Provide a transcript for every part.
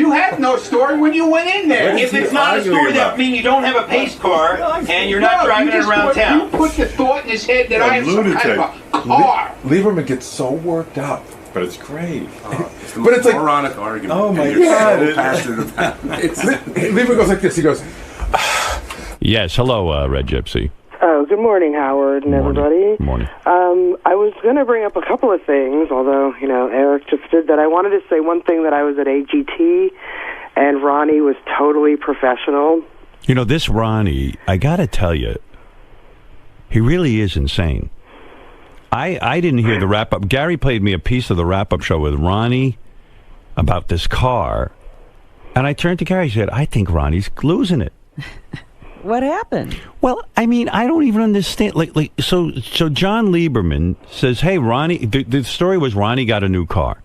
You had no story when you went in there. If it's not a story, that means you don't have a pace car and you're not driving it around town. You put the thought in his head that I have some kind of a car. Lieberman gets so worked up, but it's great. It's the most moronic argument. Oh my God! So passionate about it. Lieberman goes like this. He goes. Yes, hello, Red Gypsy. Oh, good morning, Howard and everybody. Morning. I was going to bring up a couple of things, although, Eric just did that. I wanted to say one thing, that I was at AGT, and Ronnie was totally professional. This Ronnie, I got to tell you, he really is insane. I didn't hear the wrap-up. Gary played me a piece of the wrap-up show with Ronnie about this car, and I turned to Gary and said, I think Ronnie's losing it. What happened? Well, I mean, I don't even understand. So John Lieberman says, "Hey, Ronnie." The story was Ronnie got a new car.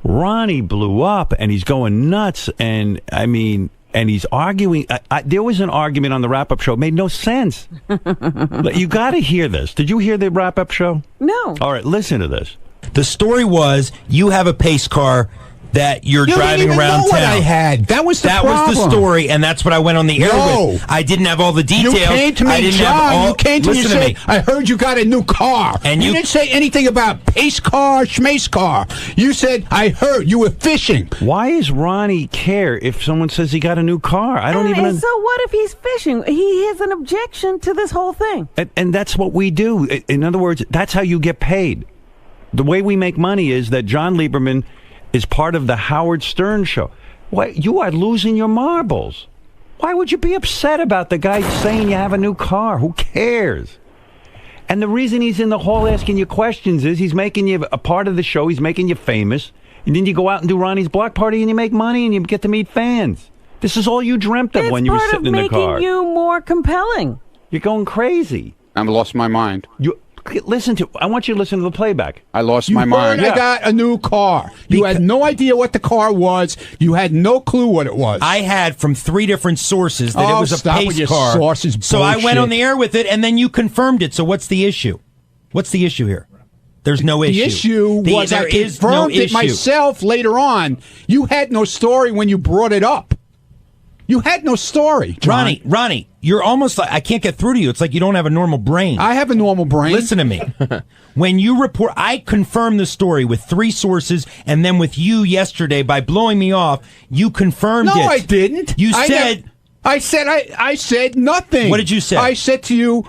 Ronnie blew up, and he's going nuts. And I mean, and he's arguing. There was an argument on the wrap-up show. It made no sense. You got to hear this. Did you hear the wrap-up show? No. All right, listen to this. The story was you have a pace car that you're driving around town. What I had. That was the problem. That was the story, and that's what I went on the air with. I didn't have all the details. You came to me, John. You came to me and said, I heard you got a new car. And you didn't say anything about pace car, schmace car. You said, I heard you were fishing. Why does Ronnie care if someone says he got a new car? I don't even... So what if he's fishing? He has an objection to this whole thing. And that's what we do. In other words, that's how you get paid. The way we make money is that John Lieberman is part of the Howard Stern show. Why, you are losing your marbles. Why would you be upset about the guy saying you have a new car? Who cares? And the reason he's in the hall asking you questions is he's making you a part of the show. He's making you famous. And then you go out and do Ronnie's block party and you make money and you get to meet fans. This is all you dreamt of when you were sitting in the car. It's part of making you more compelling. You're going crazy. I've lost my mind. I want you to listen to the playback. I lost my mind. I got a new car. You had no idea what the car was. You had no clue what it was. I had from 3 different sources that it was a pace car. Sources, so I went on the air with it, and then you confirmed it. So what's the issue? What's the issue here? There's no issue. The issue was I confirmed it myself later on. You had no story when you brought it up. You had no story, John. Ronnie, you're almost like, I can't get through to you. It's like you don't have a normal brain. I have a normal brain. Listen to me. When you report, I confirmed the story with 3 sources, and then with you yesterday by blowing me off, you confirmed it. No, I didn't. You said... I said nothing. What did you say? I said to you,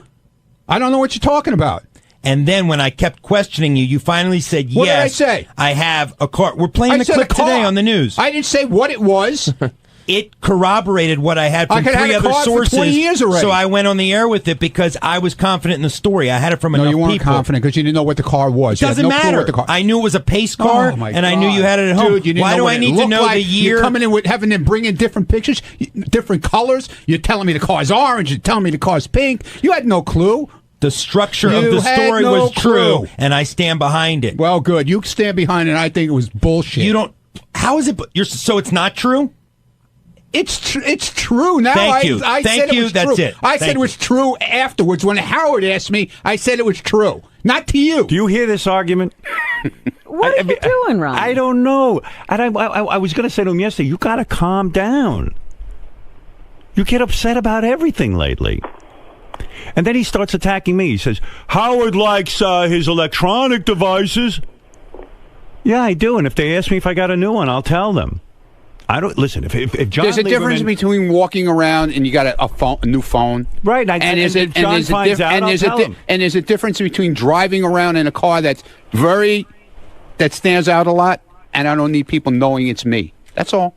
I don't know what you're talking about. And then when I kept questioning you, you finally said, yes. What did I say? I have a car. We're playing the clip today on the news. I didn't say what it was. It corroborated what I had from 3 other sources. For 20 years already. So I went on the air with it because I was confident in the story. I had it from enough people. No, you weren't confident because you didn't know what the car was. It doesn't matter. I knew it was a pace car, and I knew you had it at home. Dude, why do I need to know the year? You're coming in with having them bring in different pictures, different colors. You're telling me the car's orange. You're telling me the car's pink. You had no clue. The structure of the story was true, and I stand behind it. Well, good. You stand behind it. I think it was bullshit. You don't. How is it? So it's not true? It's true now. Thank you. I Thank said you. It was That's true. it. I said it was true afterwards. When Howard asked me, I said it was true. Not to you. Do you hear this argument? What are you doing, Ron? I don't know. And I was going to say to him yesterday, you got to calm down. You get upset about everything lately. And then he starts attacking me. He says, Howard likes his electronic devices. Yeah, I do. And if they ask me if I got a new one, I'll tell them. I don't listen. If John there's a difference between walking around and you got a new phone, right? And there's a difference between driving around in a car that stands out a lot, and I don't need people knowing it's me. That's all.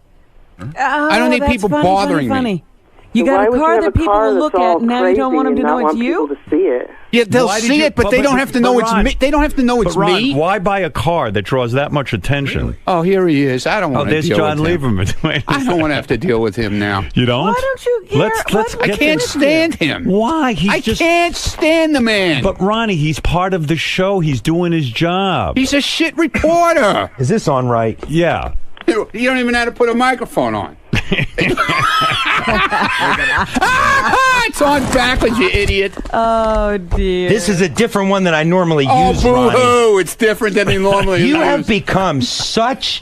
I don't need people bothering me. You got a car that people will look at, and now you don't want them to know it's you? To see it. Yeah, they'll see it, but they don't have to know it's me. They don't have to know it's me. Why buy a car that draws that much attention? Oh, here he is. I don't want to deal with him. Oh, there's John Lieberman. I don't want to have to deal with him now. You don't? Why don't you care? I can't stand him. Why? I can't stand the man. But Ronnie, he's part of the show. He's doing his job. He's a shit reporter. Is this on right? Yeah. You don't even know how to put a microphone on. It's on backwards, you idiot. Oh, dear. This is a different one than I normally use, Ronnie. Boo-hoo. It's different than he normally uses. You have become such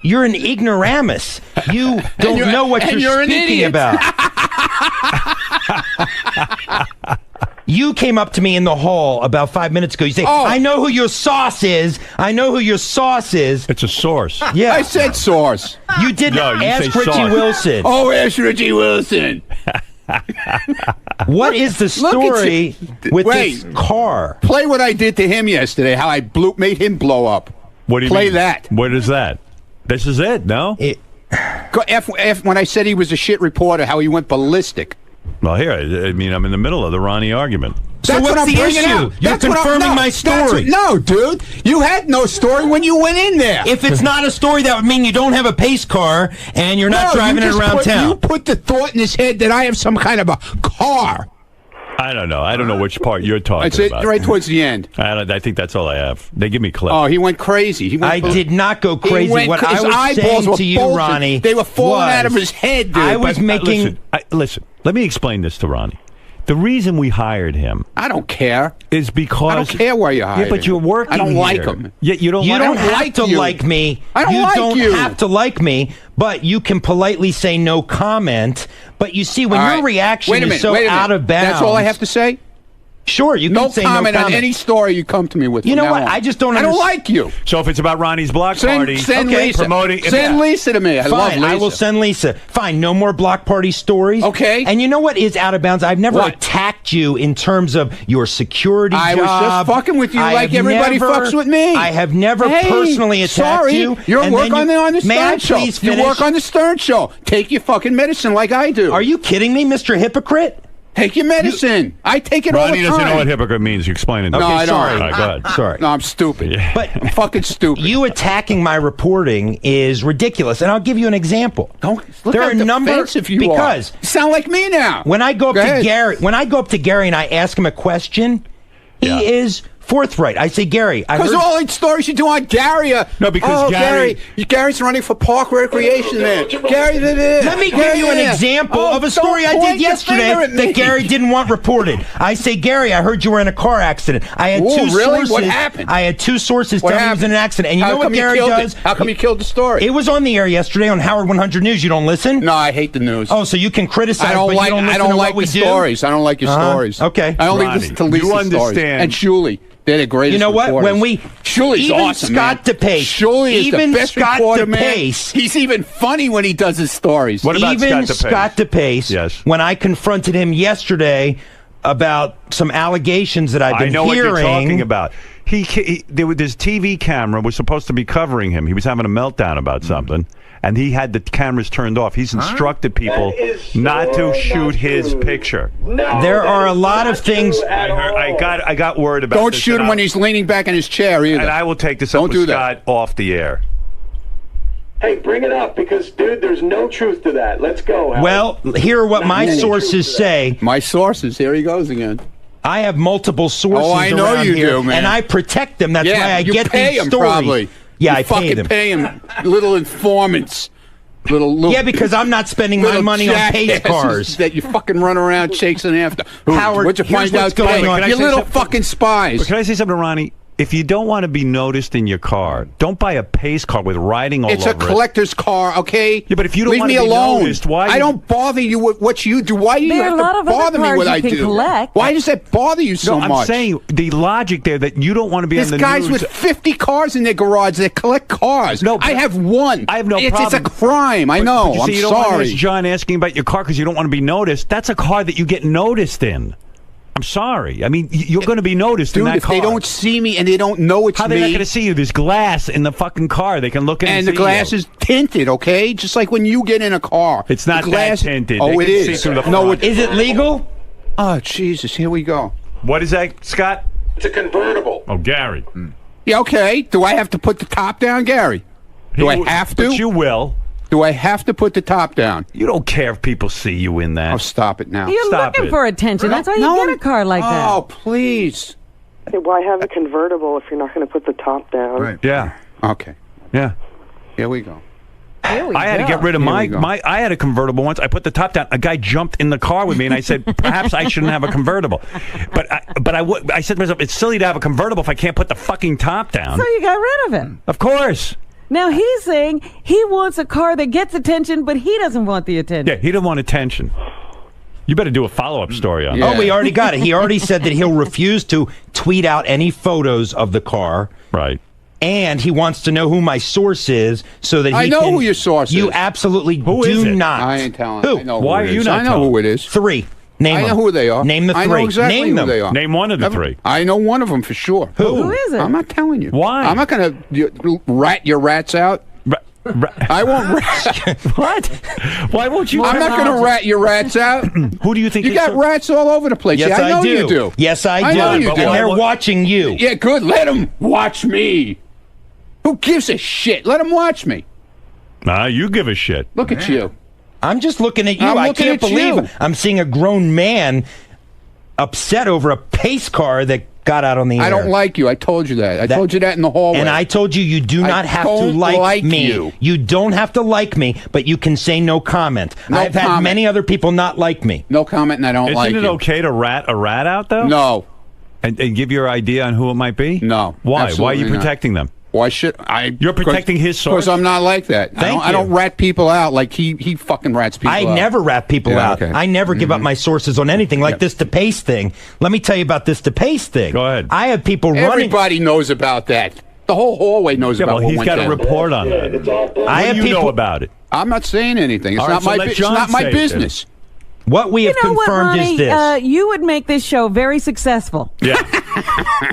You're an ignoramus. You don't know what you're speaking about. You came up to me in the hall about 5 minutes ago. You say, I know who your sauce is. I know who your sauce is. It's a source. Yeah. I said source. You didn't. No, you ask say Richie sauce. Wilson. Oh, ask Richie Wilson. What is the story with this car? Play what I did to him yesterday, how I made him blow up. What do you Play mean? that. What is that? This is it, no? When I said he was a shit reporter, how he went ballistic. Well, here, I mean, I'm in the middle of the Ronnie argument. So That's what's what I'm the bringing issue? out. You're That's what confirming my story. No, dude. You had no story when you went in there. If it's not a story, that would mean you don't have a pace car and you're not driving it around town. You put the thought in his head that I have some kind of a car. I don't know. I don't know which part you're talking It's about. right towards the end. I think that's all I have. They give me clips. Oh, he went crazy. I did not go crazy. What I was saying to you, Ronnie, they were falling out of his head, dude. I was making... Listen, let me explain this to Ronnie. The reason we hired him... I don't care. ...is because... I don't care where you hired him. Yeah, but you're working I don't here. like him. Yeah, you don't have to like me. I don't like you. You don't have to like me, but you can politely say no comment. But you see, when your reaction is so out of bounds... That's all I have to say? Sure, you can say no comment on any story you come to me with. You know what? I just don't understand. I don't like you. So if it's about Ronnie's block party... Send Lisa. Promoting... Send Lisa to me. I love Lisa. I will send Lisa. Fine, no more block party stories. Okay. And you know what is out of bounds? I've never attacked you in terms of your security job. I was just fucking with you like everybody fucks with me. I have never personally attacked you. You work on the Stern Show. You work on the Stern Show. Take your fucking medicine like I do. Are you kidding me, Mr. Hypocrite? Take your medicine. I take it all the time. Ronnie doesn't know what hypocrite means. You explain it. No, I don't. All right, go ahead. Sorry. No, I'm stupid. Yeah. But I'm fucking stupid. You attacking my reporting is ridiculous, and I'll give you an example. Don't look there how are a number defensive you because you sound like me now. When I go up to Gary, and I ask him a question, he is forthright. I say, Gary, because all the stories you do on Gary no, because Gary's running for park recreation there. Gary, let me give you an example of a story I did yesterday that Gary didn't want reported. I say, Gary, I heard you were in a car accident. I had two sources. What happened? I had two sources telling me he was in an accident. And you know what Gary does? How come you killed the story? It was on the air yesterday on Howard 100 News. You don't listen? No, I hate the news. Oh, so you can criticize, but you don't listen to what we do? Stories. I don't like your stories. Okay. I only listen to Lisa's stories. And Shuley. They're the greatest. You know what? Reporters. When we Shuley's even awesome, Scott DePace, Shuley is even the best Scott reporter, DePace, man. He's even funny when he does his stories. What about even Scott DePace? Yes. When I confronted him yesterday about some allegations that I've been hearing. I know what you're talking about. This TV camera was supposed to be covering him. He was having a meltdown about something. And he had the cameras turned off. He's instructed people not to shoot his picture. No, there are a lot of things. I got word about. Don't shoot him when he's leaning back in his chair either. And I will take this up with Scott off the air. Hey, bring it up because, dude, there's no truth to that. Let's go. Howard. Well, here are what my sources say. My sources. Here he goes again. I have multiple sources. Oh, I know you do, man. And I protect them. That's why I get pay these him stories. Probably. Yeah, you I pay them. Pay him. Little informants. Little, yeah, because I'm not spending my money on pace cars. That you fucking run around chasing after. Howard, what'd you find out going on? You little fucking spies. Can I say something to Ronnie? If you don't want to be noticed in your car, don't buy a pace car with writing all over it. It's a collector's car, okay? Yeah, but if you don't Leave want me to be alone. noticed, why? I don't bother you with what you do. Why do you have to bother me what I do? Collect. Why does that bother you so much? I'm saying the logic there that you don't want to be on the news. There's guys with 50 cars in their garage that collect cars. No, I have one. I have no problem. It's a crime. I know. But I'm you don't sorry. Want John asking about your car because you don't want to be noticed. That's a car that you get noticed in. I'm sorry. I mean, you're going to be noticed in that car. If they don't see me and they don't know it's me. How are they not going to see you? There's glass in the fucking car. They can look in and see the glass is tinted, okay? Just like when you get in a car. It's not that tinted. Oh, it is. No, is it legal? Oh, Jesus. Here we go. What is that, Scott? It's a convertible. Oh, Gary. Yeah, okay. Do I have to put the top down, Gary? Do I have to? But you will. Do I have to put the top down? You don't care if people see you in that. Oh, stop it now. You're looking for attention. That's why you get a car like that. Oh, please. Hey, why have a convertible if you're not going to put the top down? Right. Yeah. Okay. Yeah. Here we go. I had to get rid of my. I had a convertible once. I put the top down. A guy jumped in the car with me, and I said, perhaps I shouldn't have a convertible. But I said to myself, it's silly to have a convertible if I can't put the fucking top down. So you got rid of it. Of course. Now he's saying he wants a car that gets attention, but he doesn't want the attention. Yeah, he doesn't want attention. You better do a follow-up story on Oh, that. we already got it. He already said that he'll refuse to tweet out any photos of the car. Right. And he wants to know who my source is so that he I know who your source is. You absolutely Who is do it? not. I ain't telling. Who? I know Why who are it you is. not I know telling? who it is. 3. Name I know them. who they are. Name the 3. I know exactly Name who them. they are. Name one of the 3. I know one of them for sure. Who is it? I'm not telling you. Why? I'm not going to rat your rats out. I won't rat. What? Why won't you? I'm not going to rat your rats out. Who do you think You got rats all over the place. Yes, Yeah, I know do. you do. Yes, I do. I know you And do. they're watching you. Yeah, good. Let them watch me. Who gives a shit? Let them watch me. You give a shit. Look at you. I'm just looking at you. I'm I looking can't at believe you. I'm seeing a grown man upset over a pace car that got out on the air. I don't like you. I told you that. I told you that in the hallway. And I told you you do not have to like me. You don't have to like me, but you can say no comment. No I've had comment. many other people not like me. No comment, and I don't like Isn't it you. okay to rat a rat out, though? No. And give your idea on who it might be? No. Why? Why are Absolutely you not. protecting them? Why should I? You're protecting his source? Because I'm not like that. I don't rat people out like he fucking rats people I out. never rat people Yeah, out. okay. I never give up my sources on anything like this DePace thing. Let me tell you about this DePace thing. Go ahead. I have people running. Everybody knows about that. The whole hallway knows about well, what he's went got down. a report on that. I What have do you people know about it? I'm not saying anything. It's All right, not so my. let It's John not my say it, business. What we have You know what, confirmed Ronnie? is this. You would make this show very successful. Yeah.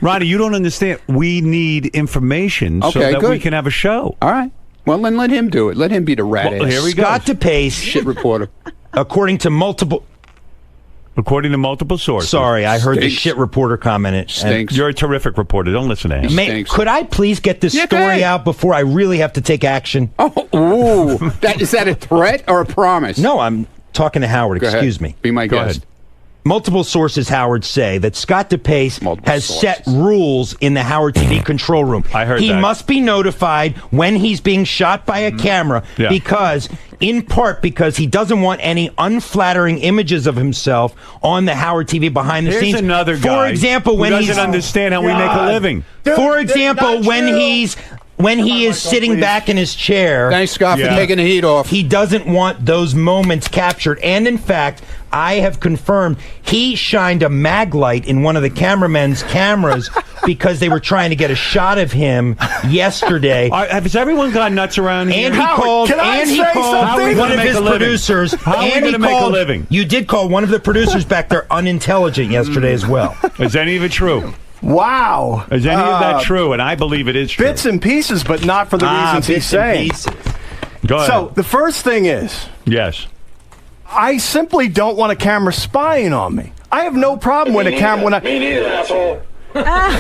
Ronnie, you don't understand. We need information so Okay, that good. we can have a show. All right. Well, then let him do it. Let him be the rat. Well, ass. here we go. Scott DePace, Shit reporter. according to multiple. According to multiple sources. Sorry, I heard the Stinks. shit reporter comment. And Stinks. You're a terrific reporter. Don't listen to him. Stinks. Could I please get this Yeah, go story ahead. out before I really have to take action? Oh, ooh. Is that a threat or a promise? No, I'm talking to Howard. Go ahead. Excuse me. Be my Go guest. ahead. Multiple sources, Howard, say that Scott DePace Multiple has sources. set rules in the Howard TV control room. I heard he that. must be notified when he's being shot by a camera Yeah. because, in part, because he doesn't want any unflattering images of himself on the Howard TV behind the Here's scenes. another For guy example, when who he's doesn't understand how we make a living. For example, when he is sitting back in his chair. Thanks, Scott, Yeah. for taking the heat off. He doesn't want those moments captured. And in fact, I have confirmed he shined a mag light in one of the cameramen's cameras because they were trying to get a shot of him yesterday. Has everyone gone nuts around here? And he called, can I say How are we one gonna of make his a living? producers. How are we and gonna he make a called- living? You did call one of the producers back there unintelligent yesterday as well. Is any of it true? Wow. Is any of that true? And I believe it is true. Bits and pieces, but not for the reasons he's bits and saying. pieces. Go ahead. So the first thing is, yes. I simply don't want a camera spying on me. I have no problem when a camera. Me neither, asshole.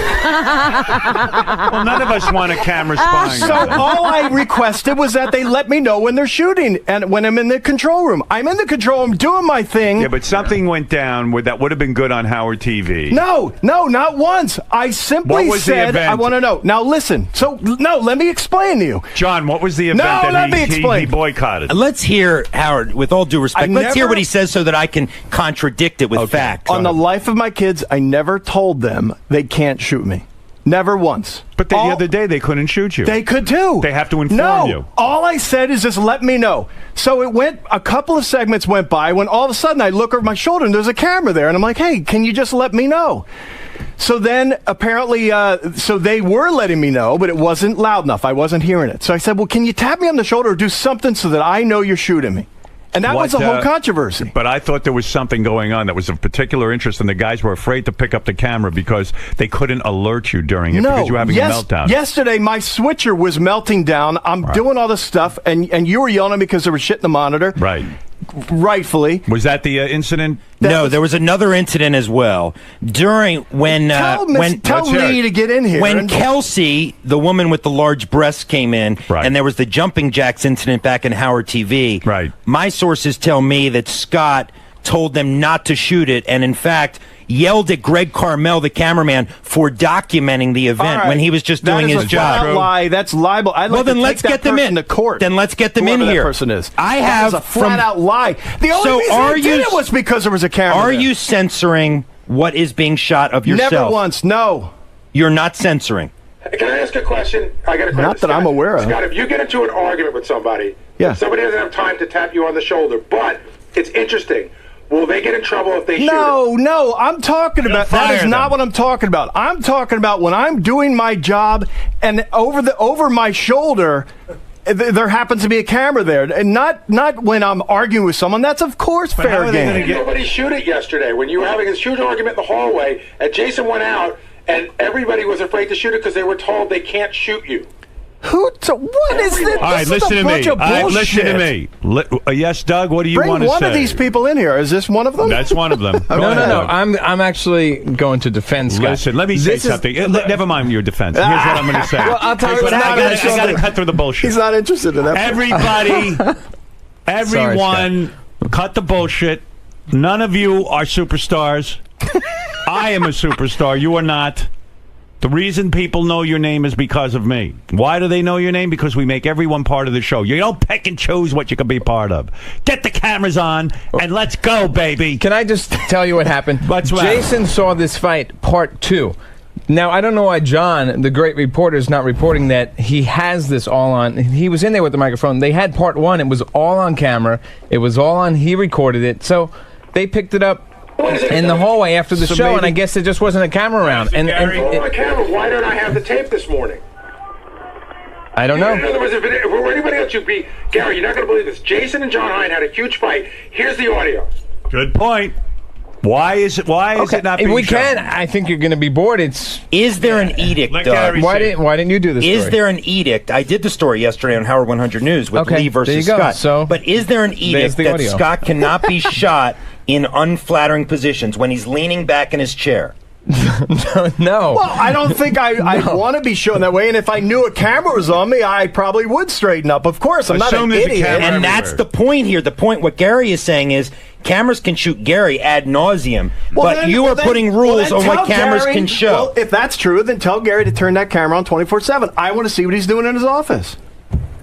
Well, none of us want a camera spying. So on us. all I requested was that they let me know when they're shooting and when I'm in the control room. I'm in the control room doing my thing. Yeah, but something went down that would have been good on Howard TV. No, not once. I simply What was the said event? I want to know. Now listen. So no, let me explain to you. John, what was the event No, let that me he explain. boycotted? Let's hear, Howard, with all due respect, let's hear never- what he says so that I can contradict it with fact. On the life of my kids, I never told them they can't shoot me. Never once. But the other day they couldn't shoot you. They could too. They have to inform no, you. all I said is just let me know. So it went, a couple of segments went by when all of a sudden I look over my shoulder and there's a camera there and I'm like, hey, can you just let me know? So then apparently, so they were letting me know, but it wasn't loud enough. I wasn't hearing it. So I said, well, can you tap me on the shoulder or do something so that I know you're shooting me? And that was the whole controversy. But I thought there was something going on that was of particular interest, and the guys were afraid to pick up the camera because they couldn't alert you during it because you were having a meltdown. Yesterday, my switcher was melting down. I'm doing all this stuff, and you were yelling at me because there was shit in the monitor. Right. Rightfully. Was that the incident? No, there was another incident as well. During when Tell Lee to get in here. When Kelsey, the woman with the large breasts, came in, and there was the jumping jacks incident back in Howard TV. Right. My sources tell me that Scott told them not to shoot it, and in fact yelled at Greg Carmel, the cameraman, for documenting the event when he was just doing his job. That is a lie. That's libel. I'd like then to let's take get that them person in to court. Then let's get them Whoever in that here. person is. I That have is a flat out lie. The only reason I did it was because there was a camera. Are there. you censoring what is being shot of yourself? Never once. No. You're not censoring. Can I ask a question? I got a question. Not that I'm aware of. Scott, if you get into an argument with somebody, somebody doesn't have time to tap you on the shoulder, but it's interesting. Will they get in trouble if they shoot? No, I'm talking about that is not what I'm talking about. I'm talking about when I'm doing my job and over my shoulder there happens to be a camera there, and not when I'm arguing with someone. That's of course fair game. Nobody shoot it yesterday when you were having a huge argument in the hallway, and Jason went out, and everybody was afraid to shoot it because they were told they can't shoot you. What is this? All right, listen to me. Listen to me. Yes, Doug, what do you want to say? Bring one of these people in here. Is this one of them? That's one of them. No. I'm actually going to defend Scott. Listen, let me say something. Never mind your defense. Here's what I'm going to say. Well, I'll tell you what I got to cut through the bullshit. He's not interested in that. Everyone, cut the bullshit. None of you are superstars. I am a superstar. You are not. The reason people know your name is because of me. Why do they know your name? Because we make everyone part of the show. You don't pick and choose what you can be part of. Get the cameras on and let's go, baby. Can I just tell you what happened? Jason saw this fight, part 2. Now, I don't know why John, the great reporter, is not reporting that he has this all on. He was in there with the microphone. They had part 1. It was all on camera. It was all on. He recorded it. So they picked it up in the hallway after the show, and I guess there just wasn't a camera around. My camera. Why don't I have the tape this morning? I don't know. In other words, if it were anybody else, you'd be Gary. You're not going to believe this. Jason and John Hine had a huge fight. Here's the audio. Good point. Why is it not being shown? I think you're going to be bored. Is there an edict, Doug? Why didn't you do this story? Is there an edict? I did the story yesterday on Howard 100 News with Lee versus Scott. But is there an edict that Scott cannot be shot in unflattering positions when he's leaning back in his chair? No. Well, I don't think I want to be shown that way, and if I knew a camera was on me, I probably would straighten up. Of course, I'm not an idiot. And that's the point here. The point, what Gary is saying is, cameras can shoot Gary ad nauseum, but you are putting rules on what cameras can show. Well, if that's true, then tell Gary to turn that camera on 24/7. I want to see what he's doing in his office.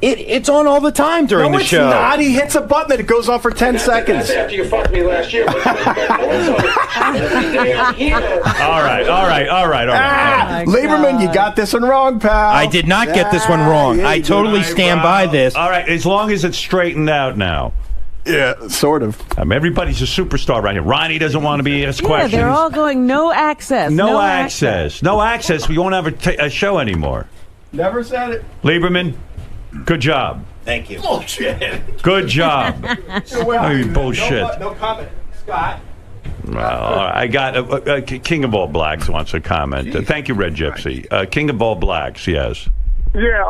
It's on all the time during the show. No, it's not. He hits a button and it goes on for 10 seconds. That's after you fucked me last year. But also, every day I'm here. All right. Lieberman, you got this one wrong, pal. I did not get this one wrong. I totally stand by this. All right, as long as it's straightened out now. Yeah, sort of. Everybody's a superstar right here. Ronnie doesn't want to be asked questions. They're all going no access. No access. No access. We won't have a show anymore. Never said it. Lieberman, good job. Thank you. Bullshit. Good job. Bullshit. No comment. Scott. Well, I got King of All Blacks wants to comment. Thank you, Red Gypsy. King of All Blacks, yes. Yeah,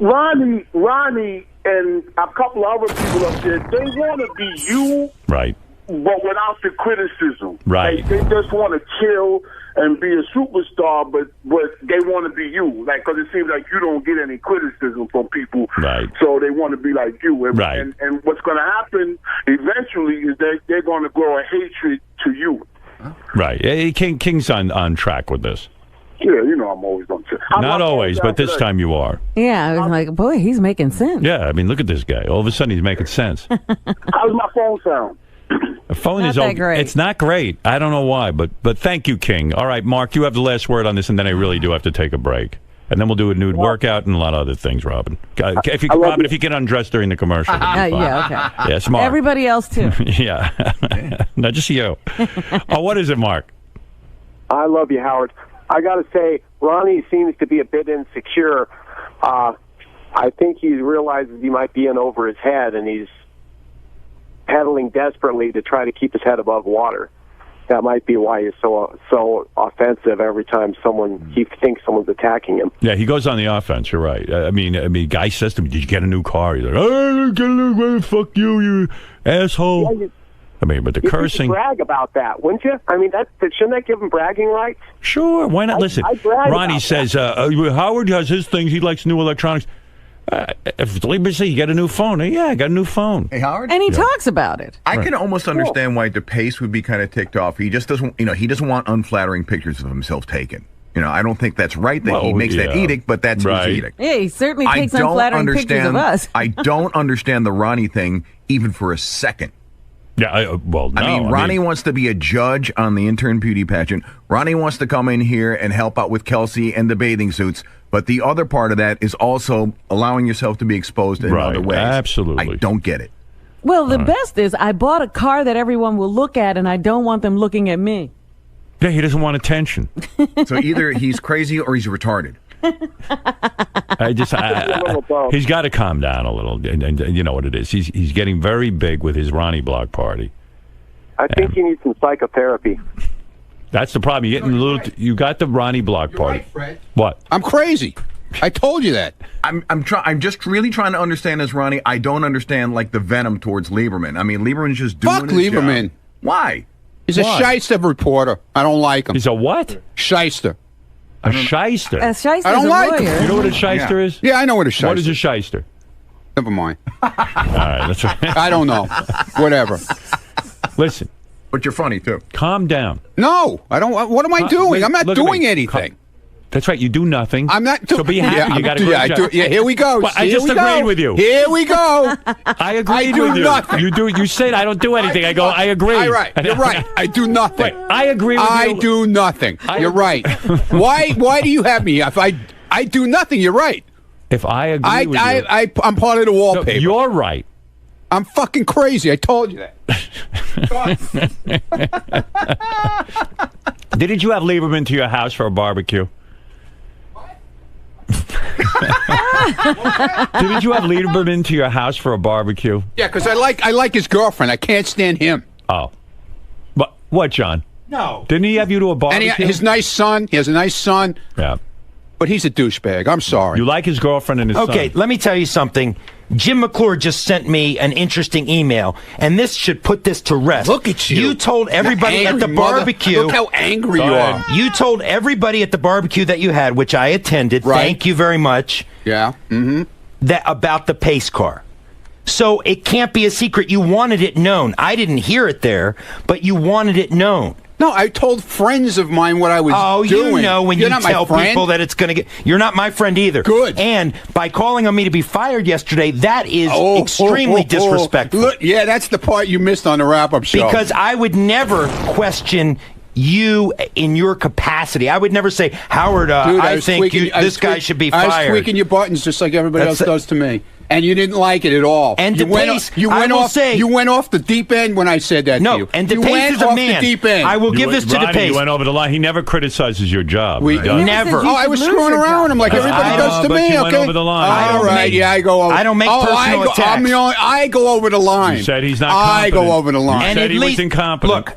Ronnie and a couple other people up there, they want to be you, right? But without the criticism, right? Like, they just want to chill and be a superstar, but they want to be you, like, because it seems like you don't get any criticism from people, right? So they want to be like you, and, right? And what's going to happen eventually is that they're going to grow a hatred to you, right? King's on track with this. Yeah, you know I'm always on track. Not always, but this time you are. Yeah, I was like, boy, he's making sense. Yeah, I mean, look at this guy. All of a sudden, he's making sense. How's my phone sound? The phone not is that great. It's not great. I don't know why, but thank you, King. All right, Mark, you have the last word on this, and then I really do have to take a break. And then we'll do a nude workout and a lot of other things, Robin. If you can undress during the commercial. Yeah, okay. Yeah, smart. Everybody else, too. Yeah. Not just you. What is it, Mark? I love you, Howard. I got to say, Ronnie seems to be a bit insecure. I think he realizes he might be in over his head, and he's pedaling desperately to try to keep his head above water. That might be why he's so offensive every time he thinks someone's attacking him. Yeah, he goes on the offense. You're right. I mean, guy says to me, "Did you get a new car?" He's like, "Oh, get a new car. Fuck you, you asshole." Yeah, I mean, but the cursing. You brag about that, wouldn't you? I mean, shouldn't that give him bragging rights? Sure, why not? Listen, Ronnie says Howard has his things. He likes new electronics. If Lieberman says you got a new phone, yeah, I got a new phone. Hey, Howard, and he talks about it. I can almost understand why DePace would be kind of ticked off. He just doesn't, he doesn't want unflattering pictures of himself taken. I don't think that's right that he makes that edict, but that's his edict. Yeah, he certainly takes unflattering pictures of us. I don't understand the Ronnie thing even for a second. Yeah, well, no. I mean, Ronnie wants to be a judge on the intern beauty pageant. Ronnie wants to come in here and help out with Kelsey and the bathing suits. But the other part of that is also allowing yourself to be exposed in other ways. Absolutely. I don't get it. Well, the best is I bought a car that everyone will look at, and I don't want them looking at me. Yeah, he doesn't want attention. So either he's crazy or he's retarded. He's got to calm down a little, and you know what it is. He's getting very big with his Ronnie block party. I think he needs some psychotherapy. That's the problem. You're getting a little. You got the Ronnie block party. Right, Fred. What? I'm crazy. I told you that. I'm just really trying to understand this, Ronnie. I don't understand like the venom towards Lieberman. I mean, Lieberman's just doing Fuck his Lieberman. job. Why? He's a shyster reporter. I don't like him. He's a what? Shyster. A shyster. A shyster's I don't a like lawyer. him. You know what a shyster is? Yeah, I know what a shyster. What is a shyster? Never mind. All right, that's right. I don't know. Whatever. Listen. But you're funny too. Calm down. No, I don't. What am I doing? I'm not Look at doing me. anything. That's right. You do nothing. I'm not doing. So be happy. Yeah, you got to yeah, here we go. Well, I Here just we agreed go. with you. Here we go. I agreed do with you. nothing. You do. You said I don't do anything. I go. I agree. All right. You're right. I do nothing. Wait, I agree with you. I do nothing. You're right. Why do you have me? If I do nothing, you're right. If I agree with you, I'm part of the wallpaper. No, you're right. I'm fucking crazy. I told you that. Didn't you have Lieberman to your house for a barbecue? Didn't you have Lieberman to your house for a barbecue? Yeah, because I like his girlfriend. I can't stand him. Oh, but what, John? No. Didn't he have you to a barbecue? And his nice son. He has a nice son. Yeah. But he's a douchebag. I'm sorry. You like his girlfriend and his son. Okay, let me tell you something. Jim McClure just sent me an interesting email, and this should put this to rest. Look at you. You told everybody at the barbecue. Look how angry you are. You told everybody at the barbecue that you had, which I attended. Right. Thank you very much. Yeah. Mm-hmm. That about the pace car. So it can't be a secret. You wanted it known. I didn't hear it there, but you wanted it known. No, I told friends of mine what I was doing. You know when You're you not tell my friend. people that it's going to get... You're not my friend either. Good. And by calling on me to be fired yesterday, that is extremely disrespectful. Look, yeah, that's the part you missed on the wrap-up show. Because I would never question you in your capacity. I would never say, Howard, Dude, I think this guy should be fired. I was tweaking your buttons just like everybody else does to me. And you didn't like it at all. And you went off the deep end when I said that to you. No, and you DePace went is a off man. the deep end. I will give this to Ronnie, DePace. You went over the line. He never criticizes your job. Never. Oh, I was screwing around with him like everybody does to but me. you Okay. went over the line. All right. Yeah, I go over. I don't make personal attacks. I go over the line. You said he's not I competent. go over the line. You And said at he least- was incompetent. Look,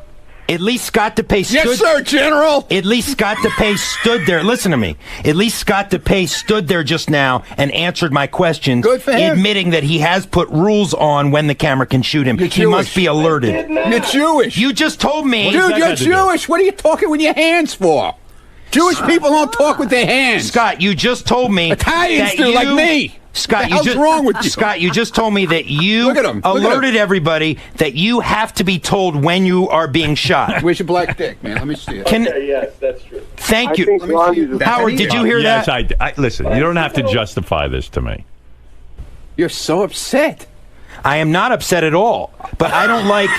at least Scott DePace stood... Yes, sir, General. At least Scott DePace stood there. Listen to me. At least Scott DePace stood there just now and answered my questions. Good for him. Admitting that he has put rules on when the camera can shoot him. You're He must be alerted. You're Jewish. You just told me... Dude, you're Jewish. What are you talking with your hands for? Jewish people don't talk with their hands. Scott, you just told me... Italians that do, you, like me. Scott, What the hell's wrong with you? Scott, you just told me that you Look at him. alerted everybody that you have to be told when you are being shot. Where's your black dick, man? Let me see it. Yes, that's true. Thank I think you. Ronnie's Howard, did you hear yes, that? I listen, you don't have to justify this to me. You're so upset. I am not upset at all, but I don't like...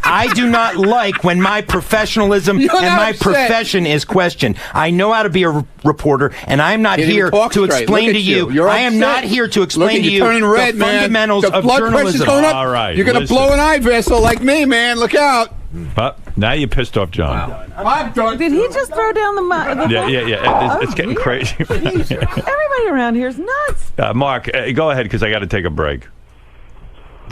I do not like when my professionalism You're and not my upset. profession is questioned. I know how to be a reporter, and I'm not You didn't here talk to straight. explain Look to at you. You're I am upset. not here to Look explain at to you you turning red, the man. fundamentals The of blood pressure's journalism. going up. All right, You're going to listen. blow an eye vessel like me, man. Look out. But now you pissed off John. I'm done. Did he just throw down the Yeah. It's getting crazy. Everybody around here is nuts. Mark, go ahead because I got to take a break.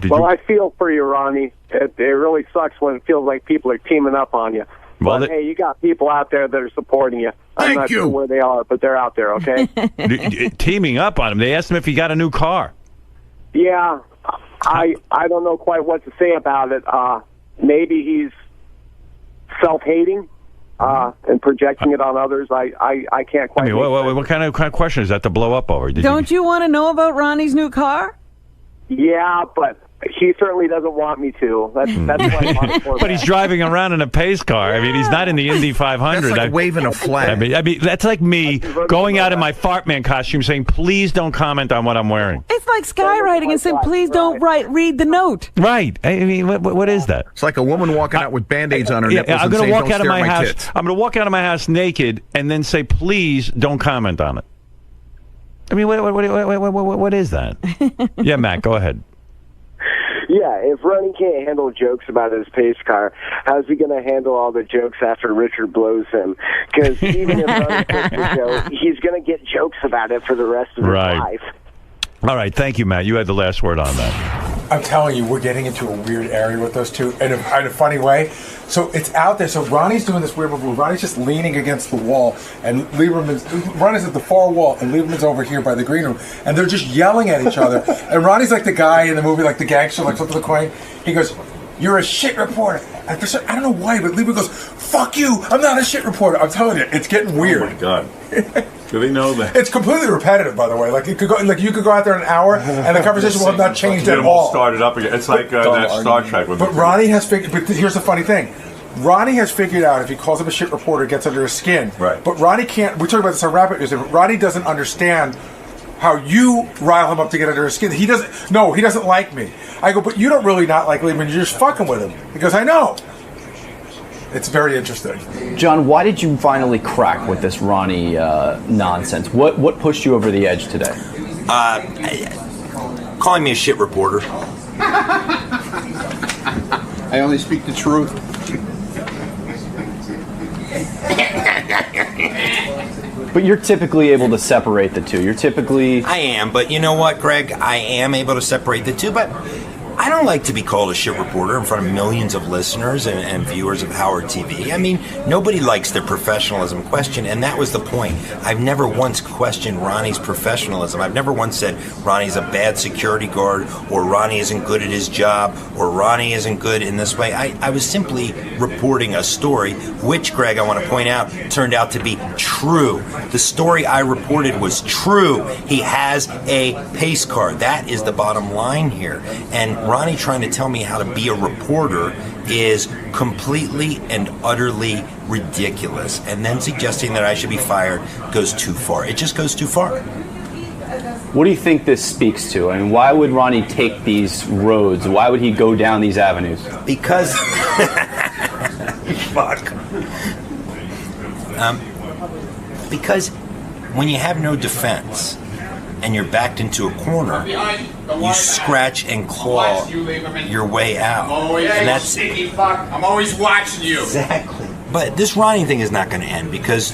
I feel for you, Ronnie. It really sucks when it feels like people are teaming up on you. Well, but, hey, you got people out there that are supporting you. I'm not sure where they are, but they're out there, okay? Teaming up on him. They asked him if he got a new car. Yeah, I don't know quite what to say about it. Maybe he's self-hating and projecting it on others. I can't quite... I mean, what kind of question is that to blow up over? Don't you want to know about Ronnie's new car? Yeah, but he certainly doesn't want me to. That's why I'm on for But he's driving around in a pace car. I mean, he's not in the Indy 500. That's like waving a flag. I mean, that's like me going out in my fart man costume saying, please don't comment on what I'm wearing. It's like skywriting and saying, please don't read the note. Right. I mean, what is that? It's like a woman walking out with Band-Aids on her nipples I'm and going saying, to walk don't out of stare my at my house. tits. I'm going to walk out of my house naked and then say, please don't comment on it. I mean, what is that? Yeah, Matt, go ahead. Yeah, if Ronnie can't handle jokes about his pace car, how's he going to handle all the jokes after Richard blows him? Because even if Ronnie takes the show, he's going to get jokes about it for the rest of his life. All right, thank you, Matt. You had the last word on that. I'm telling you, we're getting into a weird area with those two in a funny way. So it's out there. So Ronnie's doing this weird move. Ronnie's just leaning against the wall, and Ronnie's at the far wall, and Lieberman's over here by the green room, and they're just yelling at each other. And Ronnie's like the guy in the movie, like the gangster, like flipping the coin. He goes, "You're a shit reporter." And for I don't know why, but Lieberman goes, "Fuck you! I'm not a shit reporter." I'm telling you, it's getting weird. Oh my god. Do they know that? It's completely repetitive, by the way. Like you could go out there an hour, and the conversation will have not changed at all. Started up again. It's like that Star Trek. But Ronnie has figured. But here's the funny thing: Ronnie has figured out if he calls him a shit reporter, it gets under his skin. Right. But Ronnie can't. We talked about this on Rapid News. Ronnie doesn't understand how you rile him up to get under his skin. He doesn't. No, he doesn't like me. I go, but you don't really not like Lieberman. You're just fucking with him. He goes, I know. It's very interesting. John, why did you finally crack with this Ronnie nonsense? What pushed you over the edge today? Calling me a shit reporter. I only speak the truth. But you're typically able to separate the two. I am, but you know what, Greg? I am able to separate the two, but I don't like to be called a shit reporter in front of millions of listeners and viewers of Howard TV. I mean, nobody likes their professionalism questioned, and that was the point. I've never once questioned Ronnie's professionalism. I've never once said Ronnie's a bad security guard, or Ronnie isn't good at his job, or Ronnie isn't good in this way. I was simply reporting a story, which, Greg, I want to point out, turned out to be true. The story I reported was true. He has a pace car. That is the bottom line here. And Ronnie trying to tell me how to be a reporter is completely and utterly ridiculous. And then suggesting that I should be fired goes too far. It just goes too far. What do you think this speaks to? I mean, why would Ronnie take these roads? Why would he go down these avenues? Because... Fuck. Because when you have no defense and you're backed into a corner, you scratch and claw your way out. And that's I'm always watching you. Exactly. But this Ronnie thing is not going to end, because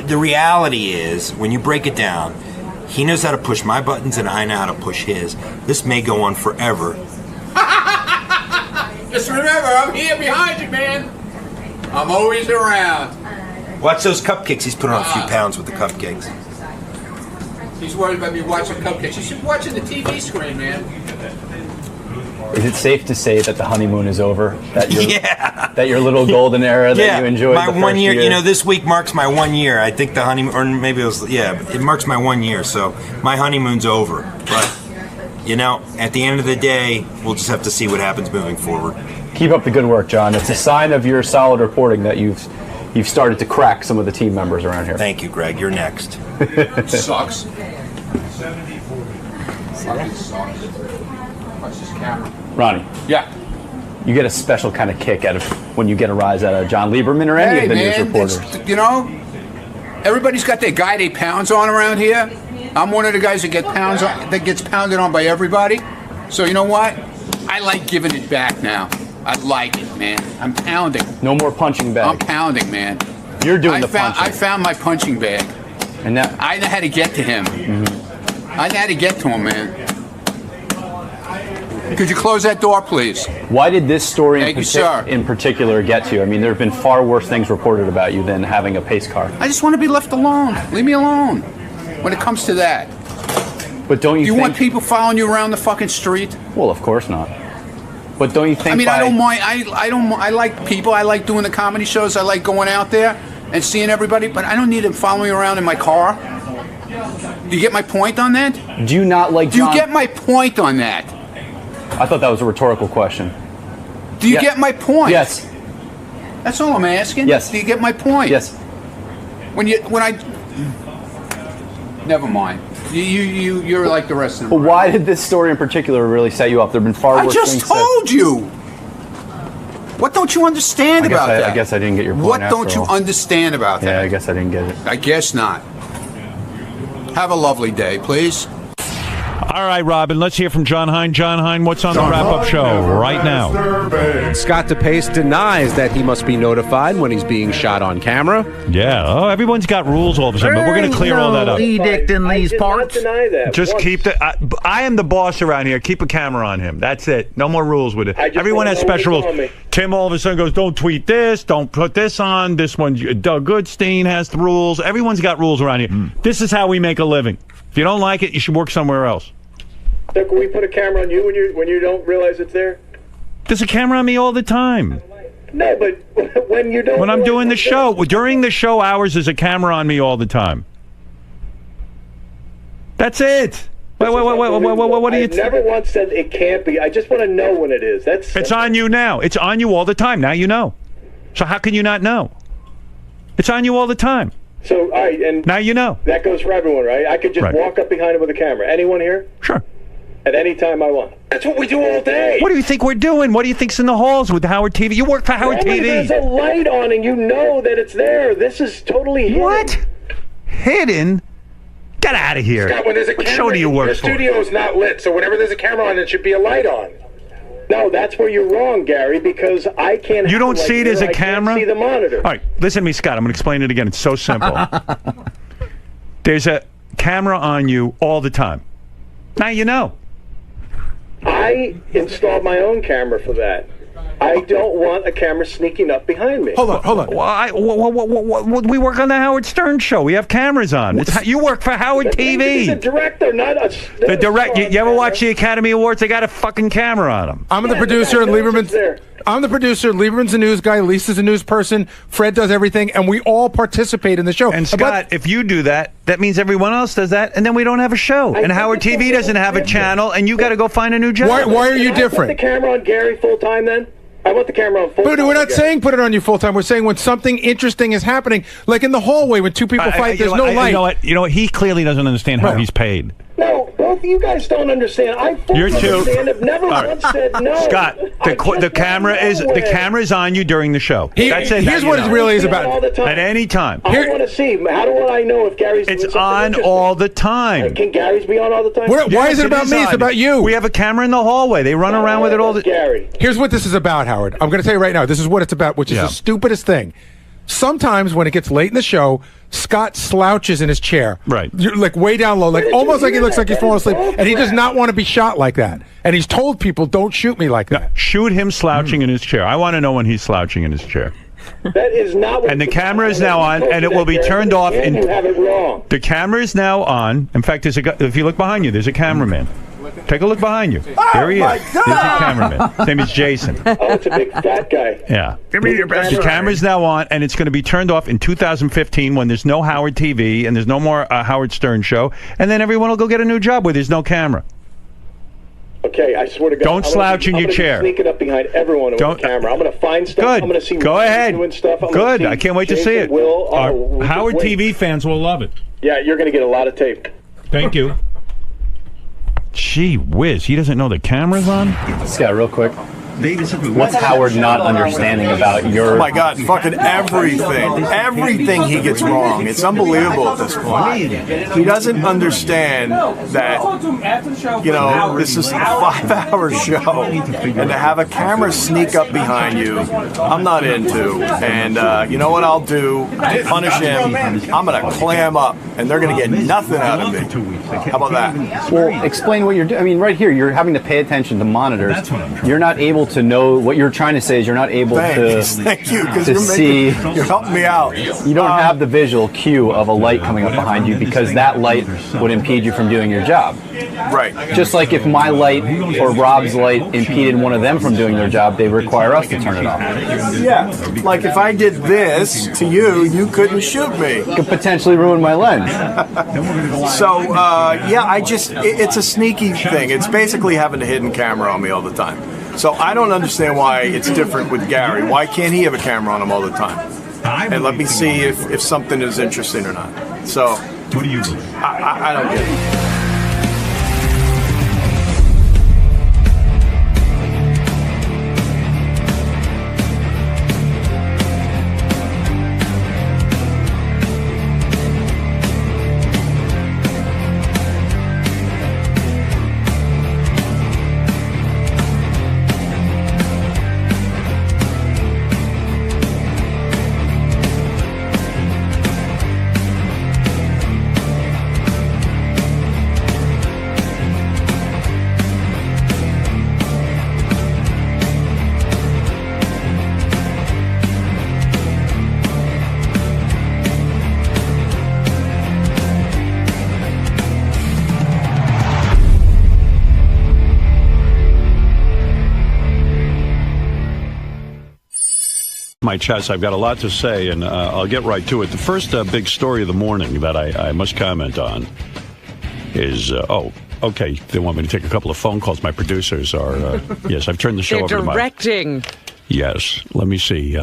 the reality is, when you break it down, he knows how to push my buttons and I know how to push his. This may go on forever. Just remember, I'm here behind you, man. I'm always around. Watch those cupcakes. He's putting on a few pounds with the cupcakes. He's worried about me watching cupcakes. You should be watching the TV screen, man. Is it safe to say that the honeymoon is over? That your little golden era that you enjoyed my the first 1 year. year? You know, this week marks my 1 year. I think the honeymoon, or maybe it was, it marks my 1 year. So my honeymoon's over. But, you know, at the end of the day, we'll just have to see what happens moving forward. Keep up the good work, John. It's a sign of your solid reporting that you've started to crack some of the team members around here. Thank you, Greg. You're next. Sucks. Fucking sucks. Watch this camera. Ronnie. Yeah. You get a special kind of kick out of when you get a rise out of John Lieberman or any of the news reporters. You know, everybody's got their guy they pounds on around here. I'm one of the guys that gets pounded on by everybody. So you know what? I like giving it back now. I like it, man. I'm pounding. No more punching bag. I'm pounding, man. You're doing the punching. I found my punching bag. And now I know how to get to him. I know how to get to him, man. Could you close that door, please? Why did this story in particular get to you? I mean, there have been far worse things reported about you than having a pace car. I just want to be left alone. Leave me alone when it comes to that. But don't you Do you want people following you around the fucking street? Well, of course not. But don't you think? I mean, I don't mind. I like people. I like doing the comedy shows. I like going out there and seeing everybody. But I don't need them following me around in my car. Do you get my point on that? Do you not like? Do you get my point on that? I thought that was a rhetorical question. Do you get my point? Yes. That's all I'm asking. Yes. Do you get my point? Yes. Never mind. You're like the rest of them. But why did this story in particular really set you up? There have been far worse things. I just told you. What don't you understand about that? I guess I didn't get your point. What don't you understand about that? Yeah, I guess I didn't get it. I guess not. Have a lovely day, please. All right, Robin, let's hear from John Hein. John Hein, what's on the wrap-up show right now? Scott DePace denies that he must be notified when he's being shot on camera. Yeah, everyone's got rules all of a sudden, but we're going to clear all that up. Edict in these parts. Deny that. Just keep I am the boss around here. Keep a camera on him. That's it. No more rules with it. Everyone has special rules. Tim all of a sudden goes, don't tweet this, don't put this on. This one, Doug Goodstein has the rules. Everyone's got rules around here. This is how we make a living. If you don't like it, you should work somewhere else. So can we put a camera on you when you don't realize it's there? There's a camera on me all the time. No, but when you don't. When I'm doing the show, during the show hours, there's a camera on me all the time. That's it. Wait, what do you? I never once said it can't be. I just want to know when it is. It's on you now. It's on you all the time. Now you know. So how can you not know? It's on you all the time. So, all right, and now you know. That goes for everyone, right? I could just walk up behind him with a camera. Anyone here? Sure. At any time I want. That's what we do all day. What do you think we're doing? What do you think's in the halls with Howard TV? You work for Howard TV. There's a light on and you know that it's there. This is totally hidden. What? Hidden? Get out of here. Scott, when there's a what camera, show do you work the for? studio is not lit, so whenever there's a camera on, it should be a light on. No, that's where you're wrong, Gary, because I can't... You don't see it as a I camera? can't see the monitor. All right, listen to me, Scott. I'm going to explain it again. It's so simple. There's a camera on you all the time. Now you know. I installed my own camera for that. I don't want a camera sneaking up behind me. Hold on. We work on the Howard Stern show. We have cameras on. You work for Howard TV. He's a director, not a... The direct. You ever watch the Academy Awards? They got a fucking camera on them. I'm the producer, and Lieberman's... I'm the producer. Lieberman's a news guy. Lisa's a news person. Fred does everything, and we all participate in the show. And Scott, if you do that, that means everyone else does that, and then we don't have a show. And Howard TV doesn't have a channel, and you got to go find a new job. Why are you different? Put the camera on Gary full time then? I want the camera on full time. But we're not saying put it on you full time. We're saying when something interesting is happening, like in the hallway when two people fight, there's no light. You know what? He clearly doesn't understand how he's paid. No, both of you guys don't understand. I fully understand. I've never once said no. Scott, the camera is on you during the show. That's it. Here's what it really is about. At any time. I want to see. How do I know if Gary's It's on all the time. Can Gary's be on all the time? Why is it about me? It's about you. We have a camera in the hallway. They run around with it all the time. Gary. Here's what this is about, Howard. I'm going to tell you right now. This is what it's about, which is the stupidest thing. Sometimes when it gets late in the show, Scott slouches in his chair. Right. You're like way down low, like almost like he looks like he's falling asleep. And he does not want to be shot like that. And he's told people, don't shoot me like that. Shoot him slouching in his chair. I want to know when he's slouching in his chair. That is not what... And the camera is now on, and it will be turned off. And you have it wrong. The camera is now on. In fact, if you look behind you, there's a cameraman. Take a look behind you. Here he is. There's your cameraman. His name is Jason. Oh, it's a big fat guy. Yeah. Give me your best. The camera's now on, and it's going to be turned off in 2015 when there's no Howard TV and there's no more Howard Stern show, and then everyone will go get a new job where there's no camera. Okay, I swear to God. Don't slouch in your chair. I'm sneaking up behind everyone with a camera. I'm going to find stuff. Good. I'm going to see. Go ahead. Doing stuff. Good. I can't wait to see it. Will, Howard TV fans will love it. Yeah, you're going to get a lot of tape. Thank you. Gee whiz, he doesn't know the camera's on? Scott, real quick. What's Howard not understanding about your... Oh my God, fucking everything. Everything he gets wrong. It's unbelievable at this point. He doesn't understand that, you know, this is a 5-hour show. And to have a camera sneak up behind you, I'm not into. And you know what I'll do? To punish him, I'm going to clam up. And they're going to get nothing out of me. How about that? Well, explain what you're doing. I mean, right here, you're having to pay attention to monitors. You're not able to know what you're trying to say. Is you're not able Thank you, because see. You're helping me out. You don't have the visual cue of a light coming up behind you because that light would impede you from doing your job. Right. Just like if my light or Rob's light impeded one of them from doing their job, they require us to turn it off. Yeah. Like if I did this to you, you couldn't shoot me. Could potentially ruin my lens. So, it's a sneaky thing. It's basically having a hidden camera on me all the time. So I don't understand why it's different with Gary. Why can't he have a camera on him all the time? And let me see if something is interesting or not. So, what do you do? I don't get it. My chest. I've got a lot to say, and I'll get right to it. The first big story of the morning that I must comment on is, okay, they want me to take a couple of phone calls. My producers are, yes, I've turned the show over to my... directing. Yes, let me see.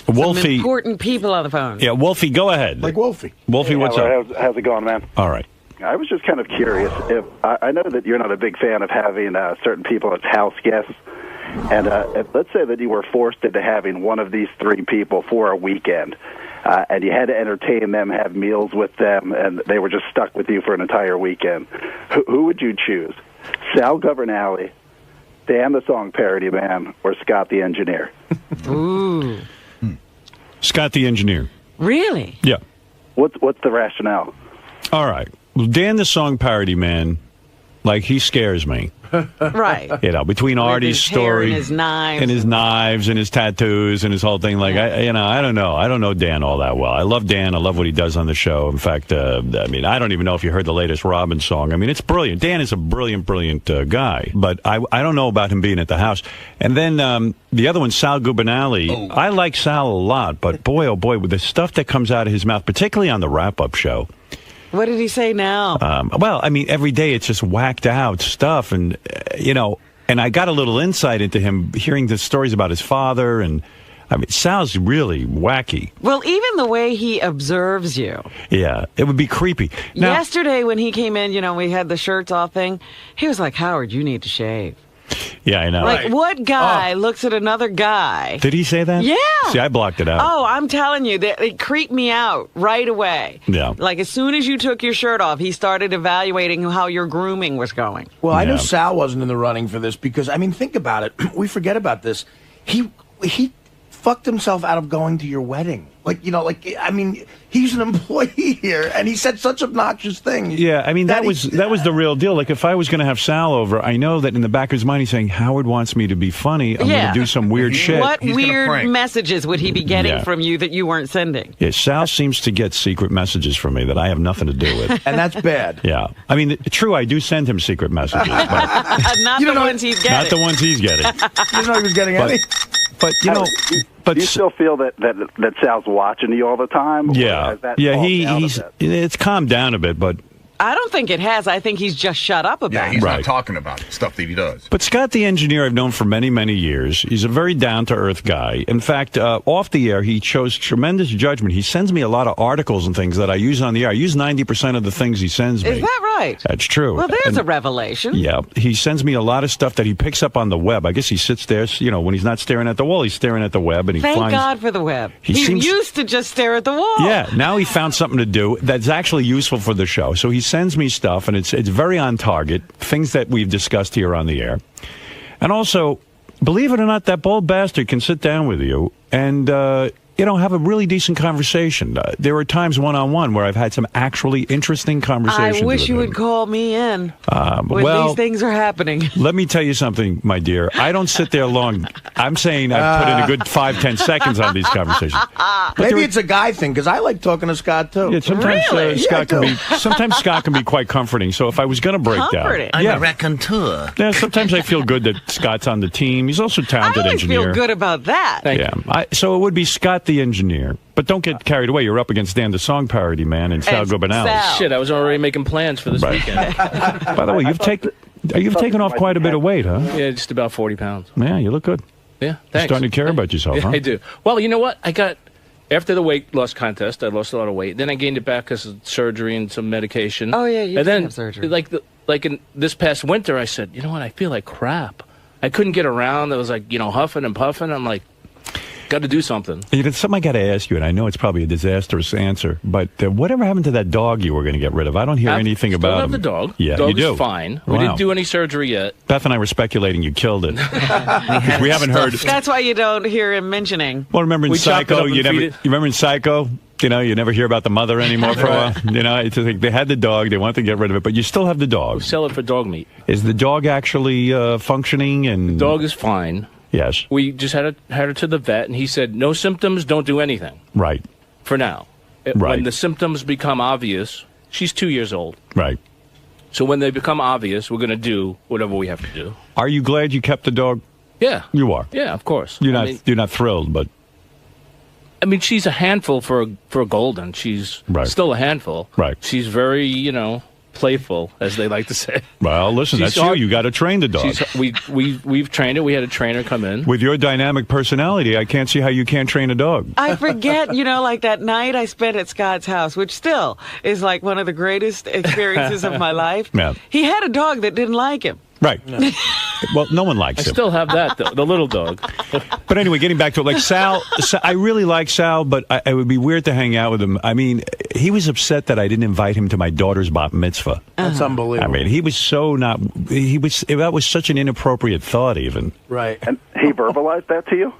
Wolfie. Some important people on the phone. Yeah, Wolfie, go ahead. Like Wolfie. Wolfie, what's up? How's it going, man? All right. I was just kind of curious. If I know that you're not a big fan of having certain people as house guests, and let's say that you were forced into having one of these three people for a weekend, and you had to entertain them, have meals with them, and they were just stuck with you for an entire weekend. Who would you choose? Sal Governale, Dan the Song Parody Man, or Scott the Engineer? Ooh. Scott the Engineer. Really? Yeah. What's the rationale? All right. Well, Dan the Song Parody Man, like, he scares me. Right. You know, between With Artie's his hair story and his knives and his tattoos and his whole thing, like, I don't know. I don't know Dan all that well. I love Dan. I love what he does on the show. In fact, I mean, I don't even know if you heard the latest Robin song. I mean, it's brilliant. Dan is a brilliant guy, but I don't know about him being at the house. And then the other one, Sal Governale. I like Sal a lot, but boy, oh boy, with the stuff that comes out of his mouth, particularly on the wrap-up show. What did he say now? Well, I mean, every day it's just whacked out stuff. And, and I got a little insight into him hearing the stories about his father. And, I mean, Sal's really wacky. Well, even the way he observes you. Yeah, it would be creepy. Now, yesterday when he came in, we had the shirts off thing. He was like, Howard, you need to shave. Yeah, I know. Like, what guy looks at another guy? Did he say that? Yeah. See, I blocked it out. Oh, I'm telling you, it creeped me out right away. Yeah. Like, as soon as you took your shirt off, he started evaluating how your grooming was going. Well, I know Sal wasn't in the running for this because, I mean, think about it. We forget about this. He fucked himself out of going to your wedding. I mean, he's an employee here, and he said such obnoxious things. Yeah, I mean, that was the real deal. Like, if I was going to have Sal over, I know that in the back of his mind, he's saying, Howard wants me to be funny. I'm going to do some weird shit. What weird messages would he be getting from you that you weren't sending? Yeah, Sal seems to get secret messages from me that I have nothing to do with. And that's bad. Yeah. I mean, true, I do send him secret messages. But not the ones he's getting. Not the ones he's getting. You didn't know he was getting any? But, do you still feel that Sal's watching you all the time? Yeah. It's calmed down a bit, but I don't think it has. I think he's just shut up about it. He's not talking about stuff that he does. But Scott the Engineer I've known for many, many years. He's a very down-to-earth guy. In fact, off the air, he shows tremendous judgment. He sends me a lot of articles and things that I use on the air. I use 90% of the things he sends me. Is that right? That's true. Well, there's a revelation. Yeah. He sends me a lot of stuff that he picks up on the web. I guess he sits there, when he's not staring at the wall, he's staring at the web. And he Thank God for the web. He seems used to just stare at the wall. Yeah. Now he found something to do that's actually useful for the show. So he sends me stuff, and it's very on target, things that we've discussed here on the air. And also, believe it or not, that bald bastard can sit down with you and have a really decent conversation. There are times one-on-one where I've had some actually interesting conversations. I wish with you him. would call me in when well, these things are happening. Let me tell you something, my dear. I don't sit there long. I'm saying I've put in a good 5-10 seconds on these conversations. Maybe it's a guy thing because I like talking to Scott too. Yeah, sometimes Really? Scott can I be. Sometimes Scott can be quite comforting. So if I was going to break Comforting? down, I'm yeah, a raconteur. Yeah, sometimes I feel good that Scott's on the team. He's also a I talented always engineer. feel good about that. So it would be Scott the engineer. But don't get carried away. You're up against Dan the Song Parody Man and Sal Gobernales. Shit, I was already making plans for this weekend. By the way, you've taken off quite a bit of weight, huh? Yeah, just about 40 pounds. Yeah, you look good. Yeah, You're thanks. starting to care about yourself, Yeah, huh? I do. Well, you know what? After the weight loss contest, I lost a lot of weight. Then I gained it back because of surgery and some medication. Oh, yeah, you and did then, have surgery. Like in this past winter, I said, you know what? I feel like crap. I couldn't get around. I was like, huffing and puffing. I'm like, got to do something. Something I got to ask you, and I know it's probably a disastrous answer, but whatever happened to that dog you were going to get rid of? I don't hear anything about Still have him. the dog. Yeah, dog you do. is fine. We Wow. didn't do any surgery yet. Beth and I were speculating you killed it. 'Cause we haven't heard. That's why you don't hear him mentioning. Well, remember in We chopped it Psycho, up and you remember in Psycho, you never hear about the mother anymore for a while. It's like they had the dog, they wanted to get rid of it, but you still have the dog. We sell it for dog meat. Is the dog actually functioning? And The dog is fine. Yes. We just had her to the vet, and he said, no symptoms, don't do anything. Right. For now. Right. When the symptoms become obvious, she's 2 years old. Right. So when they become obvious, we're going to do whatever we have to do. Are you glad you kept the dog? Yeah. You are. Yeah, of course. You're not thrilled, but I mean, she's a handful for a golden. She's still a handful. Right. She's very, playful, as they like to say. Well, listen, that's you. You got to train the dog. We've trained her. We had a trainer come in. With your dynamic personality, I can't see how you can't train a dog. I forget, like that night I spent at Scott's house, which still is like one of the greatest experiences of my life. Yeah. He had a dog that didn't like him. Right. Well, no one likes I him. still have that, though, the little dog. But anyway, getting back to it, like Sal, I really like Sal, but it would be weird to hang out with him. I mean, he was upset that I didn't invite him to my daughter's bat mitzvah. That's unbelievable. I mean, he was so not. That was such an inappropriate thought, even. Right. And he verbalized that to you?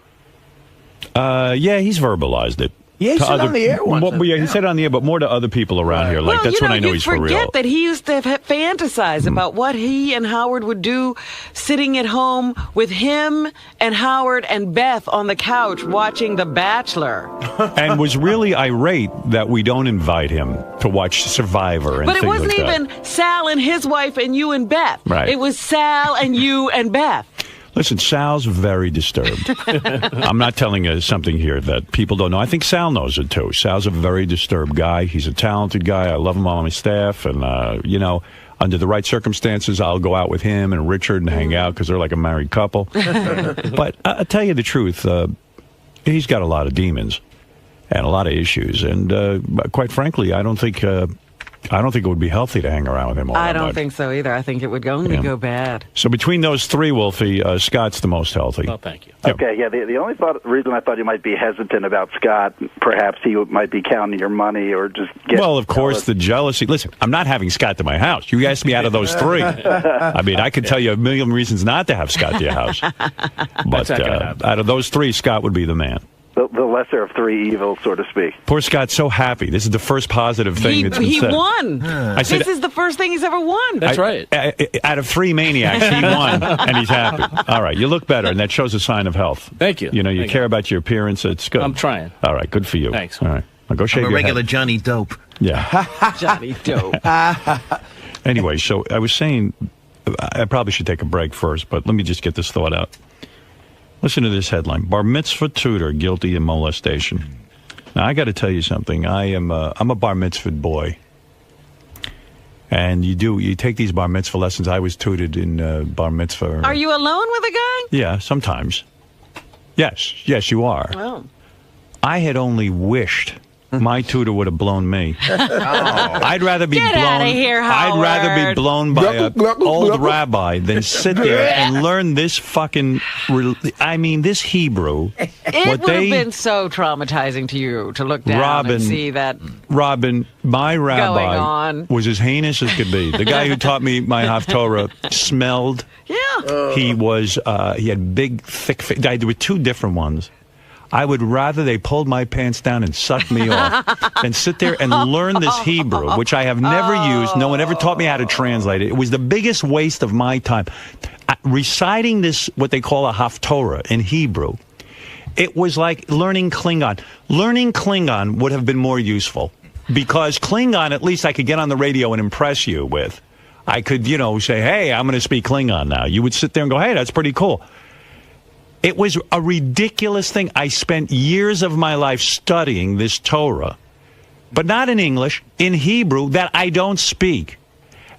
Yeah, he's verbalized it. Yeah, he to said it on the air once. Well, yeah, he said it on the air, but more to other people around here. Like, Well, that's when I know he's for real. forget that he used to fantasize about what he and Howard would do sitting at home with him and Howard and Beth on the couch watching The Bachelor. And was really irate that we don't invite him to watch Survivor and But it things wasn't like that. even Sal and his wife and you and Beth. Right. It was Sal and you and Beth. Listen, Sal's very disturbed. I'm not telling you something here that people don't know. I think Sal knows it, too. Sal's a very disturbed guy. He's a talented guy. I love him on my staff. And, under the right circumstances, I'll go out with him and Richard and hang out because they're like a married couple. But I'll tell you the truth. He's got a lot of demons and a lot of issues. And quite frankly, I don't think it would be healthy to hang around with him all I that don't much. think so either. I think it would only go bad. So between those three, Wolfie, Scott's the most healthy. Oh, thank you. Okay, yeah. The only reason I thought you might be hesitant about Scott, perhaps he might be counting your money or just Well, of course, the jealousy. Listen, I'm not having Scott to my house. You asked me out of those three. I mean, I could tell you a million reasons not to have Scott to your house. But out of those three, Scott would be the man. The lesser of three evils, so to speak. Poor Scott's so happy. This is the first positive thing that's been He said. won. I said, This is the first thing he's ever won. That's right. Out of three maniacs, he won, and he's happy. All right, you look better, and that shows a sign of health. Thank you. You Thank care about your appearance. It's good. I'm trying. All right, good for you. Thanks. All right, now go shave I'm a your regular head. Johnny Dope. Yeah. Johnny Dope. Anyway, so I was saying I probably should take a break first, but let me just get this thought out. Listen to this headline: Bar mitzvah tutor guilty of molestation. Now I got to tell you something. I'm a bar mitzvah boy, and you take these bar mitzvah lessons. I was tutored in bar mitzvah. Are you alone with a guy? Yeah, sometimes. Yes, you are. Oh. I had only wished my tutor would have blown me. I'd rather be Get blown. outta here, I'd rather be Howard. blown by an old rabbi than sit there and learn this fucking. This Hebrew. It would have been so traumatizing to you to look down and see that. Robin, my Going rabbi on. was as heinous as could be. The guy who taught me my Haftorah smelled. Yeah. He was. He had big, thick. There were two different ones. I would rather they pulled my pants down and sucked me off than sit there and learn this Hebrew, which I have never used. No one ever taught me how to translate it. It was the biggest waste of my time. Reciting this, what they call a Haftorah in Hebrew, it was like learning Klingon. Learning Klingon would have been more useful because Klingon, at least I could get on the radio and impress you with. I could, say, hey, I'm going to speak Klingon now. You would sit there and go, hey, that's pretty cool. It was a ridiculous thing. I spent years of my life studying this Torah, but not in English, in Hebrew that I don't speak.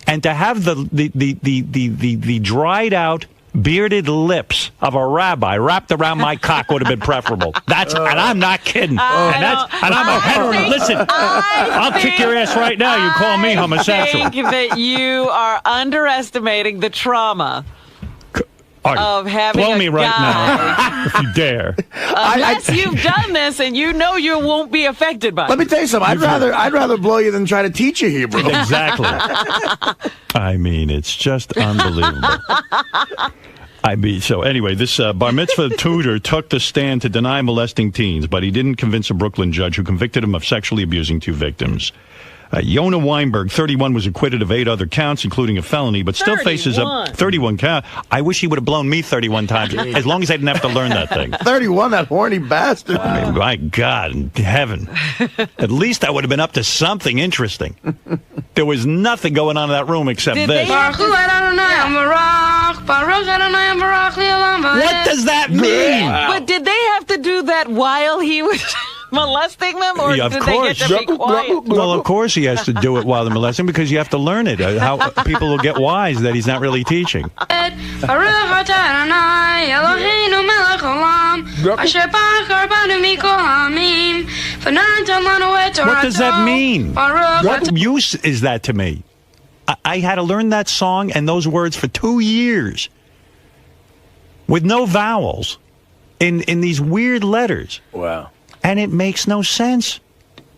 And to have the dried out, bearded lips of a rabbi wrapped around my cock would have been preferable. And I'm not kidding. And I'm a hetero. Listen, I'll kick your ass right now. You call me homosexual. I think that you are underestimating the trauma of having blow me a right guy. now if you dare. Unless you've done this and you know you won't be affected by it. Let me tell you something. I'd rather blow you than try to teach you Hebrew. Exactly. I mean, it's just unbelievable. So anyway, this bar mitzvah tutor took the stand to deny molesting teens, but he didn't convince a Brooklyn judge who convicted him of sexually abusing 2 victims. Yona Weinberg, 31, was acquitted of 8 other counts, including a felony, but still faces a 31 count. I wish he would have blown me 31 times, as long as I didn't have to learn that thing. 31, that horny bastard. I mean, my God in heaven. At least I would have been up to something interesting. There was nothing going on in that room except this. What does that mean? But did they have to do that while he was molesting them, or Yeah, of did course. they get to be quiet? Well, of course he has to do it while they're molesting because you have to learn it. How people will get wise that he's not really teaching. What does that mean? What use is that to me? I had to learn that song and those words for 2 years with no vowels in these weird letters. Wow. And it makes no sense.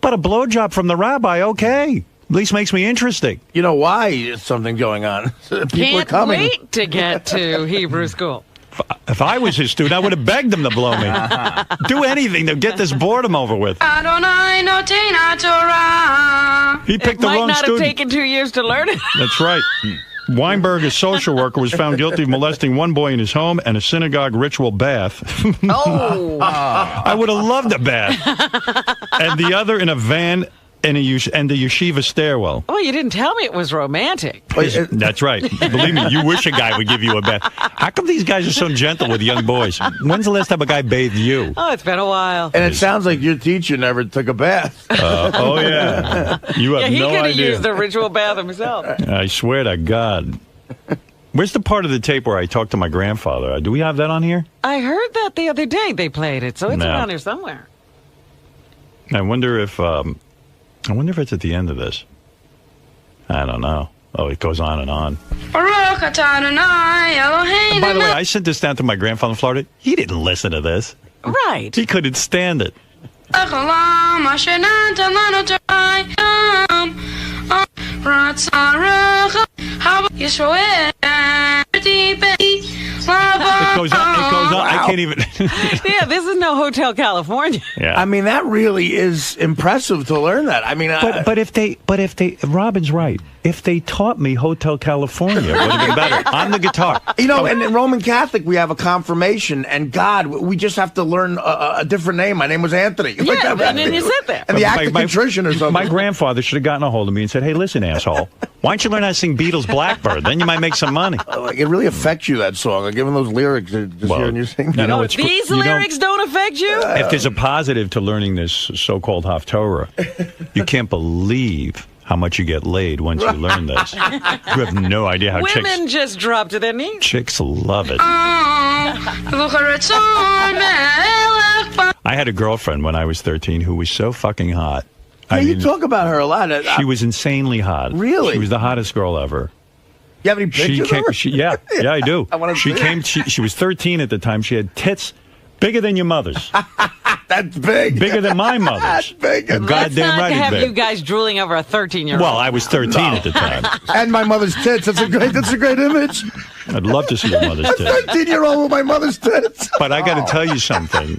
But a blowjob from the rabbi, okay. At least makes me interesting. You know why is something going on? People Can't are coming. wait to get to Hebrew school. If I was his student, I would have begged him to blow me. Do anything to get this boredom over with. He picked the wrong Might not have student. taken 2 years to learn it. That's right. Weinberg, a social worker, was found guilty of molesting one boy in his home and a synagogue ritual bath. Oh. I would have loved a bath. And the other in a van and the yeshiva stairwell. Oh, you didn't tell me it was romantic. That's right. Believe me, you wish a guy would give you a bath. How come these guys are so gentle with young boys? When's the last time a guy bathed you? Oh, it's been a while. And it sounds like your teacher never took a bath. Oh, yeah. You have He no could have idea. used the ritual bath himself. I swear to God. Where's the part of the tape where I talked to my grandfather? Do we have that on here? I heard that the other day they played it, so it's No. around here somewhere. I wonder if it's at the end of this. I don't know. Oh, it goes on and on. And by the way, I sent this down to my grandfather in Florida. He didn't listen to this. Right. He couldn't stand it. It goes on. I can't even. Yeah, this is no Hotel California. Yeah. I mean, that really is impressive to learn that. I mean, But if they, Robin's right. If they taught me Hotel California, it would have been better. On the guitar. You know, and in Roman Catholic, we have a confirmation, and God, we just have to learn a different name. My name was Anthony. Yeah, and then you sit there. And the act of contrition or something. My grandfather should have gotten a hold of me and said, hey, listen, asshole, why don't you learn how to sing Beatles' Blackbird? Then you might make some money. Like, it really affects you, that song. Like, given those lyrics, just hearing you sing. You know, it's These lyrics don't affect you? If there's a positive to learning this so-called Haftorah, you can't believe how much you get laid once you learn this. You have no idea how Women just drop to their knees. chicks love it. I had a girlfriend when I was 13 who was so fucking hot. Yeah, you talk about her a lot. She was insanely hot. Really? She was the hottest girl ever. You have any pictures of her? Yeah, I do. I wanna see it. She was 13 at the time. She had tits bigger than your mother's. That's big. Bigger than my mother's. That's big. Goddamn Let's not right have it's you big. guys drooling over a 13-year-old. Well, I was 13 at the time. And my mother's tits. That's a great image. I'd love to see your mother's A tits. 13-year-old with my mother's tits. But I got to tell you something.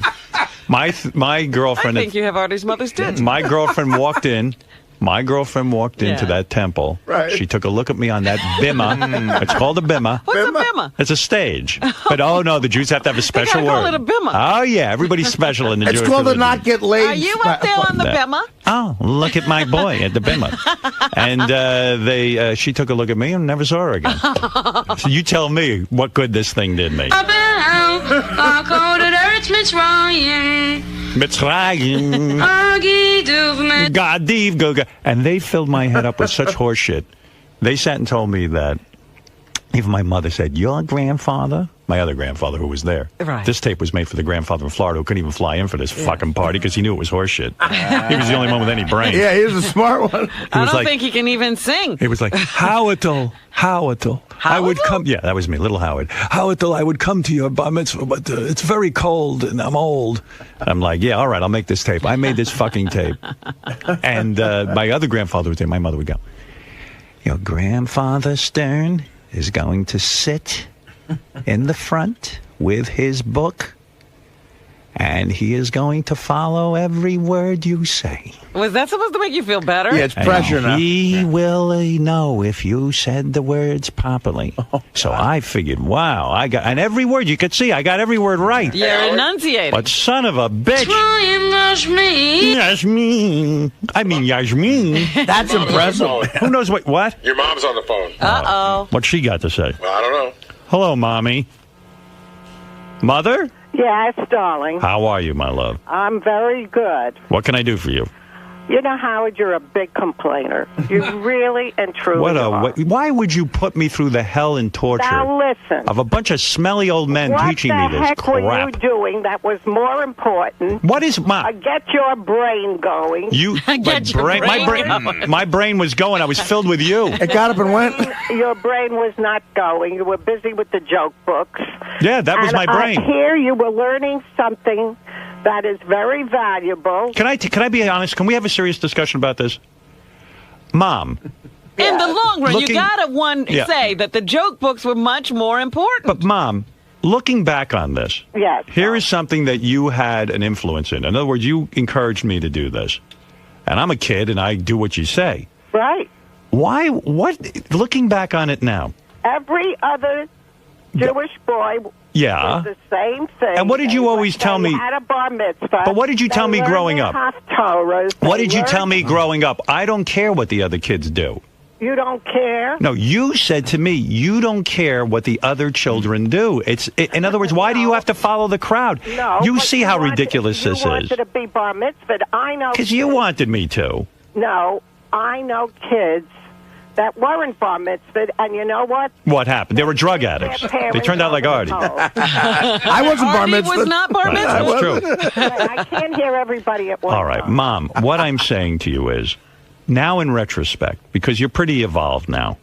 My girlfriend. I think you have Artie's mother's tits. My girlfriend walked in. My girlfriend walked into that temple. Right. She took a look at me on that bimah. It's called a bimah. What's a bimah? It's a stage. But oh no, the Jews have to have a special They word. gotta call it a bimah. Oh yeah, everybody's special in the It's Jewish called the religion. not get laid. Are you up there on the bimah? Oh, look at my boy at the bimah. And she took a look at me and never saw her again. So you tell me what good this thing did me. Mitzrayim. Gadiv Goga. And they filled my head up with such horseshit. They sat and told me that even my mother said, your grandfather, my other grandfather who was there, right. This tape was made for the grandfather in Florida who couldn't even fly in for this fucking party because he knew it was horseshit. He was the only one with any brain. Yeah, he was a smart one. I don't think he can even sing. He was like, Howatel, I would come. Yeah, that was me, little Howard. Howatel, I would come to your bar mitzvah, but it's very cold and I'm old. I'm like, yeah, all right, I'll make this tape. I made this fucking tape. And my other grandfather was there. My mother would go, your grandfather Stern is going to sit in the front with his book, and he is going to follow every word you say. Was that supposed to make you feel better? Yeah, it's pressure now. He will know if you said the words properly. So I figured, wow, and every word you could see, I got every word right. You're enunciating. But son of a bitch. Yasmin. I mean, Yasmin. That's impressive. Who knows what? Your mom's on the phone. Uh-oh. What's she got to say? Well, I don't know. Hello, Mommy. Mother? Yes, darling. How are you, my love? I'm very good. What can I do for you? You know, Howard, you're a big complainer. You really and truly are. Why would you put me through the hell and torture Now listen. of a bunch of smelly old men teaching me this What the heck were crap? you doing that was more important? What is get your brain going. My brain was going. I was filled with you. It got up and went. Your brain was not going. You were busy with the joke books. Yeah, that was my brain. Here you were learning something that is very valuable. Can I be honest? Can we have a serious discussion about this? Mom. In the long run, you gotta say Yeah. that the joke books were much more important. But Mom, looking back on this, yes, here is something that you had an influence in. In other words, you encouraged me to do this. And I'm a kid and I do what you say. Right. Why? What? Looking back on it now. Every other Jewish boy Yeah. did the same thing. And what did you always tell me? At a bar mitzvah. But what did you tell me growing up? What did you tell me growing up? I don't care what the other kids do. You don't care? No, you said to me, you don't care what the other children do. In other words, why do you have to follow the crowd? No. You but see how ridiculous you this is. wanted to be bar mitzvah. I know. Because you wanted me to. No, I know kids that weren't bar mitzvah, and you know what? What happened? They were drug addicts. They turned out like Artie. I wasn't bar mitzvah. Artie was not bar mitzvah. That's true. I can't hear everybody at once. All right, Mom, what I'm saying to you is, now in retrospect, because you're pretty evolved now,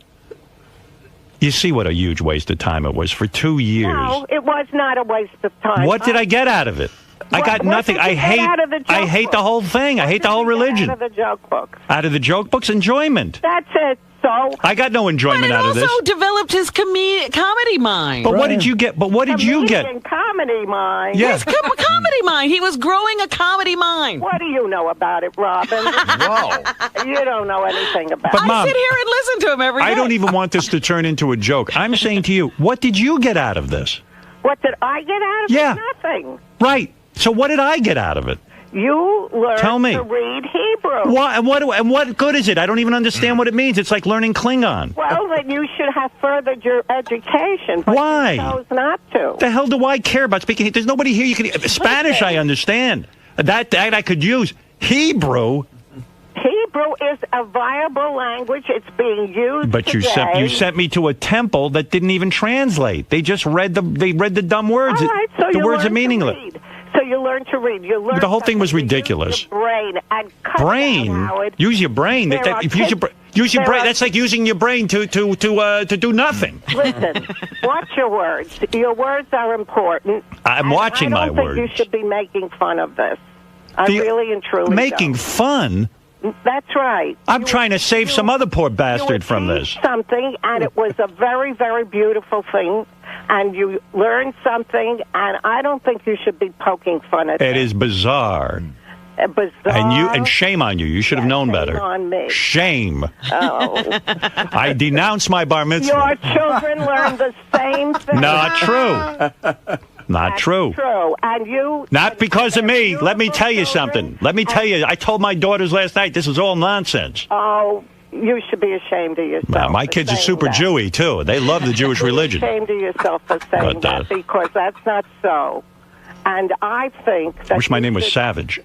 you see what a huge waste of time it was for 2 years. No, it was not a waste of time. What did I get out of it? I got nothing. I hate the whole thing. I hate the whole religion. Out of the joke books. Out of the joke books, enjoyment. That's it. So I got no enjoyment out of this. Also developed his comedy mind. But what did you get? But what did you get? Comedy mind. Yes. His comedy mind. He was growing a comedy mind. What do you know about it, Robin? Whoa. You don't know anything about But it. Mom, I sit here and listen to him every day. I don't even want this to turn into a joke. I'm saying to you, what did you get out of this? What did I get out of Yeah. it? Nothing. Right. So what did I get out of it? You learned Tell me. to read Hebrew. And what good is it? I don't even understand what it means. It's like learning Klingon. Well, then you should have furthered your education. But Why? You chose not to. The hell do I care about speaking? There's nobody here. You can Spanish. I understand that I could use. Hebrew. Hebrew is a viable language. It's being used But today. you sent me to a temple that didn't even translate. They just read the dumb words. All right, so the you words are learned to meaningless. read. So you learn to read. You learn The whole thing was ridiculous. brain and cut Brain. down, Howard. Use your brain. There are If you use your there brain. are- That's like using your brain to do nothing. Listen, watch your words. Your words are important. I'm watching I my don't think words. you should be making fun of this. I really and truly Making don't. fun. That's right. I'm trying to save some other poor bastard from this. Something, and it was a very, very beautiful thing, and you learned something, and I don't think you should be poking fun at It is bizarre. Bizarre. And shame on you. You should have known better. on me. Shame. Oh. I denounce my bar mitzvah. Your children learn the same thing. Not true. Not true. True. And you... Not because of me. Let me tell you something. Let me tell you. I told my daughters last night this is all nonsense. Oh, you should be ashamed of yourself. My kids are super Jewy, too. They love the Jewish religion. Ashamed of yourself for saying that, because that's not so. And I think that... I wish my name was Savage.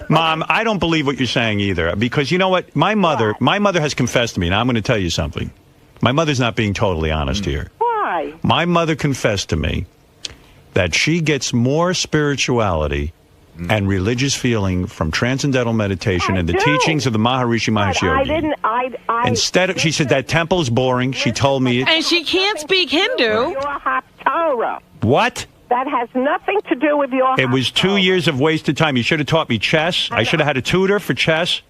Mom, I don't believe what you're saying either. Because you know what? My mother has confessed to me. Now, I'm going to tell you something. My mother's not being totally honest here. Why? My mother confessed to me that she gets more spirituality and religious feeling from transcendental meditation and the teachings of the Maharishi Mahesh Yogi. Instead of, she said that temple is boring. She told me it. And she can't speak Hindu. Your Haftarah. What? That has nothing to do with your... It was 2 years of wasted time. You should have taught me chess. I should have had a tutor for chess.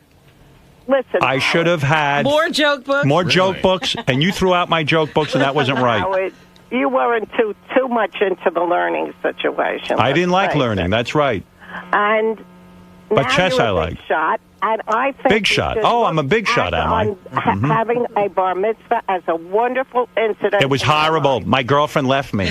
Listen, I should have had more joke books. More joke books, and you threw out my joke books, and that wasn't right. Howard, you weren't too much into the learning situation. I didn't like learning. That's right. And but now chess you're I a like. big shot, and I think Big shot. Oh, I'm a big shot, am I? Having a bar mitzvah as a wonderful incident. It was horrible. My girlfriend left me.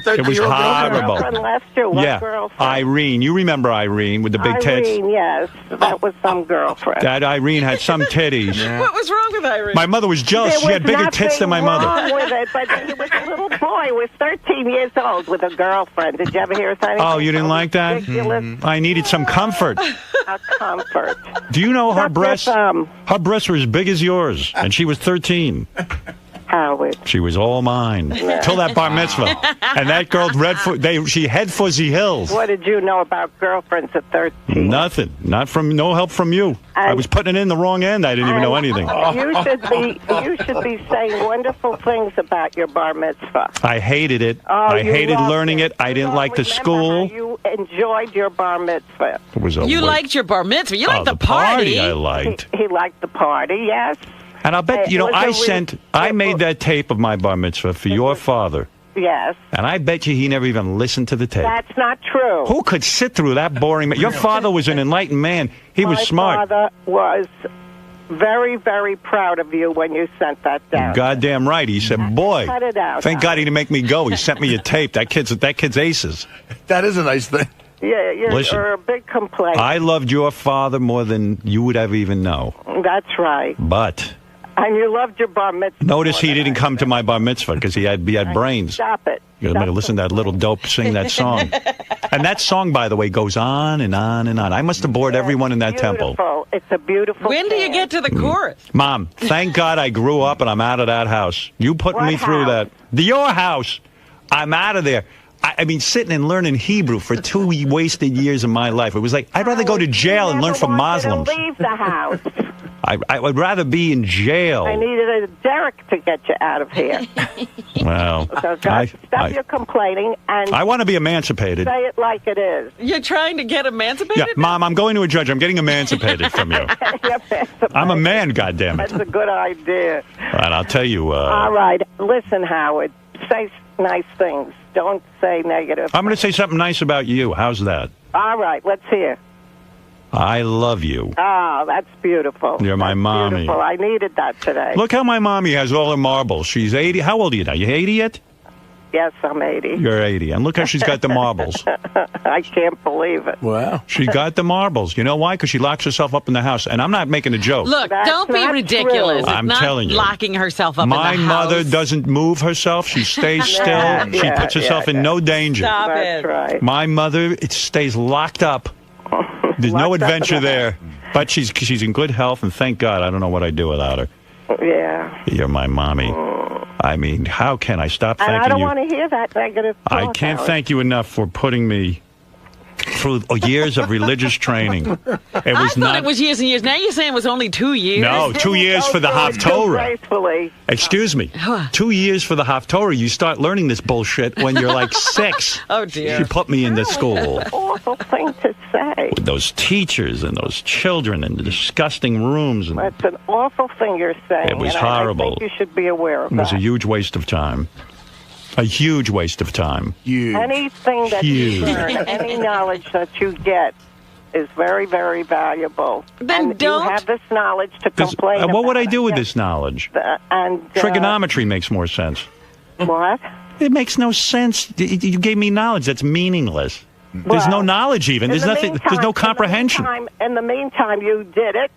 It was horrible. Girlfriend left you. What Yeah, girlfriend? Irene. You remember Irene with the big tits? Irene, yes, that was some girlfriend. That Irene had some titties. What was wrong with Irene? My mother was jealous. She had bigger tits than my mother. Wrong with it, but he was a little boy, was 13 years old with a girlfriend. Did you ever hear anything? Oh, you didn't like that? I needed some comfort. A comfort. Do you know her breasts? Her breasts were as big as yours, and she was 13. Howard. She was all mine till that bar mitzvah, and that girl she head fuzzy hills. What did you know about girlfriends at 13? Nothing. No help from you. I was putting it in the wrong end. I didn't even know anything. You should be saying wonderful things about your bar mitzvah. I hated it. I hated learning it. I didn't like the school. You enjoyed your bar mitzvah. It was a You liked your bar mitzvah. You liked the party. I liked. He liked the party, yes. And I'll bet, I made that tape of my bar mitzvah for your father. Yes. And I bet you he never even listened to the tape. That's not true. Who could sit through that boring... Your father was an enlightened man. He was smart. My father was very, very proud of you when you sent that down. Goddamn right. He said, boy, Cut it out, thank God he didn't make me go. He sent me a tape. That kid's aces. That is a nice thing. Yeah, Listen, you're a big complaint. I loved your father more than you would ever even know. That's right. But... And you loved your bar mitzvah. Notice he didn't come to my bar mitzvah because he had brains. Stop it. You gotta listen to that little dope sing that song. And that song, by the way, goes on and on and on. I must have bored everyone in that temple. It's a beautiful When do you get to the chorus? Mom, thank God I grew up and I'm out of that house. You put me through that. Your house. I'm out of there. I mean, sitting and learning Hebrew for 2 wasted years of my life. It was like, I'd rather go to jail and learn from Muslims. Leave the house. I would rather be in jail. I needed a Derek to get you out of here. Well, So stop your complaining and I want to be emancipated. say it like it is. You're trying to get emancipated? Yeah, Mom, I'm going to a judge. I'm getting emancipated from you. I'm a man, goddammit. That's a good idea. And I'll tell you. All right. Listen, Howard. Say nice things. Don't say negative. I'm going to say something nice about you. How's that? All right. Let's hear. I love you. Oh, that's beautiful. You're my mommy. Beautiful. I needed that today. Look how my mommy has all her marbles. She's 80. How old are you now? You 80 yet? Yes, I'm 80. You're 80. And look how she's got the marbles. I can't believe it. Wow. She got the marbles. You know why? Because she locks herself up in the house. And I'm not making a joke. Look, don't be ridiculous. It's I'm not telling you. locking herself up in the My house. mother doesn't move herself. She stays still. She puts herself in no danger. Stop That's it. right. My mother, it stays locked up. There's no Locked up adventure in the there. But she's in good health, and thank God. I don't know what I'd do without her. Yeah. You're my mommy. I mean, how can I stop And thanking I don't you? want to hear that negative talk, I can't Howard. thank you enough for putting me through years of religious training. It I was thought not. it was years and years. Now you're saying it was only 2 years? No, 2 years for the Haftorah. Gracefully. Excuse me. 2 years for the Haftorah. You start learning this bullshit when you're like 6. Oh, dear. She put me into school. Awful thing to say. With those teachers and those children in the disgusting rooms. And That's an awful thing you're saying. It was and horrible. I think you should be aware of it was that. a huge waste of time. A huge waste of time. Anything that you learn, any knowledge that you get is very, very valuable. Then and don't. you have this knowledge to complain about. What would I do with this knowledge? Trigonometry makes more sense. What? It makes no sense. You gave me knowledge that's meaningless. There's no knowledge even. There's nothing. There's no comprehension. In the meantime, you did it,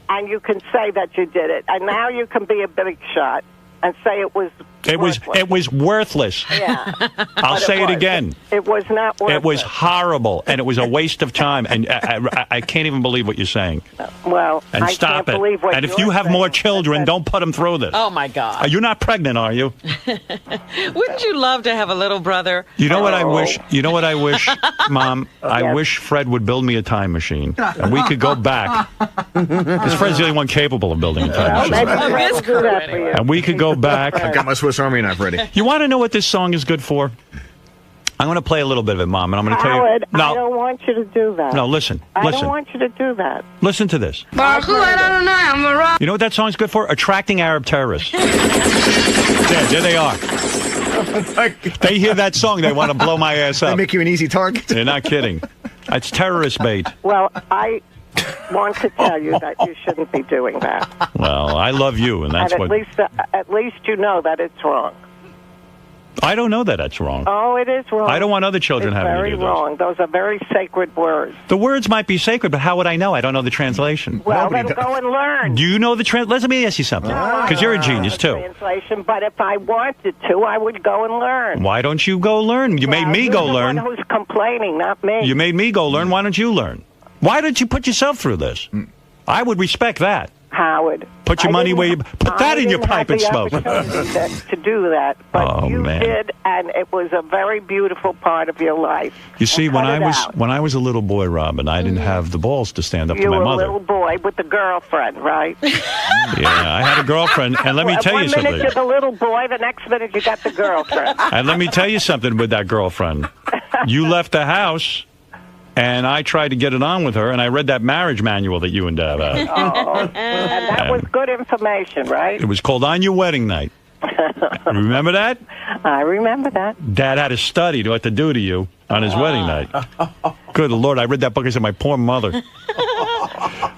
and you can say that you did it, and now you can be a big shot and say it was. It was worthless. Yeah. I'll say it again. It was not worthless. It was horrible, and it was a waste of time. And I can't even believe what you're saying. Well, And I stop can't it. believe what And if you're you have saying. more children, don't put them through this. Oh, my God. You're not pregnant, are you? Wouldn't you love to have a little brother? You know what I wish? You know what I wish, Mom? I wish Fred would build me a time machine, and we could go back. Because Fred's the only one capable of building a time machine. And we could go back. I've got my Swiss Army knife ready. You want to know what this song is good for? I'm going to play a little bit of it, Mom, and I'm going to tell you. Howard, I No, don't want you to do that. no, listen, I listen, don't want you to do that. listen to this. You know what that song's good for? Attracting Arab terrorists. There they are. They hear that song, they want to blow my ass up. They make you an easy target. They're not kidding. It's terrorist bait. Well, I want to tell you that you shouldn't be doing that. Well, I love you, and that's and what. at least you know that it's wrong. I don't know that that's wrong. Oh, it is wrong. I don't want other children it's having to very do this. wrong. Those are very sacred words. The words might be sacred, but how would I know? I don't know the translation. Well, then go and learn. Do you know the Let me ask you something, because you're a genius too. Translation, but if I wanted to, I would go and learn. Why don't you go learn? You made me go You're learn. the one who's complaining, not me. You made me go learn. Why don't you learn? Why don't you put yourself through this? I would respect that. Howard. Put your money where you put that in your pipe and smoke. To do that, but you did, and it was a very beautiful part of your life. You see, when I Cut was a little boy, Robin, I didn't have the balls to stand up You to my were mother. a little boy with a girlfriend, right? Yeah, I had a girlfriend, and let me tell you One something. minute you're the little boy, the next minute you got the girlfriend. And let me tell you something with that girlfriend. You left the house, and I tried to get it on with her, and I read that marriage manual that you and Dad had. And that was good information, right? It was called On Your Wedding Night. Remember that? I remember that. Dad had to study what to do to you on his wedding night. Good Lord, I read that book. I said, my poor mother.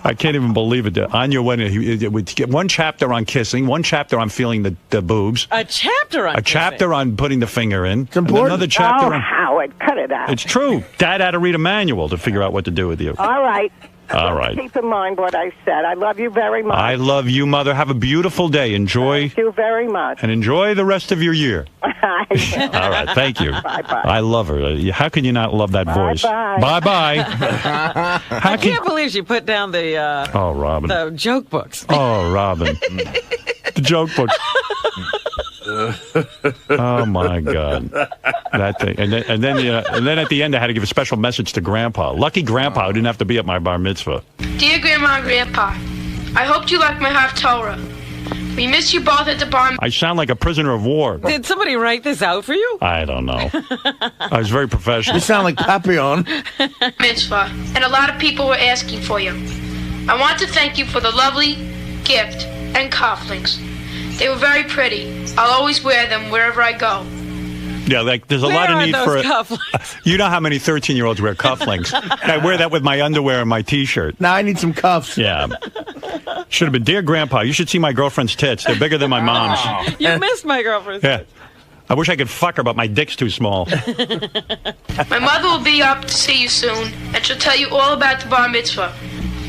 I can't even believe it. On Your Wedding Night, it would get one chapter on kissing, one chapter on feeling the boobs, A chapter on a chapter on putting the finger in, and important. another chapter Oh, on... Howard, cut it out. It's true. Dad had to read a manual to figure out what to do with you. All right. All right. Keep in mind what I said. I love you very much. I love you, Mother. Have a beautiful day. Enjoy. Thank you very much. And enjoy the rest of your year. All right. Thank you. Bye-bye. I love her. How can you not love that voice? Bye-bye. Bye-bye. I can't believe she put down the Oh, Robin. the joke books. Oh, Robin. The joke books. Oh my God, that thing, and then at the end, I had to give a special message to Grandpa. Lucky Grandpa didn't have to be at my bar mitzvah. Dear Grandma and Grandpa, I hoped you liked my Haftorah. We miss you both at the bar. I sound like a prisoner of war. Did somebody write this out for you? I don't know. I was very professional. You sound like Papillon. Mitzvah, and a lot of people were asking for you. I want to thank you for the lovely gift and cufflinks. They were very pretty. I'll always wear them wherever I go. Yeah, like there's a Where lot of are need those for. cufflinks? You know how many 13-year-olds wear cufflinks? I wear that with my underwear and my T-shirt. Now I need some cuffs. Yeah. Should have been, dear Grandpa, you should see my girlfriend's tits. They're bigger than my mom's. You missed my girlfriend. Yeah. I wish I could fuck her, but my dick's too small. My mother will be up to see you soon, and she'll tell you all about the bar mitzvah.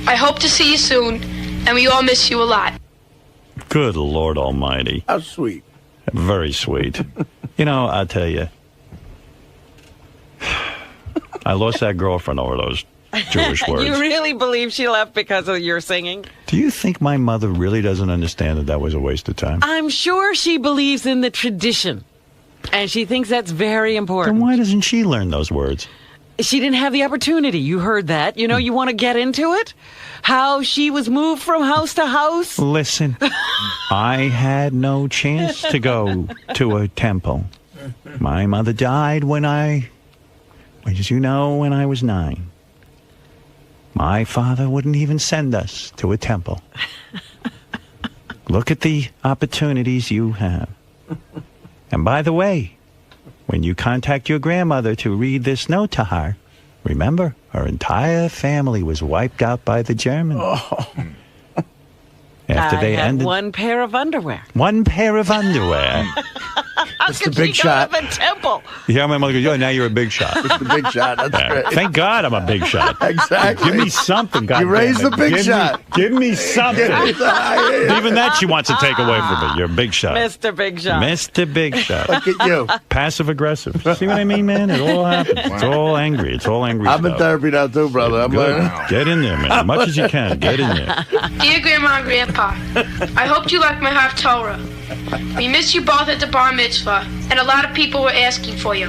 I hope to see you soon, and we all miss you a lot. Good Lord Almighty. How sweet. Very sweet. You know, I'll tell you. I lost that girlfriend over those Jewish words. You really believe she left because of your singing? Do you think my mother really doesn't understand that that was a waste of time? I'm sure she believes in the tradition, and she thinks that's very important. Then why doesn't she learn those words? she didn't have the opportunity. You heard that. You know, you want to get into it? How she was moved from house to house? Listen, I had no chance to go to a temple. My mother died when I was 9. My father wouldn't even send us to a temple. Look at the opportunities you have. And by the way, when you contact your grandmother to read this note to her, remember, her entire family was wiped out by the Germans. After I they had ended one pair of underwear. one pair of underwear. How could big she go shot. to the temple? Yeah, my mother goes, "Yo, now you're a big shot." It's the big shot. That's Yeah. great. Thank God I'm a big shot. Exactly. Give me something, God. You raised the big give shot. Give me something. Even that she wants to take away from me. You're a big shot. Mr. Big Shot. Mr. Big Shot. Look at you. Passive aggressive. See what I mean, man? It all happens. It's all angry. It's all angry I'm in stuff. therapy now too, brother. I'm Good. learning. Get in there, man. As much as you can. Get in there. Dear Grandma and Grandpa, I hoped you liked my Haftorah. We missed you both at the bar mitzvah, and a lot of people were asking for you.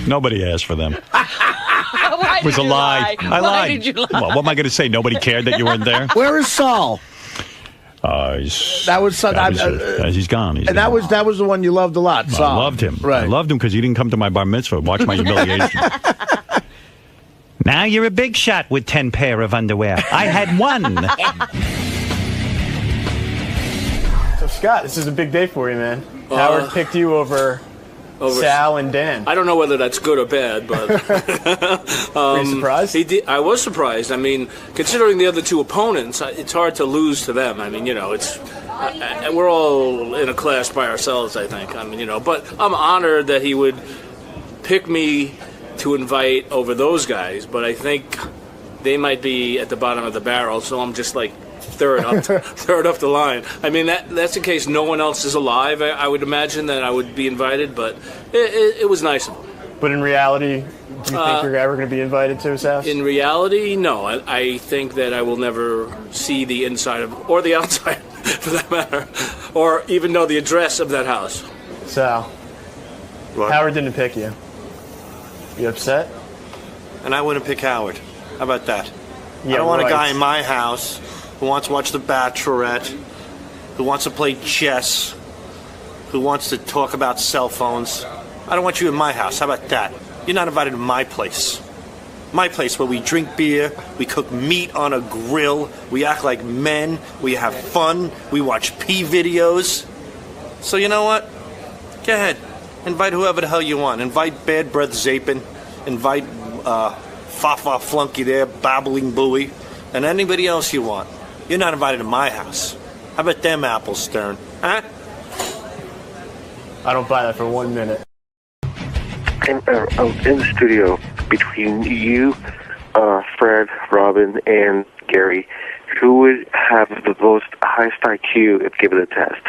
Nobody asked for them. Why It was did a you lie. I Why lied. did you lie? Well, what am I going to say? Nobody cared that you weren't there? Where is Saul? That was he's gone. He's And gone. that was the one you loved a lot, Saul. I loved him. Right. I loved him because he didn't come to my bar mitzvah. Watch my humiliation. Now you're a big shot with 10 pair of underwear. I had one. So, Scott, this is a big day for you, man. Howard picked you over Sal and Dan. I don't know whether that's good or bad, but Were you surprised? I was surprised. I mean, considering the other two opponents, it's hard to lose to them. I mean, it's we're all in a class by ourselves, I think. I mean, but I'm honored that he would pick me to invite over those guys, but I think they might be at the bottom of the barrel, so I'm just like third up the line. I mean, that's in case no one else is alive. I would imagine that I would be invited, but it was nice of him. But in reality, do you think you're ever going to be invited to his house? In reality, no. I think that I will never see the inside of, or the outside, for that matter, or even know the address of that house. Sal, Howard didn't pick you. You upset? And I wouldn't pick Howard. How about that? Yeah, I don't want right. a guy in my house who wants to watch The Bachelorette, who wants to play chess, who wants to talk about cell phones. I don't want you in my house. How about that? You're not invited to my place. My place where we drink beer, we cook meat on a grill, we act like men, we have fun, we watch P videos. So you know what? Go ahead. Invite whoever the hell you want. Invite Bad Breath Zapin. Invite Fafa Flunky there, Babbling Buoy. And anybody else you want. You're not invited to my house. How about them apples, Stern? Huh? I don't buy that for 1 minute. In the studio between you, Fred, Robin, and Gary, who would have the most highest IQ if given a test?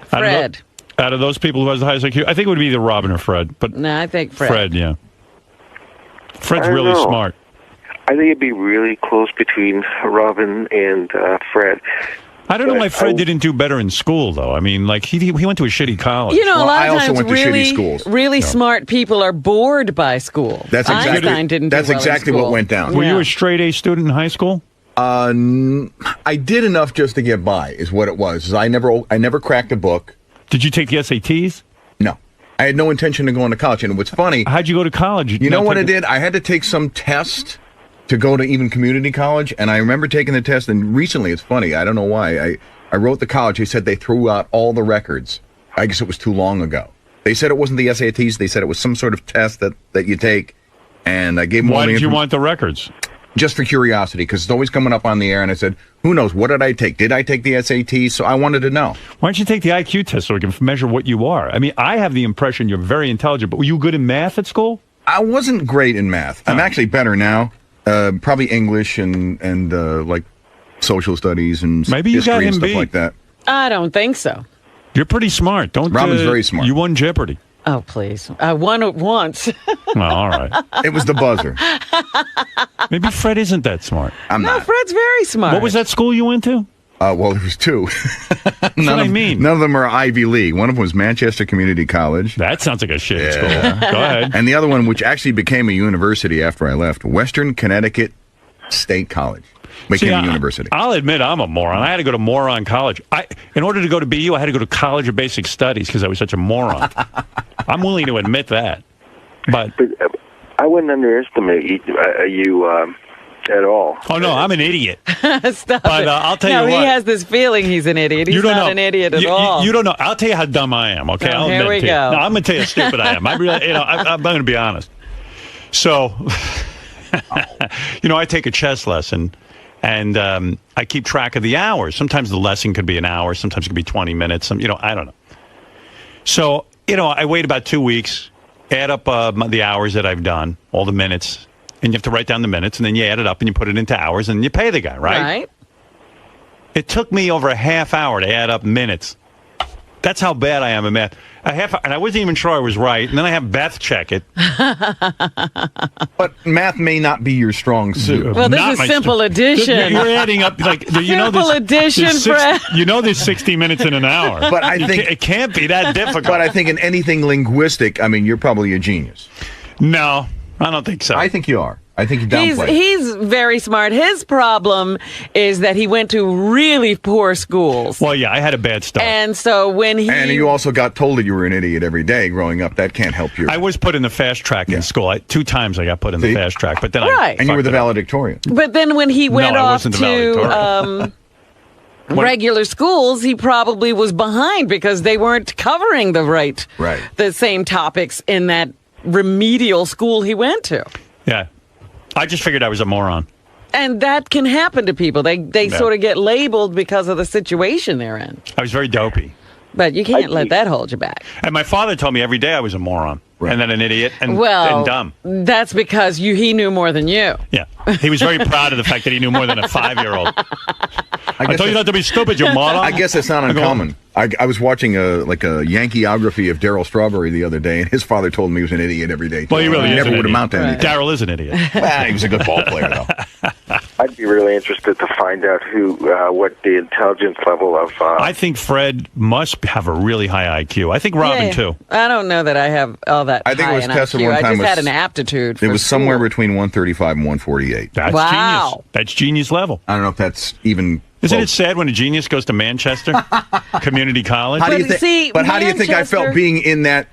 Fred. Out of those people who has the highest IQ, I think it would be either Robin or Fred. But No, I think Fred. Fred, yeah. Fred's I don't really know. smart. I think it'd be really close between Robin and Fred. I don't know why Fred didn't do better in school, though. I mean, like, he went to a shitty college. You know, a lot of times really smart people are bored by school. That's exactly Einstein didn't do that's well in exactly school. what went down. Were you a straight A student in high school? I did enough just to get by, is what it was. I never cracked a book. Did you take the SATs? No. I had no intention of going to college. And what's funny... How'd you go to college? You know what I did? I had to take some test to go to even community college, and I remember taking the test, and recently, it's funny, I don't know why, I wrote the college, they said they threw out all the records. I guess it was too long ago. They said it wasn't the SATs, they said it was some sort of test that you take, and I gave them all Why the did you want the records? Just for curiosity, because it's always coming up on the air, and I said, who knows, what did I take? Did I take the SATs? So I wanted to know. Why don't you take the IQ test so we can measure what you are? I mean, I have the impression you're very intelligent, but were you good in math at school? I wasn't great in math. I'm actually better now. Probably English and like social studies and Maybe you history got and him stuff beat. like that. I don't think so. You're pretty smart. Robin's very smart. You won Jeopardy. Oh, please. I won it once. Well, all right. It was the buzzer. Maybe Fred isn't that smart. I'm No, not. Fred's very smart. What was that school you went to? Well, there was two. That's what I mean. None of them are Ivy League. One of them was Manchester Community College. That sounds like a shit school. Go ahead. And the other one, which actually became a university after I left, Western Connecticut State College. Became a university. I'll admit I'm a moron. I had to go to moron college. In order to go to BU, I had to go to College of Basic Studies because I was such a moron. I'm willing to admit that. But I wouldn't underestimate you at all. Oh, no, I'm an idiot. Stop But it. I'll tell no, you what. he has this feeling he's an idiot. He's not an idiot at all. You don't know. I'll tell you how dumb I am, okay? I'll here admit we to you. go. No, I'm going to tell you how stupid I am. I'm going to be honest. So, I take a chess lesson, and I keep track of the hours. Sometimes the lesson could be an hour. Sometimes it could be 20 minutes. I don't know. So, I wait about 2 weeks, add up the hours that I've done, all the minutes, and you have to write down the minutes, and then you add it up and you put it into hours, and you pay the guy, right? Right. It took me over a half hour to add up minutes. That's how bad I am at math. And I wasn't even sure I was right. And then I have Beth check it. But math may not be your strong suit. Well, this is simple addition. You're adding up like simple addition, Fred. There's 60 minutes in an hour. But I think it can't be that difficult. But I think in anything linguistic, you're probably a genius. No, I don't think so. I think you are. I think you downplay. He's very smart. His problem is that he went to really poor schools. Well, yeah, I had a bad start. And so when he... And you also got told that you were an idiot every day growing up. That can't help you. I was put in the fast track in school. 2 times I got put in the fast track. But then And you were the valedictorian. But then when he went off to regular schools, he probably was behind because they weren't covering the same topics in that remedial school he went to. Yeah. I just figured I was a moron. And that can happen to people. They sort of get labeled because of the situation they're in. I was very dopey. But you can't let that hold you back. And my father told me every day I was a moron. And then an idiot and dumb. That's because he knew more than you. Yeah. He was very proud of the fact that he knew more than a 5-year-old. I told you not to be stupid, you moron. I guess it's not uncommon. I was watching a Yankeeography of Darryl Strawberry the other day, and his father told me he was an idiot every day. Well, he really is never an would idiot. amount to anything. Darryl is an idiot. Well, he was a good ball player, though. I'd be really interested to find out what the intelligence level of. I think Fred must have a really high IQ. I think Robin too. I don't know that I have all that. I think high it was an tested IQ. one time. I just had an aptitude. For it was school. somewhere between 135 and 148. That's genius. That's genius level. I don't know if that's even. Isn't it sad when a genius goes to Manchester Community College? How do you think I felt being in that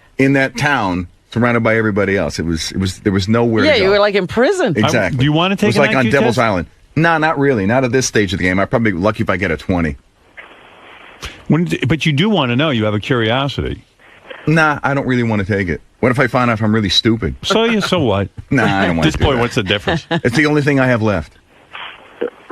town? Surrounded by everybody else, there was nowhere. Yeah, to go. You were like in prison. Exactly. Do you want to take? It was like an on IQ Devil's test? Island. No, not really. Not at this stage of the game. I'd probably be lucky if I get a 20. But you do want to know. You have a curiosity. Nah, I don't really want to take it. What if I find out I'm really stupid? So what? Nah, I don't want At this to do point, that. what's the difference? It's the only thing I have left.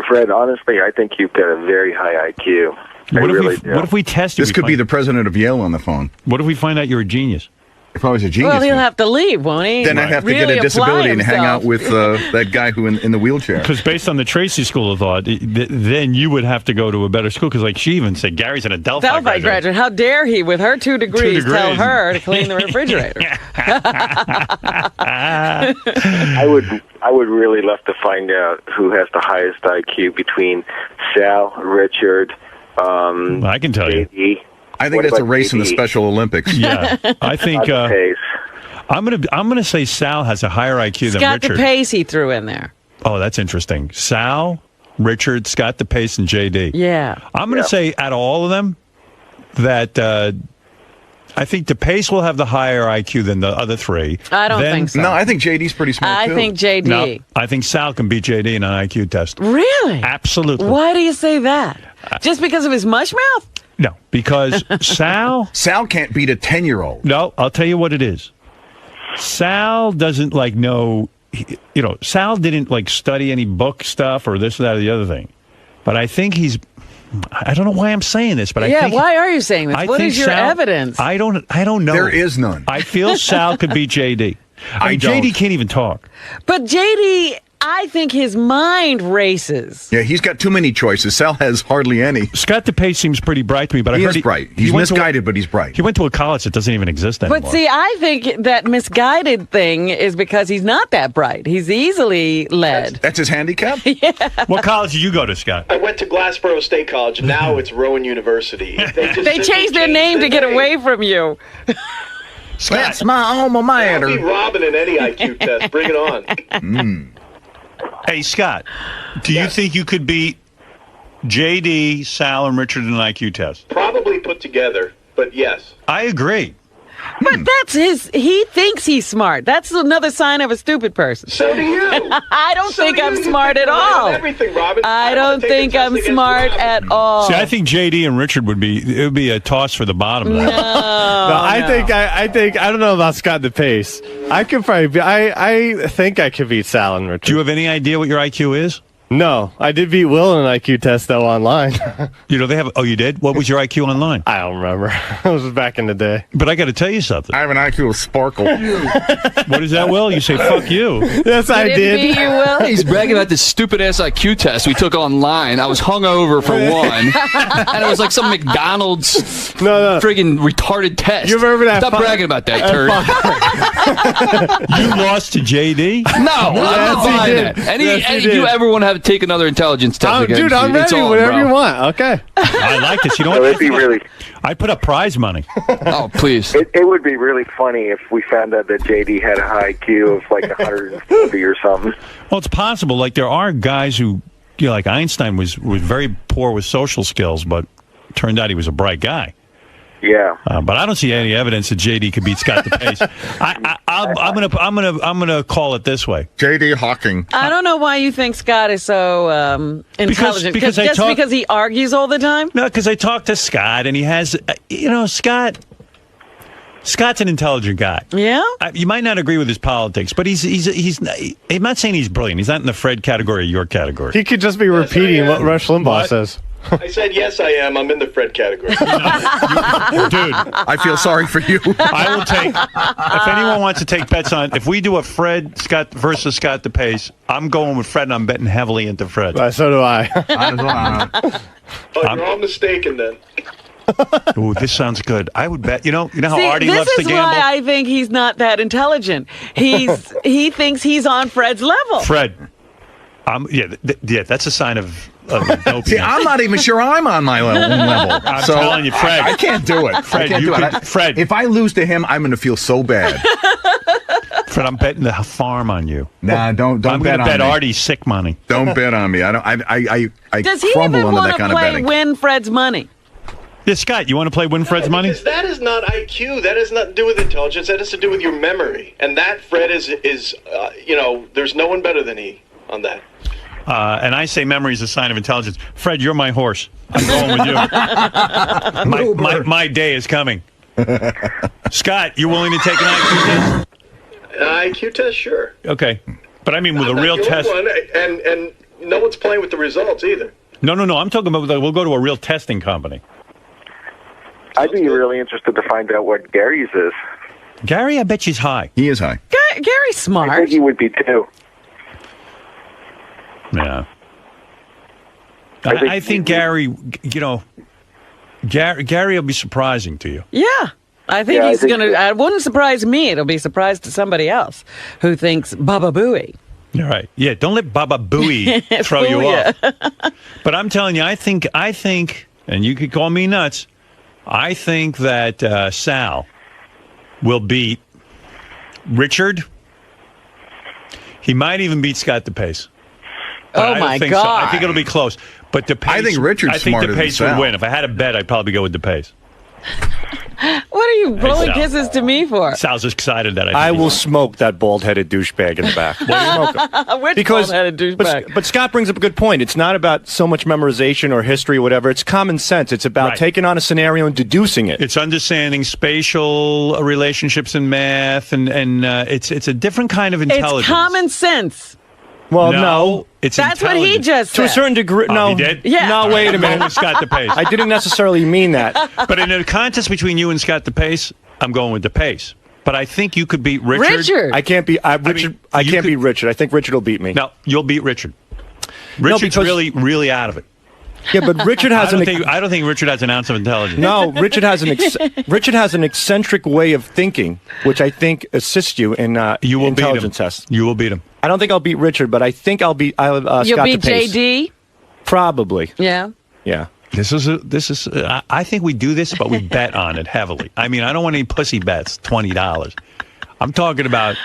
Fred, honestly, I think you've got a very high IQ. What if we test you? This could be the president of Yale on the phone. What if we find out you're a genius? If I was a genius, Well, he'll have to leave, won't he? then I'd have to Really get a disability and hang himself. out with that guy who in the wheelchair. Because based on the Tracy School of Thought, then you would have to go to a better school. Because like she even said, Gary's an Adelphi Delphi graduate. How dare he, with her 2 degrees, tell degrees. her to clean the refrigerator? I would really love to find out who has the highest IQ between Sal, Richard, I can tell JD. you. I think What that's a about race in the JD? Special Olympics. Yeah, I think Scott DePace. I'm gonna say Sal has a higher IQ than Scott Richard. DePace he threw in there. Oh, that's interesting. Sal, Richard, Scott DePace, and JD. Yeah. I'm gonna say out of all of them that I think DePace will have the higher IQ than the other 3. I don't think so. No, I think JD's pretty smart I too. think JD. No, I think Sal can beat JD in an IQ test. Really? Absolutely. Why do you say that? Just because of his mush mouth? No, because Sal can't beat a 10-year-old. No, I'll tell you what it is. Sal doesn't know. Sal didn't study any book stuff or this, that, or the other thing. But I think he's. I don't know why I'm saying this, but I think. Why are you saying this? What is your evidence? I don't know. There is none. I feel Sal could beat JD. JD can't even talk. But JD I think his mind races. Yeah, he's got too many choices. Sal has hardly any. Scott DePace seems pretty bright to me, but I He heard is bright. He's misguided, but he's bright. He went to a college that doesn't even exist anymore. But see, I think that misguided thing is because he's not that bright. He's easily led. That's his handicap? Yeah. What college did you go to, Scott? I went to Glassboro State College. Now it's Rowan University. They changed their name to get away from you. That's my alma mater. I'll be Robin in any IQ test. Bring it on. Hey, Scott, do you think you could beat J.D., Sal, and Richard in an IQ test? Probably put together, but yes. I agree. But that's he thinks he's smart. That's another sign of a stupid person. So do you. I don't think I'm smart at all. Everything, Robin. I don't think I'm smart at all. See, I think J.D. and Richard would be a toss for the bottom. There. I think I don't know about Scott DePace. I could probably I think I could beat Sal and Richard. Do you have any idea what your IQ is? No, I did beat Will in an IQ test though online. You know they have. Oh, you did? What was your IQ online? I don't remember. It was back in the day. But I got to tell you something. I have an IQ of Sparkle. What is that, Will? You say fuck you. Yes, I did. Beat you, Will? He's bragging about this stupid ass IQ test we took online. I was hungover for one, and it was like some McDonald's friggin' retarded test. You remember that? Stop bragging about that, turd. You lost to JD? No, I'm not buying that. Any you ever want to take another intelligence test against dude, I'm me, it's ready. on, Whatever bro. you want. Okay. I like this. You know what? It'd be really. I put up prize money. Oh, please. It would be really funny if we found out that JD had a high IQ of like 140 or something. Well, it's possible. Like there are guys who, you know, like Einstein was very poor with social skills, but turned out he was a bright guy. Yeah. But I don't see any evidence that JD could beat Scott DePace. I'm gonna call it this way. JD Hawking. I don't know why you think Scott is so intelligent. Because because he argues all the time? No, because I talked to Scott, and he has, Scott's an intelligent guy. Yeah? You might not agree with his politics, but he's I'm not saying he's brilliant. He's not in the Fred category or your category. He could just be repeating what Rush Limbaugh says. I said, yes, I am. I'm in the Fred category. Dude, I feel sorry for you. I will take, if anyone wants to take bets on, if we do a Fred Scott versus Scott DePace, I'm going with Fred, and I'm betting heavily into Fred. So do I. You're all mistaken then. Ooh, this sounds good. I would bet. You know how See, Artie loves to this is gamble? why I think he's not that intelligent. He thinks he's on Fred's level. Fred, that's a sign of doping. See, I'm not even sure I'm on my own level. I'm telling you, Fred. I can't do it. Fred, Fred. If I lose to him, I'm going to feel so bad. Fred, I'm betting the farm on you. Nah, don't I'm bet gonna on bet me. Artie's sick money. Don't bet on me. I Does he crumble even under want that to kind of play betting. Win Fred's money? Yeah, Scott, you want to play Win Fred's money? Because that is not IQ. That has nothing to do with intelligence. That has to do with your memory. And that, Fred, is there's no one better than he on that. And I say memory is a sign of intelligence. Fred, you're my horse. I'm going with you. my day is coming. Scott, you willing to take an IQ test? IQ test, sure. Okay. But I mean with I'm a real not the test. only one, and no one's playing with the results either. No. I'm talking about we'll go to a real testing company. I'd be really interested to find out what Gary's is. Gary, I bet she's high. He is high. Gary's smart. I think he would be too. Yeah. I think Gary, Gary will be surprising to you. Yeah. I think he's going to... It wouldn't surprise me. It'll be a surprise to somebody else who thinks Baba Booey. You're right. Yeah, don't let Baba Booey throw you off. But I'm telling you, I think, and you could call me nuts, I think that Sal will beat Richard. He might even beat Scott DePace. Oh, my God. So. I think it'll be close. But DePace, I think Richard's smarter than DePace Sal. would win. If I had a bet, I'd probably go with DePace. What are you blowing Sal. kisses to me for? Sal's excited that I will smoke that bald-headed douchebag in the back. Which bald-headed douchebag? But Scott brings up a good point. It's not about so much memorization or history or whatever. It's common sense. It's about taking on a scenario and deducing it. It's understanding spatial relationships in math, and it's a different kind of intelligence. It's common sense. Well, no. It's That's what he just said. To a certain degree. No. He did? Yeah. No, wait a minute. With Scott DePace. I didn't necessarily mean that. But in a contest between you and Scott DePace, I'm going with DePace. but I think you could beat Richard. I can't be Richard. I can't beat Richard. I think Richard will beat me. No, you'll beat Richard. Richard's really, really out of it. Yeah, but Richard has I don't think Richard has an ounce of intelligence. No, Richard has an eccentric way of thinking, which I think assists you in intelligence tests. You will beat him. I don't think I'll beat Richard, but I think I'll beat You'll Scott beat DePace. JD? Probably. Yeah. Yeah. This is. I think we do this, but we bet on it heavily. I mean, I don't want any pussy bets. $20. I'm talking about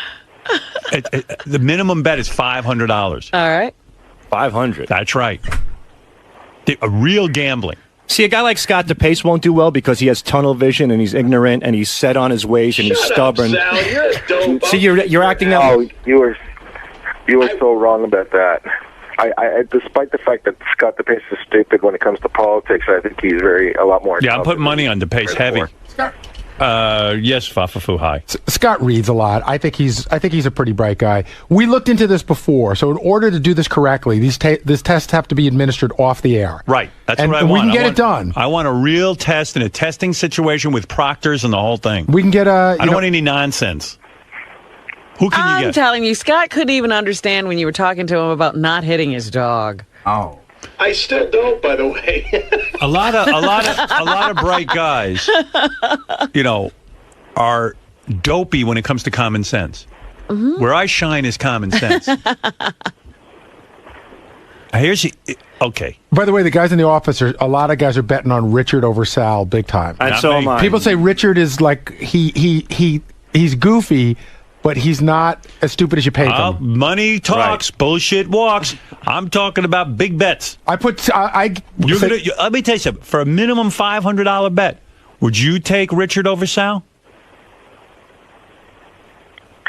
the minimum bet is $500. All right. 500. That's right. A real gambling. See, a guy like Scott DePace won't do well because he has tunnel vision and he's ignorant and he's set on his ways and he's stubborn. Sal, you're a dope. See, you're acting that. Oh, you were so wrong about that. I despite the fact that Scott DePace is stupid when it comes to politics, I think he's a lot more. Yeah, I'm putting money on DePace heavy. Yes, Fafafu, hi. Scott reads a lot. I think he's a pretty bright guy. We looked into this before, so in order to do this correctly, these tests have to be administered off the air. Right. That's and what I want. We can get it done. I want a real test in a testing situation with proctors and the whole thing. We can get I don't want any nonsense. Who can you get? I'm telling you, Scott couldn't even understand when you were talking to him about not hitting his dog. Oh. I still don't, by the way. a lot of bright guys, are dopey when it comes to common sense. Mm-hmm. Where I shine is common sense. Okay. By the way, the guys in the office a lot of guys are betting on Richard over Sal big time. And so am I. People say Richard is like he's goofy, but he's not as stupid as you pay him. Money talks, bullshit walks. I'm talking about big bets. Let me tell you something. For a minimum $500 bet, would you take Richard over Sal?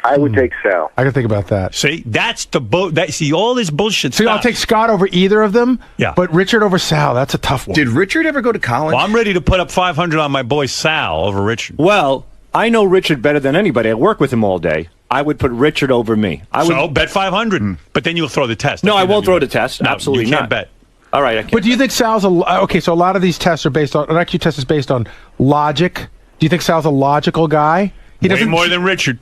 I would take Sal. I can think about that. See, that's see all this bullshit See, stuff. I'll take Scott over either of them. Yeah. But Richard over Sal, that's a tough one. Did Richard ever go to college? Well, I'm ready to put up $500 on my boy Sal over Richard. Well, I know Richard better than anybody. I work with him all day. I would put Richard over me. So bet 500, but then you'll throw the test. No, I won't throw the test. No, Absolutely you can't not. bet. All right. I can't. But do you think Sal's okay? So a lot of these tests are based on an IQ test is based on logic. Do you think Sal's a logical guy? He doesn't more than Richard.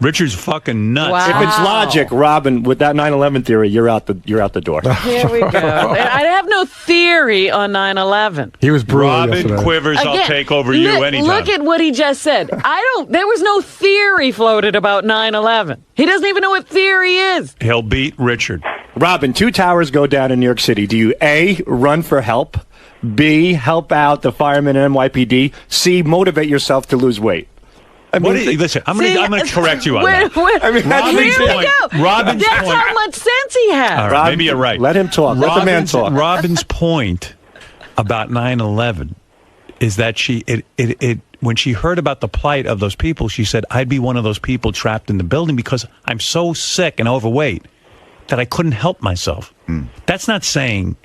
Richard's fucking nuts. Wow. If it's logic, Robin, with that 9/11 theory, you're out the door. Here we go. I have no theory on 9/11. He was brutal. Robin yesterday. Quivers, I'll take over you anytime. Look at what he just said. There was no theory floated about 9/11. He doesn't even know what theory is. He'll beat Richard. Robin, 2 towers go down in New York City. Do you A, run for help, B, help out the firemen and NYPD, C, motivate yourself to lose weight? Listen, I'm going to correct you on that. Robin's That's point. how much sense he has. All right, maybe you're right. Let him talk. Let the man talk. Robin's point about 9/11 is that when she heard about the plight of those people, she said, I'd be one of those people trapped in the building because I'm so sick and overweight that I couldn't help myself. That's not saying...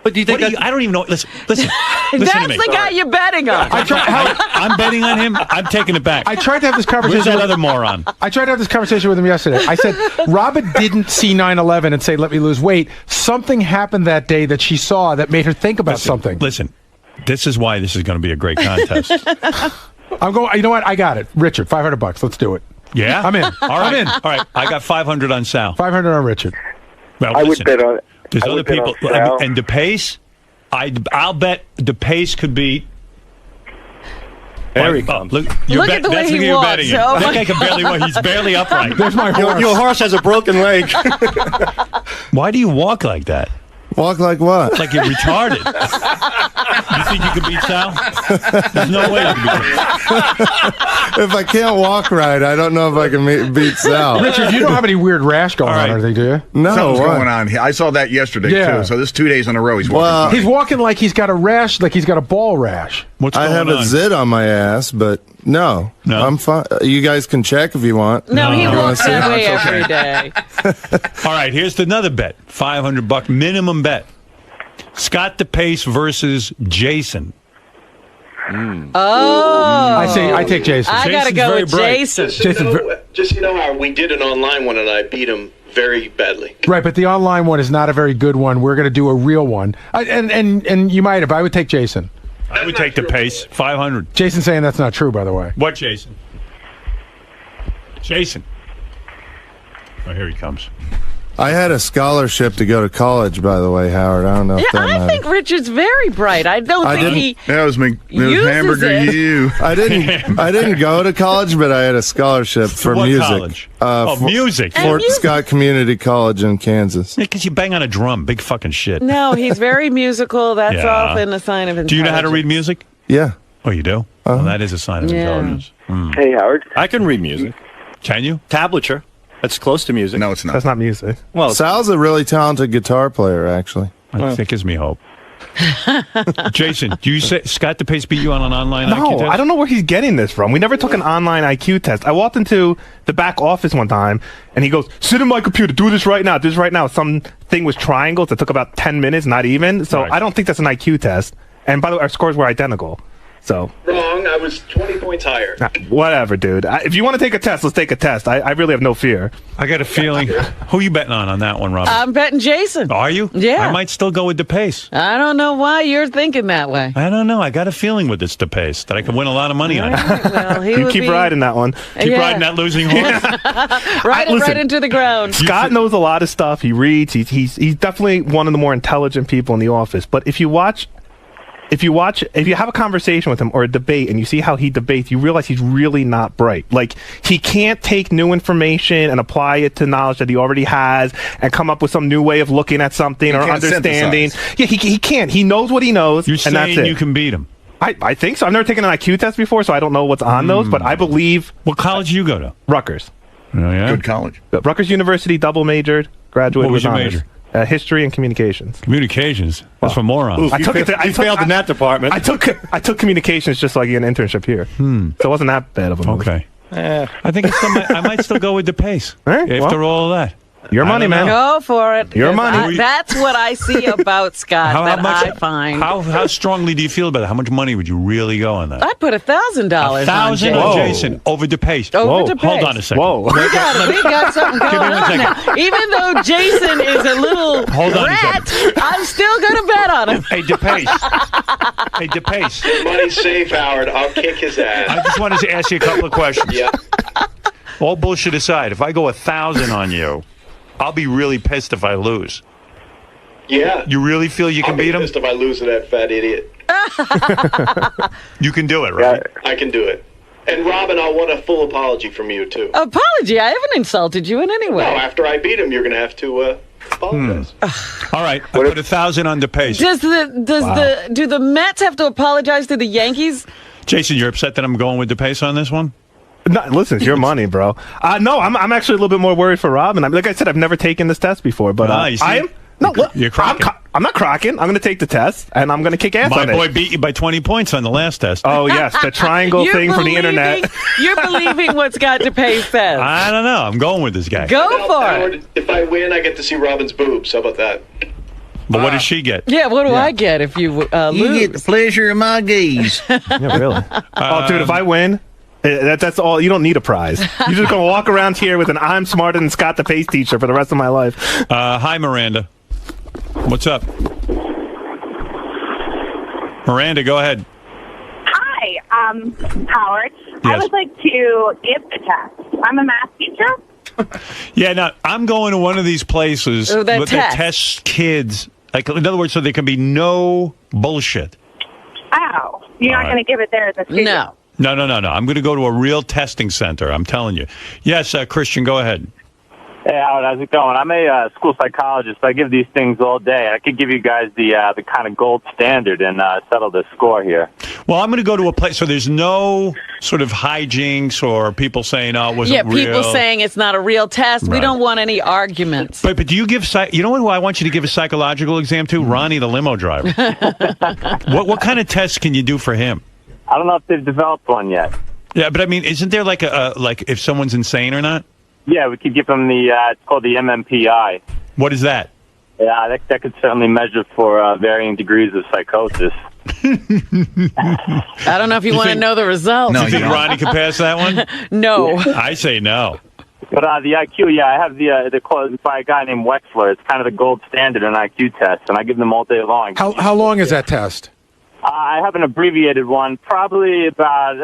But do you think I don't even know. Listen to me. That's the guy you're betting on. I'm betting on him. I'm taking it back. I tried to have this conversation with another moron. I tried to have this conversation with him yesterday. I said, Robin didn't see 9/11 and say, let me lose weight. Something happened that day that she saw that made her think about something. Listen, this is why this is going to be a great contest. I'm going. You know what? I got it. Richard, $500. Let's do it. Yeah? I'm in. All right. I'm in. All right. I got 500 on Sal. 500 on Richard. Well, I would bet on. There's other people. And DePace, I'll bet DePace could beat. There he comes. Look at the way he walks. Betting him. That guy can barely walk. He's barely upright. There's my horse. Your horse has a broken leg. Why do you walk like that? Walk like what? Like you're retarded. You think you could beat Sal? There's no way you can beat him. If I can't walk right, I don't know if I can beat Sal. Richard, you don't have any weird rash going on or anything, do you? No. Something's going on here. I saw that yesterday, too. So this 2 days in a row he's walking. He's walking like he's got a rash, like he's got a ball rash. What's I going have on? a zit on my ass, but no. I'm fine. You guys can check if you want. No, he You walks wanna that see? way every day. All right, here's another bet. $500 minimum bet. Scott DePace versus Jason. Oh. I take Jason. I got to go with Jason. Just you know how we did an online one and I beat him very badly. Right, but the online one is not a very good one. We're going to do a real one. And you might have. I would take Jason. I would take DePace. 500. Jason's saying that's not true, by the way. What, Jason? Jason. Oh, here he comes. I had a scholarship to go to college, by the way, Howard. I don't know if that I matters. think Richard's very bright. I don't think he That was uses hamburger it. you. I didn't go to college, but I had a scholarship for what music. college? For music. Fort Scott Community College in Kansas. Because you bang on a drum. Big fucking shit. No, he's very musical. That's Yeah. often a sign of intelligence. Do you know how to read music? Yeah. Oh, you do? Well, that is a sign of Yeah. intelligence. Hey, Howard. I can read music. Can you? Tablature. That's close to music. No, it's not. That's not music. Well, Sal's a really talented guitar player, actually. That gives me hope. Jason, do you say Scott DePace beat you on an online IQ No, test? I don't know where he's getting this from. We never took an online IQ test. I walked into the back office one time, and he goes, "Sit in my computer, do this right now, do this right now." Some thing was triangles that took about 10 minutes, not even. So I don't think that's an IQ test. And by the way, our scores were identical. So Wrong. I was 20 points higher. whatever, dude. If you want to take a test, let's take a test. I really have no fear. I got a feeling. Who you betting on that one, Robin? I'm betting Jason. Are you? Yeah. I might still go with DePace. I don't know why you're thinking that way. I don't know. I got a feeling with this DePace that I can win a lot of money on it. Well, he You would keep be- riding that one. Keep Yeah. riding that losing horse. Right Listen. into the ground. Scott knows a lot of stuff. He reads. He's definitely one of the more intelligent people in the office. But if you have a conversation with him or a debate and you see how he debates, you realize he's really not bright. Like, he can't take new information and apply it to knowledge that he already has and come up with some new way of looking at something or can't understanding. synthesize. Yeah, he can't. He knows what he knows, You're and that's saying it. you can beat him. I think so. I've never taken an IQ test before, so I don't know what's on those, but I believe What college do you go to? Rutgers. Oh, yeah? Good college. Rutgers University, double majored, graduated What was with your honors. major? History and communications. Communications. That's for morons. I took it. You failed in that department. I took communications just so I get an internship here. So it wasn't that bad of a move. Okay. I think I might still go with DePace after all of that. Your money, man. Go for it. Your because money. That's what I see about Scott I find. How strongly do you feel about it? How much money would you really go on that? I put $1,000 on $1,000 Jason. on Jason over DePace. Over DePace. Hold on a second. Whoa. We got something Give me going 1 on second. now. Even though Jason is a little Hold on a rat, second. I'm still going to bet on him. Hey, DePace. Hey, DePace. Money's safe, Howard. I'll kick his ass. I just wanted to ask you a couple of questions. Yeah. All bullshit aside, if I go 1,000 on you, I'll be really pissed if I lose. Yeah. You really feel you can I'll be beat him? pissed if I lose to that fat idiot. You can do it, right? I can do it. And Robin, I'll want a full apology from you too. Apology? I haven't insulted you in any way. No, after I beat him, you're going to have to apologize. All right, I put 1,000 on DePace. Do the Mets have to apologize to the Yankees? Jason, you're upset that I'm going with DePace on this one? No, listen, it's your money, bro. No, I'm actually a little bit more worried for Robin. Like I said, I've never taken this test before, but you see? I am. No, look, You're cracking. I'm not cracking. I'm going to take the test, and I'm going to kick ass My on boy it. beat you by 20 points on the last test. Oh, yes, the triangle You're thing from the believing- internet. You're believing what Scott DePace says. I don't know. I'm going with this guy. Go for it. Howard, if I win, I get to see Robin's boobs. How about that? But what does she get? Yeah, what do I get if you lose? You get the pleasure of my gaze. Yeah, really. Oh, dude, if I win, that's all. You don't need a prize. You're just going to walk around here with an "I'm smarter than Scott DePace" t-shirt for the rest of my life. Hi, Miranda. What's up? Miranda, go ahead. Hi, Howard. I Yes. would like to give the test. I'm a math teacher. Yeah, now I'm going to one of these places Oh, that that test. tests kids. Like, in other words, so there can be no bullshit. Oh, you're not All right. going to give it there at the studio? No. No. I'm going to go to a real testing center. I'm telling you. Yes, Christian, go ahead. Hey, Howard, how's it going? I'm a school psychologist. I give these things all day. I could give you guys the kind of gold standard and settle the score here. Well, I'm going to go to a place so there's no sort of hijinks or people saying, "Oh, it wasn't real." people saying it's not a real test. We Right. don't want any arguments. But do you give you know who I want you to give a psychological exam to? Ronnie, the limo driver. What kind of tests can you do for him? I don't know if they've developed one yet. Yeah, but I mean, isn't there like like if someone's insane or not? Yeah, we could give them the, it's called the MMPI. What is that? Yeah, that could certainly measure for varying degrees of psychosis. I don't know if you want to know the results. Do you think Ronnie could pass that one? No. I say no. But the IQ, yeah, I have the called by a guy named Wexler. It's kind of the gold standard in IQ tests, and I give them all day long. How long is that test? I have an abbreviated one, probably about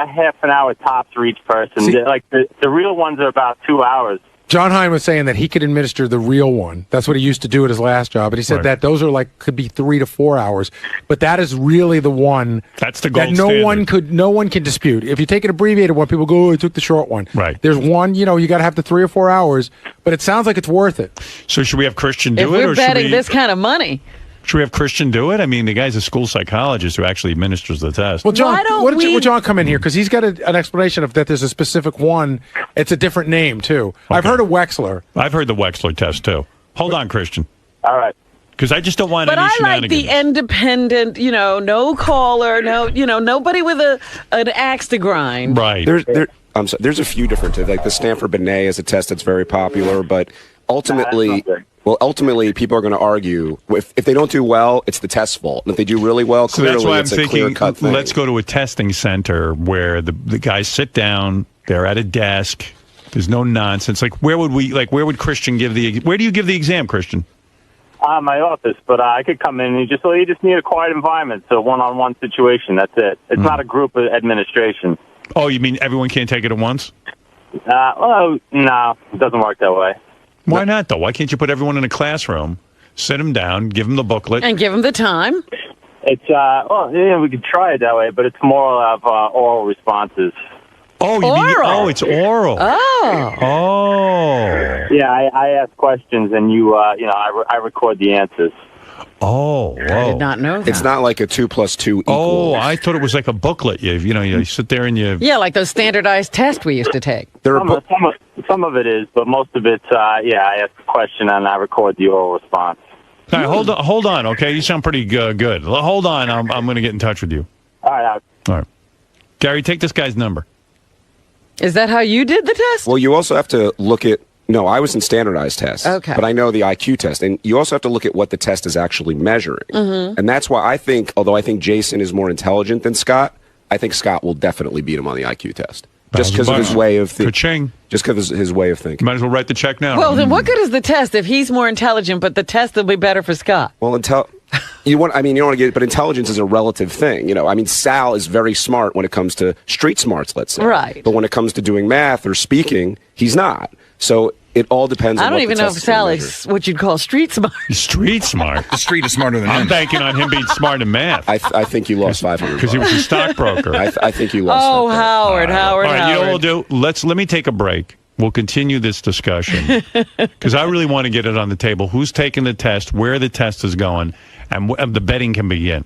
half an hour tops for each person. Like the real ones are about 2 hours. John Hine was saying that he could administer the real one. That's what he used to do at his last job. But he said that those are could be 3 to 4 hours. But that is really the one that's the that gold no one can dispute. If you take an abbreviated one, people go, "Oh, I took the short one." Right. There's one, you got to have the 3 or 4 hours. But it sounds like it's worth it. So should we have Christian do if it? we're or betting should we, this kind of money. Should we have Christian do it? I mean, the guy's a school psychologist who actually administers the test. Well, John, would John come in here? Because he's got an explanation of that there's a specific one. It's a different name, too. Okay. I've heard of Wexler. I've heard the Wexler test, too. Hold on, Christian. All right. Because I just don't want But any I like the independent, no caller, nobody with an axe to grind. Right. There's a few different, like the Stanford Binet is a test that's very popular, but ultimately, people are going to argue if they don't do well, it's the test's fault. And if they do really well, so clearly that's why it's I'm a thinking, clear-cut thing. let's go to a testing center where the guys sit down, they're at a desk, there's no nonsense. Where would Christian where do you give the exam, Christian? My office, but I could come in and you just need a quiet environment, so one-on-one situation. That's it. It's not a group administration. Oh, you mean everyone can't take it at once? No, it doesn't work that way. Why not, though? Why can't you put everyone in a classroom, sit them down, give them the booklet, and give them the time? It's we could try it that way, but it's more of oral responses. Oh, it's oral. Oh. Yeah, I ask questions, and I record the answers. Oh, I did not know that. It's not like a 2 + 2 equals. Oh, I thought it was like a booklet. You sit there and you. Yeah, like those standardized tests we used to take. Some of it is, but most of it's I ask a question and I record the oral response. All right, hold on. Okay, you sound pretty good. Hold on, I'm going to get in touch with you. All right. Gary, take this guy's number. Is that how you did the test? Well, you also have to look at. No, I was in standardized tests. Okay. But I know the IQ test. And you also have to look at what the test is actually measuring. Mm-hmm. And that's why although I think Jason is more intelligent than Scott, I think Scott will definitely beat him on the IQ test. Just because of his way of thinking. Just because of his way of thinking. Might as well write the check now. Well, then what good is the test if he's more intelligent, but the test will be better for Scott? Well, you don't want to get, but intelligence is a relative thing. Sal is very smart when it comes to street smarts, let's say. Right. But when it comes to doing math or speaking, he's not. So it all depends on I don't even know if Sal is what you'd call street smart. Street smart? The street is smarter than him. I'm banking on him being smart in math. I think you lost 500. Because he was a stockbroker. I think you lost. Oh, Howard. All right, you know what we'll do? Let me take a break. We'll continue this discussion because I really want to get it on the table. Who's taking the test, where the test is going, and the betting can begin.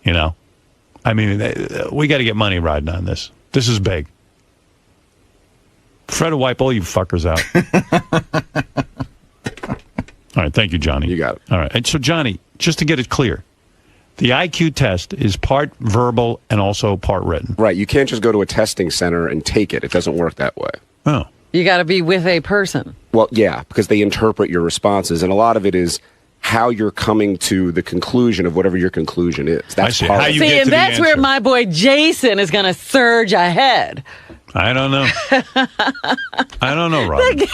I mean, we got to get money riding on this. This is big. Fred will wipe all you fuckers out. All right, thank you, Johnny. You got it. All right, and so Johnny, just to get it clear, the IQ test is part verbal and also part written. Right, you can't just go to a testing center and take it. It doesn't work that way. Oh. You got to be with a person. Well, yeah, because they interpret your responses, and a lot of it is how you're coming to the conclusion of whatever your conclusion is. That's see. How you get and to that's the where answer. my boy Jason is going to surge ahead. I don't know. I don't know, Rob. That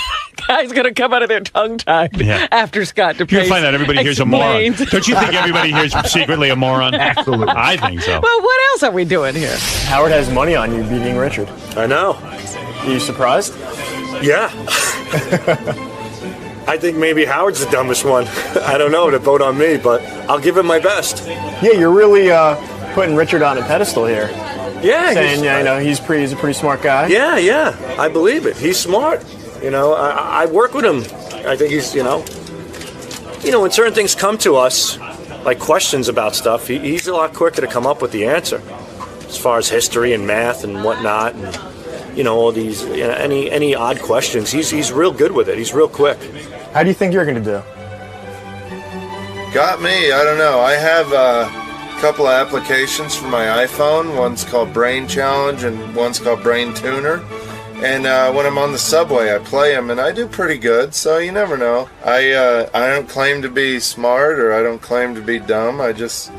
guy's going to come out of there tongue-tied after Scott DePace. You'll find out everybody here's a moron. explains. Don't you think everybody here's secretly a moron? Absolutely. I think so. Well, what else are we doing here? Howard has money on you beating Richard. I know. Are you surprised? Yeah. I think maybe Howard's the dumbest one. I don't know to vote on me, but I'll give him my best. Yeah, you're really putting Richard on a pedestal here. Yeah, saying he's a pretty smart guy. Yeah, I believe it. He's smart. I work with him. I think he's when certain things come to us, like questions about stuff, he's a lot quicker to come up with the answer, as far as history and math and whatnot, and all these any odd questions. He's real good with it. He's real quick. How do you think you're going to do? Got me. I don't know. I have a couple of applications for my iPhone. One's called Brain Challenge and one's called Brain Tuner. And when I'm on the subway, I play them, and I do pretty good. So you never know. I don't claim to be smart or I don't claim to be dumb. I just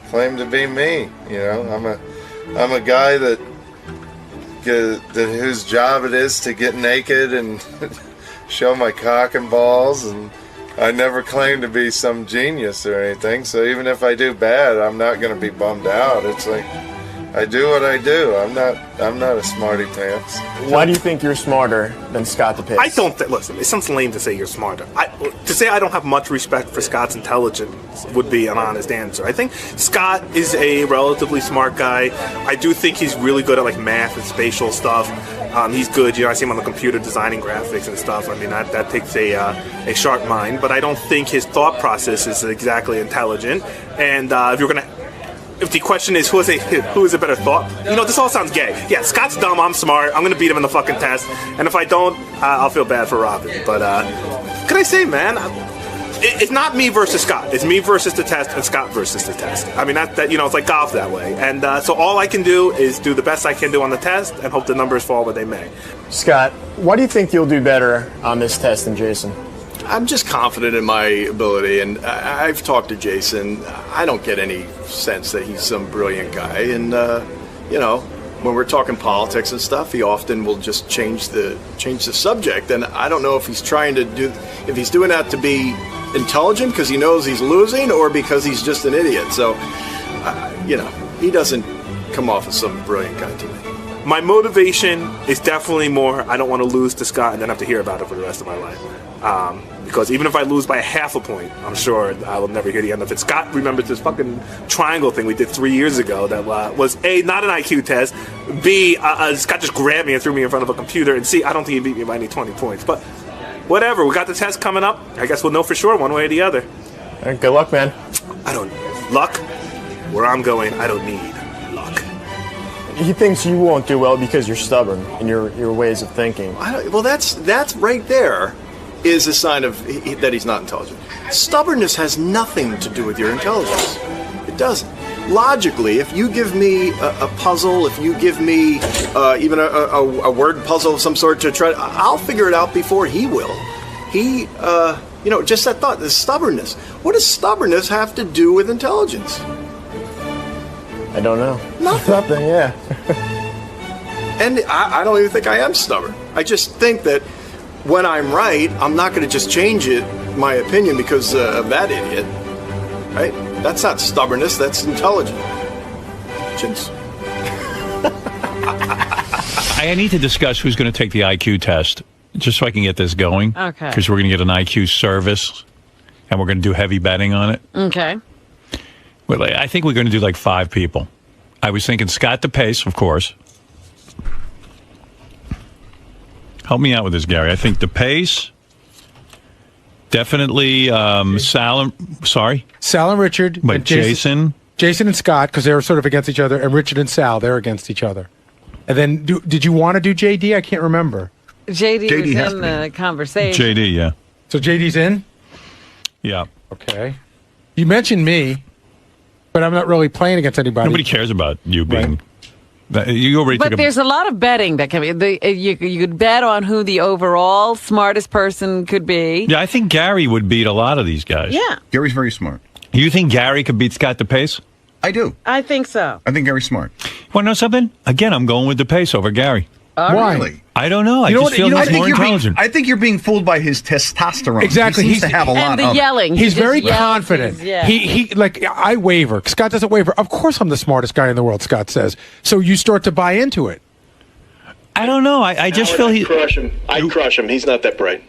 claim to be me. I'm a guy that whose job it is to get naked and show my cock and balls and I never claimed to be some genius or anything, so even if I do bad, I'm not going to be bummed out. It's like, I do what I do. I'm not a smarty pants. Why do you think you're smarter than Scott DePace? I don't listen, it sounds lame to say you're smarter. To say I don't have much respect for Scott's intelligence would be an honest answer. I think Scott is a relatively smart guy. I do think he's really good at like math and spatial stuff. He's good, I see him on the computer designing graphics and stuff. I mean, that takes a sharp mind, but I don't think his thought process is exactly intelligent. And if the question is who is a better thought, this all sounds gay. Yeah, Scott's dumb, I'm smart, I'm gonna beat him in the fucking test, and if I don't, I'll feel bad for Robin. But can I say, man, it's not me versus Scott. It's me versus the test and Scott versus the test. I mean, that it's like golf that way. And so all I can do is do the best I can do on the test and hope the numbers fall where they may. Scott, why do you think you'll do better on this test than Jason? I'm just confident in my ability, and I've talked to Jason. I don't get any sense that he's some brilliant guy. And, when we're talking politics and stuff, he often will just change the subject. And I don't know if he's if he's doing that to be intelligent because he knows he's losing or because he's just an idiot. So, he doesn't come off as some brilliant guy to me. My motivation is definitely more, I don't want to lose to Scott and then have to hear about it for the rest of my life. Because even if I lose by half a point, I'm sure I will never hear the end of it. Scott remembers this fucking triangle thing we did 3 years ago that was A, not an IQ test, B, Scott just grabbed me and threw me in front of a computer, and C, I don't think he beat me by any 20 points. But whatever, we got the test coming up. I guess we'll know for sure one way or the other. All right, good luck, man. Luck? Where I'm going, I don't need luck. He thinks you won't do well because you're stubborn in your ways of thinking. Well, that's right there is a sign of that he's not intelligent. Stubbornness has nothing to do with your intelligence. It doesn't. Logically, if you give me a puzzle, if you give me even a word puzzle of some sort to try, I'll figure it out before he will. He, just that thought, the stubbornness. What does stubbornness have to do with intelligence? I don't know. Nothing, yeah. And I don't even think I am stubborn. I just think that when I'm right, I'm not going to just change my opinion because of that idiot. Right? That's not stubbornness, that's intelligence. I need to discuss who's going to take the IQ test, just so I can get this going. Okay. Because we're going to get an IQ service, and we're going to do heavy betting on it. Okay. Well, I think we're going to do like 5 people. I was thinking Scott DePace, of course. Help me out with this, Gary. I think DePace, definitely Sal and Richard. But Jason and Scott, because they were sort of against each other, and Richard and Sal, they're against each other. And then, did you want to do JD? I can't remember. JD was in the conversation. JD, yeah. So JD's in? Yeah. Okay. You mentioned me, but I'm not really playing against anybody. Nobody cares about you being... You already but there's a lot of betting that can be. You could bet on who the overall smartest person could be. Yeah, I think Gary would beat a lot of these guys. Yeah. Gary's very smart. You think Gary could beat Scott DePace? I do. I think so. I think Gary's smart. Want to know something? Again, I'm going with DePace over Gary. Why? Really? I don't know. I just feel he's more intelligent. I think you're being fooled by his testosterone. Exactly. He seems to have a lot and the of yelling. He's very confident. Yeah. He like I waver. Scott doesn't waver. Of course, I'm the smartest guy in the world. Scott says. So you start to buy into it. I don't know. I just feel he. I'd crush him. He's not that bright.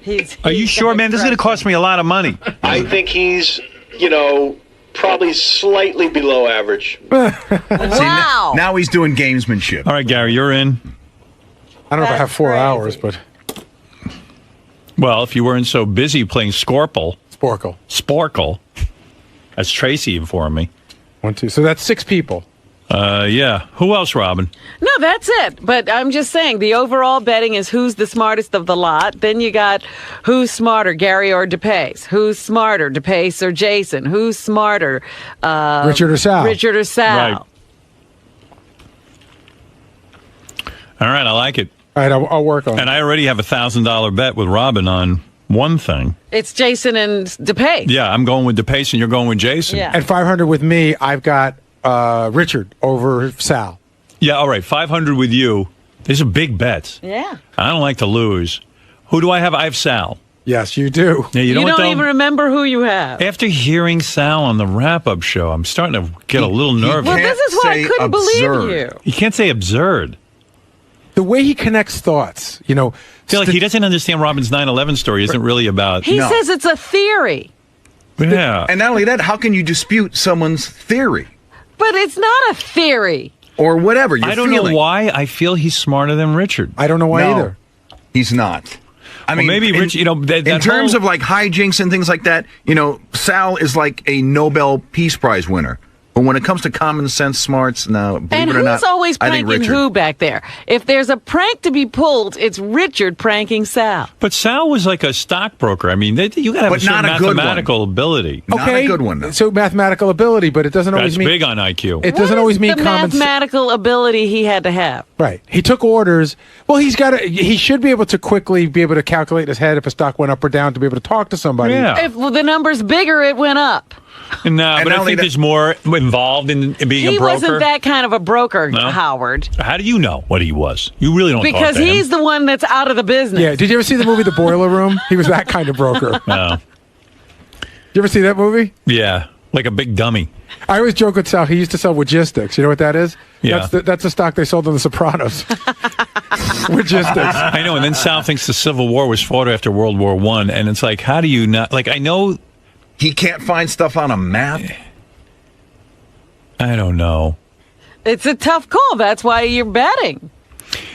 Are you sure, man? This is going to cost me a lot of money. I think he's, probably slightly below average. Wow. Now he's doing gamesmanship. All right, Gary, you're in. I don't know if I have 4 hours, but... Well, if you weren't so busy playing Sporkle, as Tracy informed me. 1, 2. So that's 6 people. Yeah. Who else, Robin? No, that's it. But I'm just saying, the overall betting is who's the smartest of the lot. Then you got who's smarter, Gary or DePace. Who's smarter, DePace or Jason? Who's smarter? Richard or Sal. Right. All right, I like it. All right, I'll work on it. And I already have $1,000 bet with Robin on one thing. It's Jason and DePace. Yeah, I'm going with DePace and you're going with Jason. Yeah. At 500 with me, I've got Richard over Sal. Yeah, all right, 500 with you. These are big bets. Yeah. I don't like to lose. Who do I have? I have Sal. Yes, you do. Yeah, you You know what, don't though? even remember who you have. After hearing Sal on the wrap-up show, I'm starting to get a little nervous. Well, this is why I couldn't believe you. You can't say absurd. The way he connects thoughts, you know. I feel like he doesn't understand Robin's 9/11 story isn't really about... He says it's a theory. Yeah. And not only that, how can you dispute someone's theory? But it's not a theory. Or whatever you're I don't feeling. know why I feel he's smarter than Richard. I don't know why either. He's not. I Well, mean, maybe Rich, you know, that in terms whole- of like hijinks and things like that, you know, Sal is like a Nobel Peace Prize winner. But when it comes to common sense smarts, no, believe And it or not, who's always I think pranking Richard. who back there? If there's a prank to be pulled, it's Richard pranking Sal. But Sal was like a stockbroker. I mean, you got to have But a certain not a good one. mathematical ability. Okay, a good one, though. So mathematical ability, but it doesn't always That's mean big on IQ. It doesn't always mean the common sense. mathematical ability he had to have. Right. He took orders. Well, he should be able to quickly be able to calculate in his head if a stock went up or down to be able to talk to somebody. Yeah. If the number's bigger, it went up. No, but I think there's more involved in being He a broker. wasn't that kind of a broker, No? Howard. How do you know what he was? You really don't Because talk to he's him. the one that's out of the business. Yeah. Did you ever see the movie The Boiler Room? He was that kind of broker. No. You ever see that movie? Yeah, like a big dummy. I always joke with Sal. He used to sell Logistics. You know what that is? Yeah. That's the stock they sold on The Sopranos. Logistics. I know, and then Sal thinks the Civil War was fought after World War I, and it's like, how do you not... Like, I know... He can't find stuff on a map? I don't know. It's a tough call. That's why you're betting.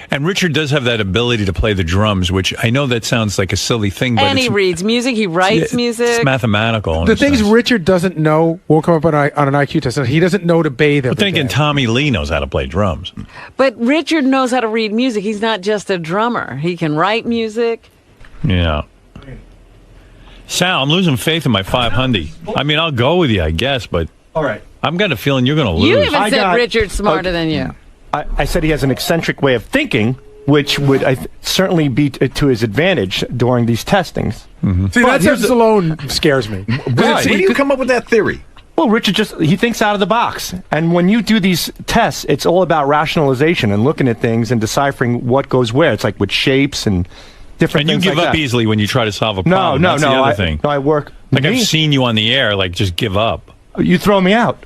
And Richard does have that ability to play the drums, which I know that sounds like a silly thing, but And he reads music. He writes music. it's mathematical. in The a things sense. Richard doesn't know won't come up on an IQ test. He doesn't know to bathe But every thinking day. Tommy Lee knows how to play drums. But Richard knows how to read music. He's not just a drummer. He can write music. Yeah. Sal, I'm losing faith in my 500. I mean, I'll go with you, I guess, but All right. I've got a feeling you're going to lose. You even said Richard's smarter than you. I said he has an eccentric way of thinking, which would certainly be to his advantage during these testings. See, that sentence alone scares me. Where do you come up with that theory? Well, Richard he thinks out of the box. And when you do these tests, it's all about rationalization and looking at things and deciphering what goes where. It's like with shapes and different And you things give like up that. easily when you try to solve a No, problem. no, That's no. the other I, thing. no, I work. Like, me? I've seen you on the air, like, just give up. You throw me out.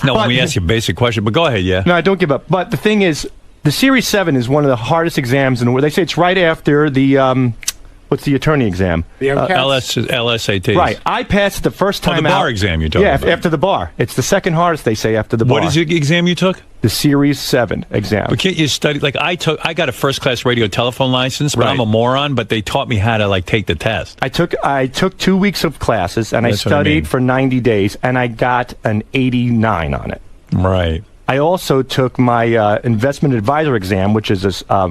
No, when we ask you a basic question, but go ahead, yeah. No, I don't give up. But the thing is, the Series 7 is one of the hardest exams in the world. They say it's right after the, what's the attorney exam? The LSATs. Right. I passed the first time the bar out. exam you're talking Yeah, about. after the bar. It's the second hardest, they say, after the bar. What is the exam you took? The Series 7 exam. But can't you study? Like, I got a first-class radio telephone license, but Right. I'm a moron, but they taught me how to, like, take the test. I took 2 weeks of classes, and That's I what I studied mean. for 90 days, and I got an 89 on it. Right. I also took my investment advisor exam, which is, I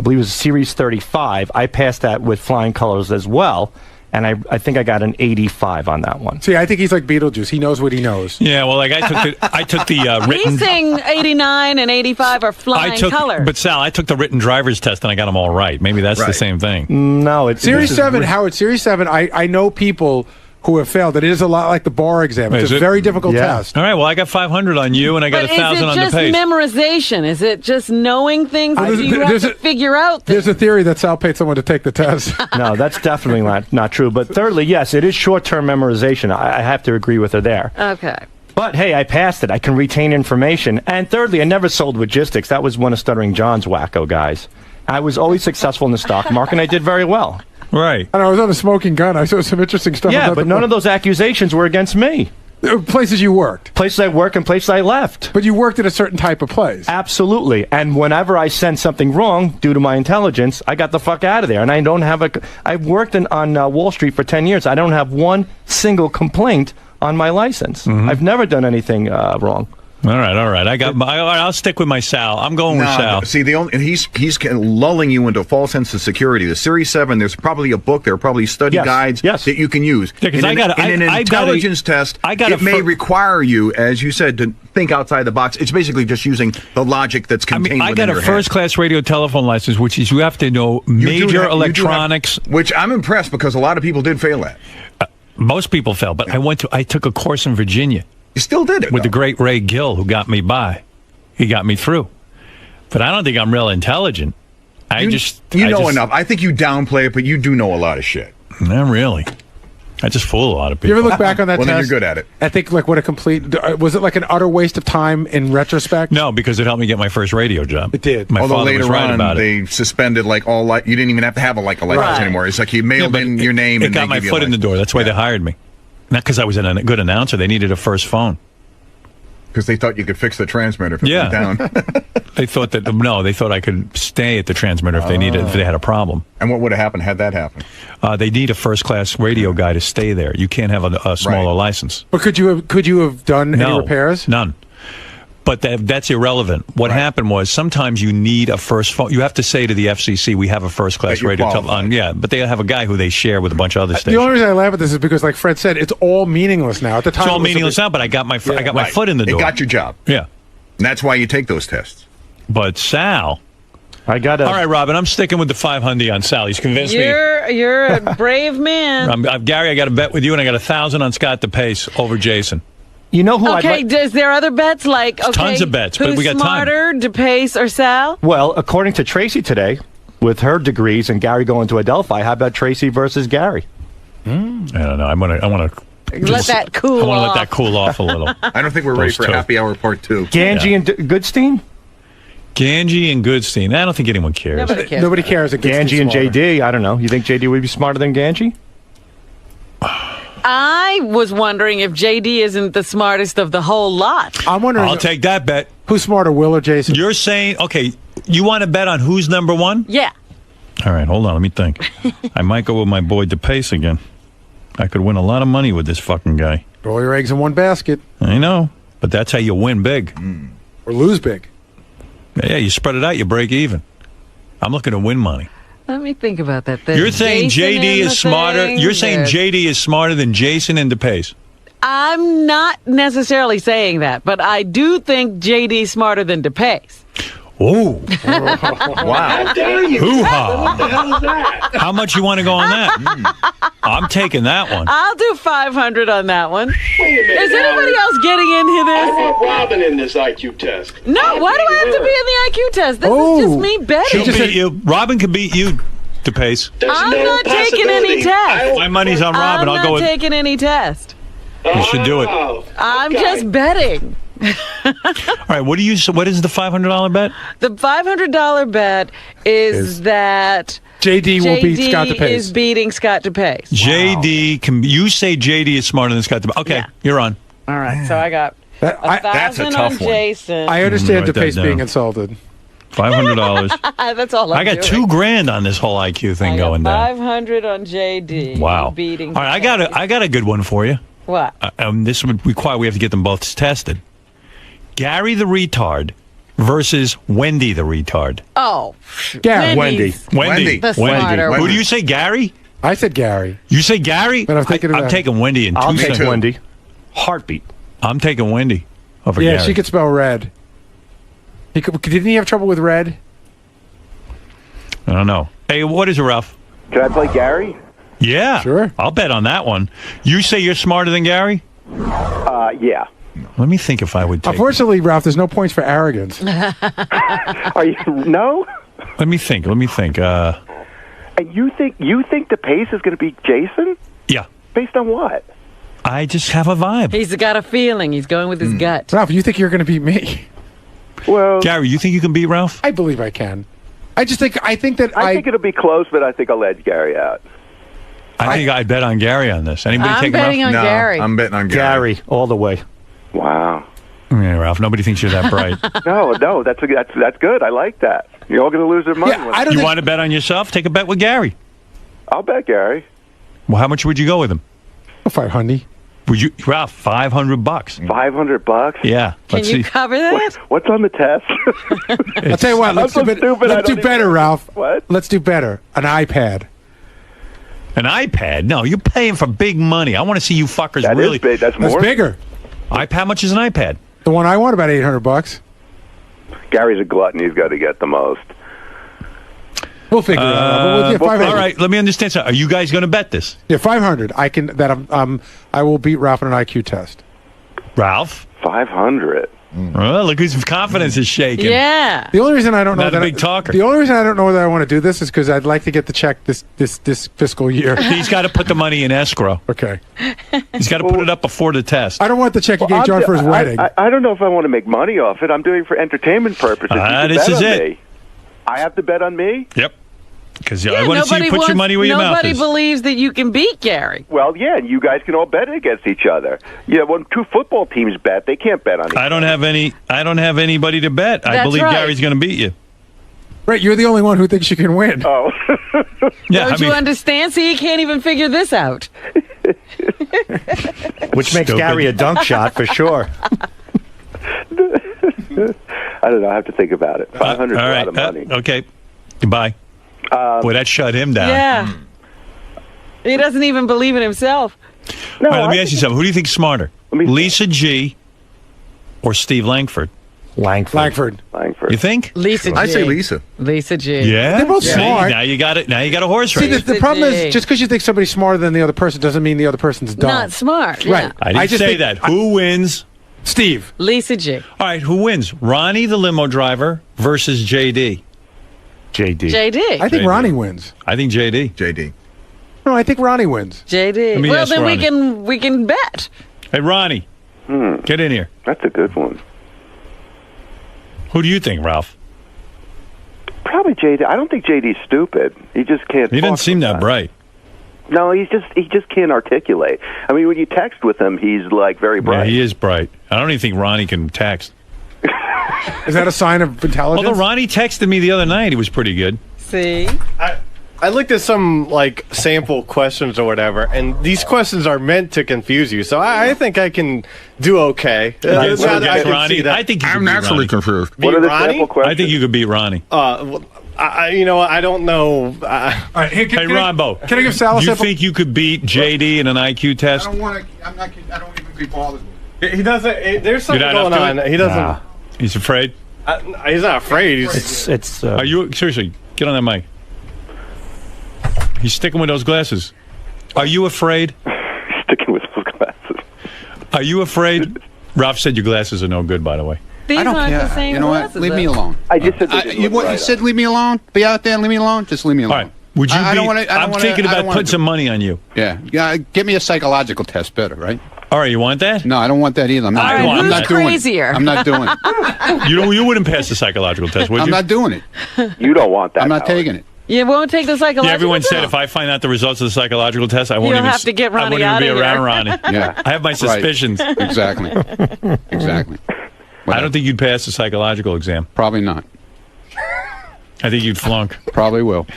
believe it was Series 35. I passed that with flying colors as well, and I think I got an 85 on that one. See, I think he's like Beetlejuice. He knows what he knows. Yeah, well, like, I took the written... He's saying 89 and 85 are flying colors. But Sal, I took the written driver's test and I got them all right. Maybe that's the Right. same thing. No, it's Series this is 7, re- Howard, Series 7, I know people who have failed. It is a lot like the bar exam. It's Is a it? very difficult Yeah. test. All right, well, I got 500 on you and I got But 1,000 on is the it just pace. memorization? Is it just knowing things? Or do you have to figure out things? There's a theory that Sal paid someone to take the test. No, that's definitely not true. But thirdly, yes, it is short-term memorization. I have to agree with her there. Okay. But hey, I passed it. I can retain information. And thirdly, I never sold logistics. That was one of Stuttering John's wacko guys. I was always successful in the stock market, and I did very well. Right. And I was on a smoking gun. I saw some interesting stuff. Yeah, about but none of those accusations were against me. places you worked. Places I worked and places I left. But you worked at a certain type of place. Absolutely. And whenever I sent something wrong due to my intelligence, I got the fuck out of there. And I don't have I've worked on Wall Street for 10 years. I don't have one single complaint on my license. I've never done anything wrong. All right. I'll stick with my Sal. I'm going with Sal. See, he's lulling you into a false sense of security. The Series 7, there's probably a book, there are probably study guides that you can use. Yeah, 'cause in an intelligence test, it may require you, as you said, to think outside the box. It's basically just using the logic that's contained I within got a your head. first-class radio telephone license, which is you have to know major electronics. Which I'm impressed because a lot of people did fail at. Most people fail, but I took a course in Virginia. You still did it with the great Ray Gill, who got me by. He got me through. But I don't think I'm real intelligent. You know enough. I think you downplay it, but you do know a lot of shit. Not really. I just fool a lot of people. You ever look back on that well, test? Then you're good at it. I think, like, what a complete... Was it like an utter waste of time in retrospect? No, because it helped me get my first radio job. It did. My Although father later was right on, about it. they suspended like all... you didn't even have to have a license anymore. It's like you mailed in your name It and got they my give you foot in the door. That's why they hired me. Not because I was a good announcer. They needed a first phone. Because they thought you could fix the transmitter if it went down. They thought that they thought I could stay at the transmitter if they had a problem. And what would have happened had that happened? They need a first class radio guy to stay there. You can't have a smaller license. But could you have done any repairs? None. But that's irrelevant. What happened was sometimes you need a first phone. You have to say to the FCC, we have a first class radio. But they have a guy who they share with a bunch of other stations. The only reason I laugh at this is because, like Fred said, it's all meaningless now. At the time, it's all meaningless now. But I got my foot in the door. It got your job. Yeah, and that's why you take those tests. But Sal, I got it. All right, Robin, I'm sticking with the 500 on Sal. He's convinced me. You're a brave man. Gary, I got a bet with you, and I got 1,000 on Scott DePace over Jason. You know who? Is there other bets? Like, tons of bets, but we got time. Smarter, DePace or Sal? Well, according to Tracy today, with her degrees and Gary going to Adelphi, how about Tracy versus Gary? I don't know. I want to let that cool off. I want to let that cool off a little. I don't think we're ready for happy hour part 2. Ganji and Goodstein? Ganji and Goodstein. I don't think anyone cares. Nobody cares. Ganji and JD. I don't know. You think JD would be smarter than Ganji? I was wondering if JD isn't the smartest of the whole lot. I'm wondering. I'll take that bet. Who's smarter, Will or Jason? You're saying, okay, you want to bet on who's number one? Yeah. All right, hold on. Let me think. I might go with my boy DePace again. I could win a lot of money with this fucking guy. Throw your eggs in one basket. I know, but that's how you win big. Or lose big. Yeah, you spread it out, you break even. I'm looking to win money. Let me think about that. You're saying JD is smarter. You're saying JD is smarter than Jason and DePace. I'm not necessarily saying that, but I do think JD's smarter than DePace. Oh, wow! How dare you? Hoo-ha. What the hell is that? How much you want to go on that? I'm taking that one. I'll do 500 on that one. Wait a minute. Is anybody else getting into this? I want Robin in this IQ test. No, why do I have to be in the IQ test? This is just me betting. She'll beat you. Robin can beat you, DePace. I'm not taking any test. My money's on Robin. I'll go with. I'm not taking any test. You should do it. I'm just betting. All right, what is the $500 bet? The $500 bet is that JD will beat Scott DePace. is beating Scott DePace. JD can. You say JD is smarter than Scott DePace. Okay, you're on. All right, so I got that's a 1,000 tough on one. Jason. I understand Write that DePace being down. insulted. $500. That's all I got doing. $2,000 on this whole IQ thing going down. 500 on JD. Wow. Beating. All right, I got a good one for you. What? This would require we have to get them both tested. Gary the retard versus Wendy the retard. Oh, Gary. Wendy. The smarter one. Who do you say, Gary? I said Gary. You say Gary? But I'm thinking I'm taking Wendy in 2 I'll seconds. take Wendy. Heartbeat. I'm taking Wendy over Yeah, Gary. she could spell red. Didn't he have trouble with red? I don't know. Hey, what is it, Ralph? Can I play Gary? Yeah. Sure. I'll bet on that one. You say you're smarter than Gary? Yeah. Let me think if I would take Unfortunately, Ralph, there's no points for arrogance. Are you no? Let me think. And you think DePace is going to beat Jason? Yeah. Based on what? I just have a vibe. He's got a feeling. He's going with his gut. Ralph, you think you're going to beat me? Well, Gary, you think you can beat Ralph? I believe I can. I think it'll be close, but I think I'll edge Gary out. I think I'd bet on Gary on this. Anybody I'm taking betting Ralph? on Gary. I'm betting on Gary. All the way. Wow. Yeah, Ralph. Nobody thinks you're that bright. No, that's good. I like that. You're all going to lose their money. You want to bet on yourself? Take a bet with Gary. I'll bet Gary. Well, how much would you go with him? 500. Would you, Ralph? $500. $500? Yeah. Can Let's you see. cover that? What's on the test? I'll tell you what. Let's I'm so stupid, I let's don't do better, even- Ralph. What? Let's do better. An iPad. An iPad? No, you're paying for big money. I want to see you fuckers That is really. big. That's more. bigger. How much is an iPad? The one I want about $800. Gary's a glutton. He's got to get the most. We'll figure it out. Yeah, 500. All right, let me understand. So, are you guys going to bet this? Yeah, 500. I can. I will beat Ralph on an IQ test. Ralph? 500. Well, look whose confidence is shaking. Yeah. The only reason I don't know Not a that big talker. The only reason I don't know that I want to do this is because I'd like to get the check this fiscal year. He's got to put the money in escrow. Okay. He's got to put it up before the test. I don't want the check you gave John for his wedding. I don't know if I want to make money off it. I'm doing it for entertainment purposes. This is it. Me. I have to bet on me? Yep. Because I want to see you put your money where your mouth Nobody is. believes that you can beat Gary. Well, yeah, and you guys can all bet against each other. Yeah, when two football teams bet, they can't bet on each other. I don't have anybody to bet. I That's believe right. Gary's going to beat you. Right, you're the only one who thinks you can win. Oh. Yeah, Don't you understand? See, you can't even figure this out. Which makes Gary a dunk shot for sure. I don't know. I have to think about it. 500 is a lot of money. Okay. Goodbye. Boy, that shut him down. Yeah. He doesn't even believe in himself. All right, let me ask you something. Who do you think's smarter? Lisa G. or Steve Langford? Langford. You think? Lisa G. I say Lisa. Lisa G. Yeah, They're both See, smart. Now you got it. Now you got a horse See, race. the problem is just because you think somebody's smarter than the other person doesn't mean the other person's dumb. Not smart. Right. Yeah. I didn't just say think- that. Who wins? Steve. Lisa G. All right, who wins? Ronnie, the limo driver, versus JD. JD. I think Ronnie wins. I think JD. JD. No, I think Ronnie wins. JD. Let me Well, ask then Ronnie. we can bet. Hey, Ronnie, get in here. That's a good one. Who do you think, Ralph? Probably JD. I don't think JD's stupid. He just can't. He doesn't talk seem that sometimes. bright. No, he just can't articulate. I mean, when you text with him, he's like very bright. Yeah, he is bright. I don't even think Ronnie can text. Is that a sign of intelligence? Although Ronnie texted me the other night, he was pretty good. See? I looked at some like sample questions or whatever, and these questions are meant to confuse you. So I think I can do okay. Now that I can see that. I think you I'm could beat naturally Ronnie. confused. What are the Ronnie? sample questions? I think you could beat Ronnie. Well, you know, I don't know. All right, hey, Hey, Rombo, can I give Sal a you sample? think you could beat JD in an IQ test? I don't want to. I don't even be bothered with it. He doesn't. There's something You're not going up on. to it? He doesn't. He's afraid? He's not afraid. He's. Are you seriously? Get on that mic. He's sticking with those glasses. Are you afraid? Sticking with those glasses. Are you afraid? Ralph said your glasses are no good, by the way. These I don't aren't care. the same You know what? glasses, Leave me though. alone. I just said they didn't you, look you right. said leave me alone. Be out there and leave me alone. Just leave me alone. All right. Would you? I don't wanna- I don't I'm wanna- thinking I don't about wanna putting some money on you. Yeah. Give me a psychological test better, right? All right. You want that? No, I don't want that either. I'm not, All right, doing, I'm who's not doing crazier? it. I'm not doing it. You wouldn't pass the psychological test, would you? I'm not doing it. You don't want that. I'm not Howard. taking it. You won't take the psychological Yeah, everyone said test? if I find out the results of the psychological test, I won't You'll even. have to get I Ronnie won't even out be of around here. Ronnie. Yeah. I have my Right. suspicions. Exactly. Exactly. I don't think you'd pass the psychological exam. Probably not. I think you'd flunk. Probably will.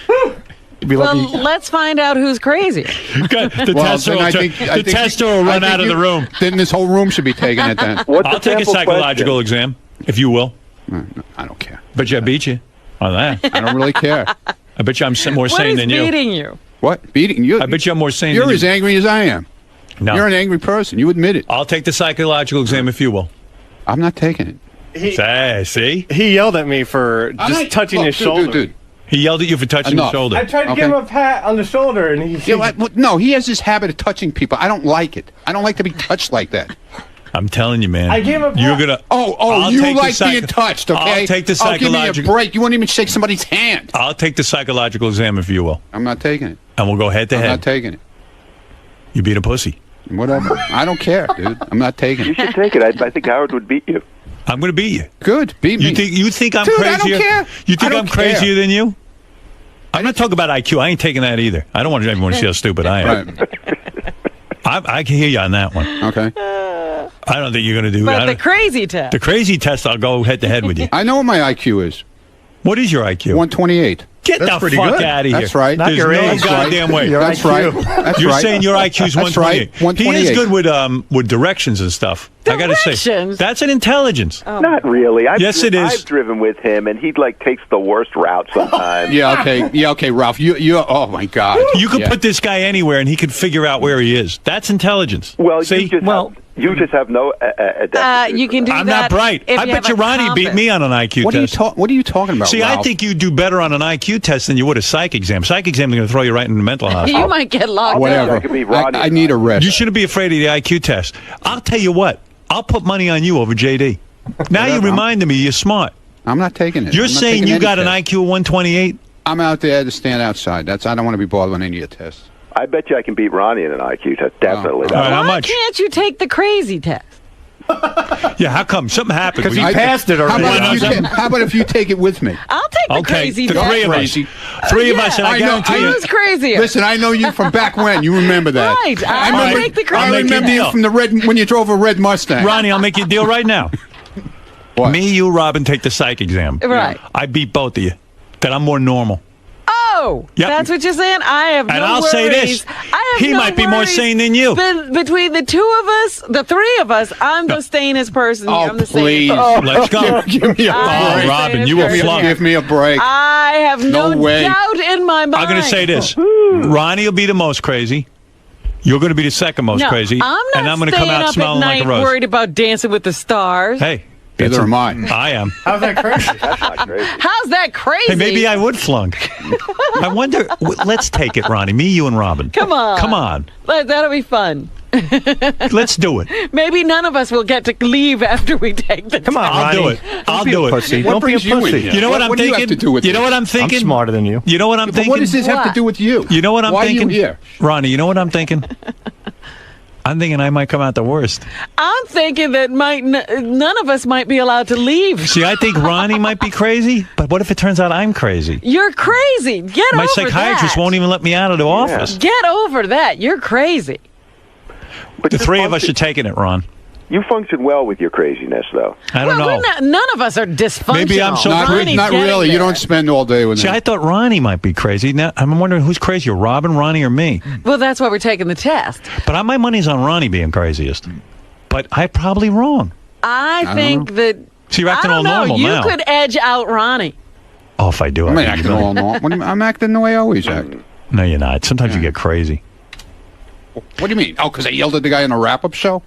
Well, let's find out who's crazy. The Well, tester then will, I think- I think- tester will I run think out of you- the room. Then this whole room should be taken at that. What's I'll the take a sample psychological exam, if you will. I don't care. Bet you I beat you on that. I don't really care. I bet you I'm more What sane is than you. beating you? What? Beating you? I bet you I'm more sane You're than as you. angry as I am. No. You're an angry person. You admit it. I'll take the psychological exam if you will. I'm not taking it. See? He yelled at me for just touching his shoulder. Dude. He yelled at you for touching Enough. his shoulder. I tried to Okay. give him a pat on the shoulder, and he. Yeah, no, he has this habit of touching people. I don't like it. I don't like to be touched like that. I'm telling you, man. I gave him a You're pat. gonna. Oh, I'll you take the like being touched, okay? I'll take the Oh, give me a psychological. break. You won't even shake somebody's hand. I'll take the psychological exam if you will, I'm not taking it. and we'll go head to I'm head. not taking it. You beat a pussy. Whatever. I don't care, dude. I'm not taking You it. should take it. I think Howard would beat you. I'm going to beat you. Good. Beat me. You think I'm Dude, I crazier? don't care. You I think don't I'm care. crazier than you? I'm not talking about IQ. I ain't taking that either. I don't want everyone to see how stupid I am. Right. I can hear you on that one. Okay. I don't think you're going to do But that. the crazy test. The crazy test, I'll go head to head with you. I know what my IQ is. What is your IQ? 128. Get That's the pretty fuck good. out of here. That's right. There's your no age. goddamn way. Your That's IQ. Right. That's You're right. saying your IQ's That's 128. right. 128. He is good with directions and stuff. I got to say, Directions? that's an intelligence. Not really. Yes, it is. I've driven with him, and he like takes the worst route sometimes. Yeah, okay. Yeah, okay, Ralph. You oh my God. You could Yeah. put this guy anywhere and he could figure out where he is. That's intelligence. Well, See? you just have no. You can do I'm that. not bright. if I bet have you a Ronnie beat compass. me on an IQ What test. are you talking about? See, I Ralph? think you do better on an IQ test than you would a psych exam. Psych exam is going to throw you right in the mental hospital. You might get locked Whatever. up. I need a rest. You shouldn't be afraid of the IQ test. I'll tell you what. I'll put money on you over JD. Now you reminded me you're smart. I'm not taking it. You're I'm not saying taking you any got an test. IQ of 128? I'm out there to stand outside. I don't want to be bothered with any of your tests. I bet you I can beat Ronnie in an IQ test. Definitely. All right, how Why much? can't you take the crazy test? Yeah, how come? Something happened. Because he When you- passed it How already. about if you take it with me? I'll take the Okay, crazy the test. three of us. Crazy. Three of us, and I know- guarantee you. Who's crazier? Listen, I know you from back when. You remember that. Right, I'll remember, take the I crazy remember you test. from the red when you drove a red Mustang. Ronnie, I'll make you a deal right now. What? Me, you, Robin, take the psych exam. Right. I beat both of you. That I'm more normal. Oh, Yep. that's what you're saying? I have And no I'll worries. say this. I have He no might be more worries. sane than you. Between the two of us, the three of us, I'm the sanest person. Oh, I'm the please. sanest. Let's go. Give me a I'm break. the Robin, sanest you will person flunk. here. Give me a break. I have no way. doubt in my mind. I'm going to say this. Ronnie will be the most crazy. You're going to be the second most No, crazy. I'm not and I'm going to staying come out up smelling at like night a rose. worried about Dancing with the Stars. Hey. Neither am I. I am. How's that crazy? That's not crazy. How's that crazy? Hey, maybe I would flunk. I wonder. Let's take it, Ronnie. Me, you, and Robin. Come on. Come on. That'll be fun. Let's do it. Maybe none of us will get to leave after we take the Come on, I'll Ronnie. do it. I'll do it. Pussy. What Don't be a brings you in pussy. here? You know what I'm What do you thinking? have to do with You know this? what I'm thinking? I'm smarter than you. You know what I'm But thinking? what does this have to do with you? You know what I'm Why thinking? are you here? Ronnie, you know what I'm thinking? I'm thinking I might come out the worst. I'm thinking that none of us might be allowed to leave. See, I think Ronnie might be crazy, but what if it turns out I'm crazy? You're crazy. Get My over psychiatrist that. won't even let me out of the office. Get over that. You're crazy. But The you three of us function- are taking it, Ron. You function well with your craziness, though. I don't know. None of us are dysfunctional. Maybe I'm so Not, Ronnie's not getting really. there. You don't spend all day with See, them. I thought Ronnie might be crazy. Now I'm wondering who's crazier, Robin, Ronnie, or me. Well, that's why we're taking the test. But my money's on Ronnie being craziest. But I'm probably wrong. I think that. So you're acting I all don't know. normal You now. could edge out Ronnie. Oh, if I do, I'm I not acting all normal. What do you mean? I'm acting the way I always act. No, you're not. Sometimes you get crazy. What do you mean? Oh, because I yelled at the guy on a wrap-up show?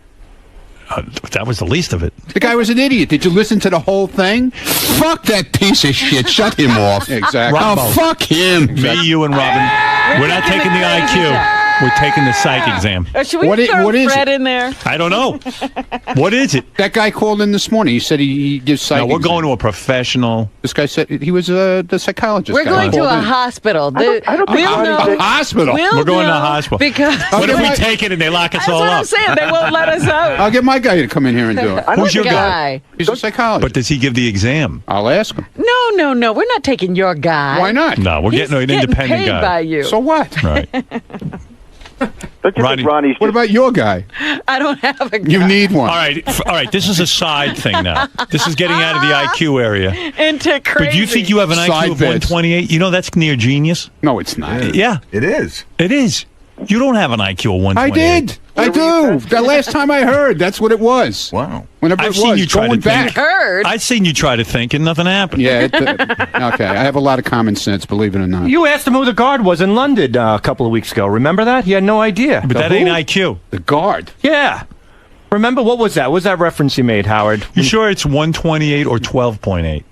That was the least of it. The guy was an idiot. Did you listen to the whole thing? Fuck that piece of shit. Shut him off. Exactly. Rambo. Oh, fuck him. Me, you, and Robin. We're not taking the IQ. We're taking the psych exam. Should we What throw is Fred it? in there? I don't know. What is it? That guy called in this morning. He said he gives psych No, we're exam. going to a professional. This guy said he was the psychologist. We're guy going to called a in. hospital. I don't think We'll know. A hospital. We'll We're going to a know hospital. Because What if we my- take it and they lock us that's all what I'm up? saying. They won't let us out. I'll get my guy to come in here and do it. Who's your guy? He's a psychologist. But does he give the exam? I'll ask him. No. We're not taking your guy. Why not? No, we're He's getting an independent paid guy. by you. So what? Right. Don't you Ronnie- think Ronnie's What about your guy? I don't have a guy. You need one. All right. This is a side thing now. This is getting out of the IQ area. Into crazy. But do you think you have an Side IQ of bits. 128? You know that's near genius. No, it's not. Yeah, It is. it is. You don't have an IQ of 128. I did. I do. The last time I heard, that's what it was. Wow. Whenever I've it seen was, you try going to think. back. Heard. I've seen you try to think and nothing happened. Yeah. Okay. I have a lot of common sense, believe it or not. You asked him who the guard was in London a couple of weeks ago. Remember that? He had no idea. But that ain't IQ. The guard. Yeah. Remember, what was that? What was that reference you made, Howard? You sure it's 128 or 12.8?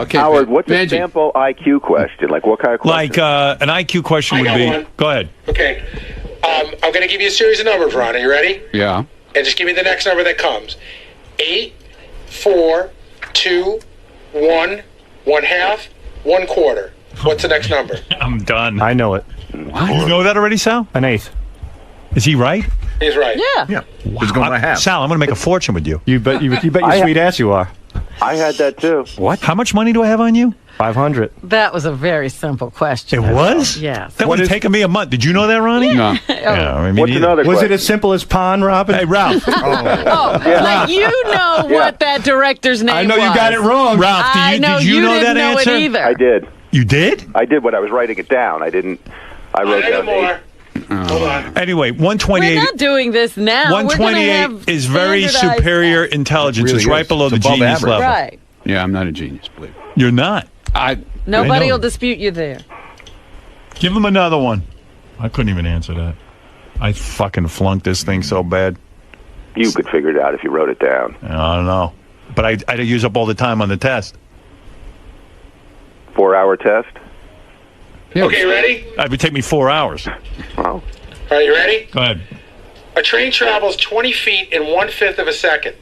Okay. Howard, what's a Benji. sample IQ question? Like, what kind of question? Like an IQ question I would got be. one. Go ahead. Okay. I'm going to give you a series of numbers, Ron. Are you ready? Yeah. And just give me the next number that comes. 8, 4, 2, 1, 1/2, 1/4. What's the next number? I'm done. I know it. What? You know that already, Sal? An eighth. Is he right? He's right. Yeah. Yeah. It's going to half. Sal, I'm going to make a fortune with you. You bet your sweet ass you are. I had that too. What? How much money do I have on you? 500. That was a very simple question. It was? Yes. That would have taken me a month. Did you know that, Ronnie? No. Yeah, I mean, What's neither. another Was question? it as simple as Pond, Robin? Hey, Ralph. Like you know what that director's name was. I know you got it wrong. Ralph, I know did you know didn't that know answer? it either. I did. You did? I did when I was writing it down. I didn't. I wrote down more. 8. Hold on. Anyway, We're 128. not doing this now. We're gonna 128 have is very standardized superior tests. intelligence. It really It's right is. below It's the above genius average. level. Right. Yeah, I'm not a genius, believe it. You're not. Nobody I know. will dispute you there. Give him another one. I couldn't even answer that. I fucking flunked this thing so bad. You could figure it out if you wrote it down. I don't know. But I'd use up all the time on the test. 4-hour test. Yeah, Okay, ready? It would take me 4 hours. Wow. All right, you ready? Go ahead. A train travels 20 feet in 1/5 of a second.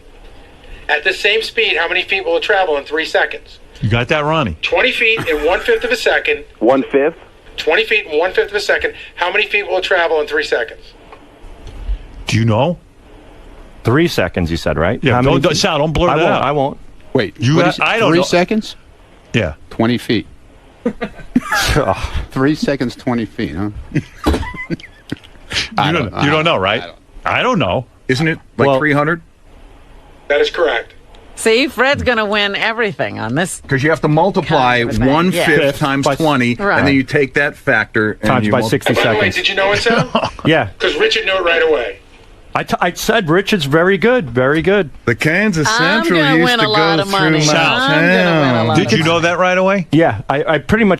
At the same speed, how many feet will it travel in 3 seconds? You got that, Ronnie? 20 feet in 1/5 of a second. 1/5? 20 feet in 1/5 of a second. How many feet will it travel in 3 seconds? Do you know? 3 seconds, you said, right? Yeah, Sal, don't blur that out. I won't. Wait, I don't 3 know. seconds? Yeah. 20 feet. 3 seconds, 20 feet, huh? You don't know, right? I don't know. Isn't it like 300? That is correct. See, Fred's going to win everything on this. Because you have to multiply Kind of a thing. 1/5 times 20, Right. and then you take that factor and Times you by 60 By the way, seconds. did you know it, Sal? Yeah. Because Richard knew it right away. I said Richard's very good, very good. The Kansas I'm Central gonna used win to a lot go of money. through my I'm gonna win a town. lot Did you know that right away? Yeah, I pretty much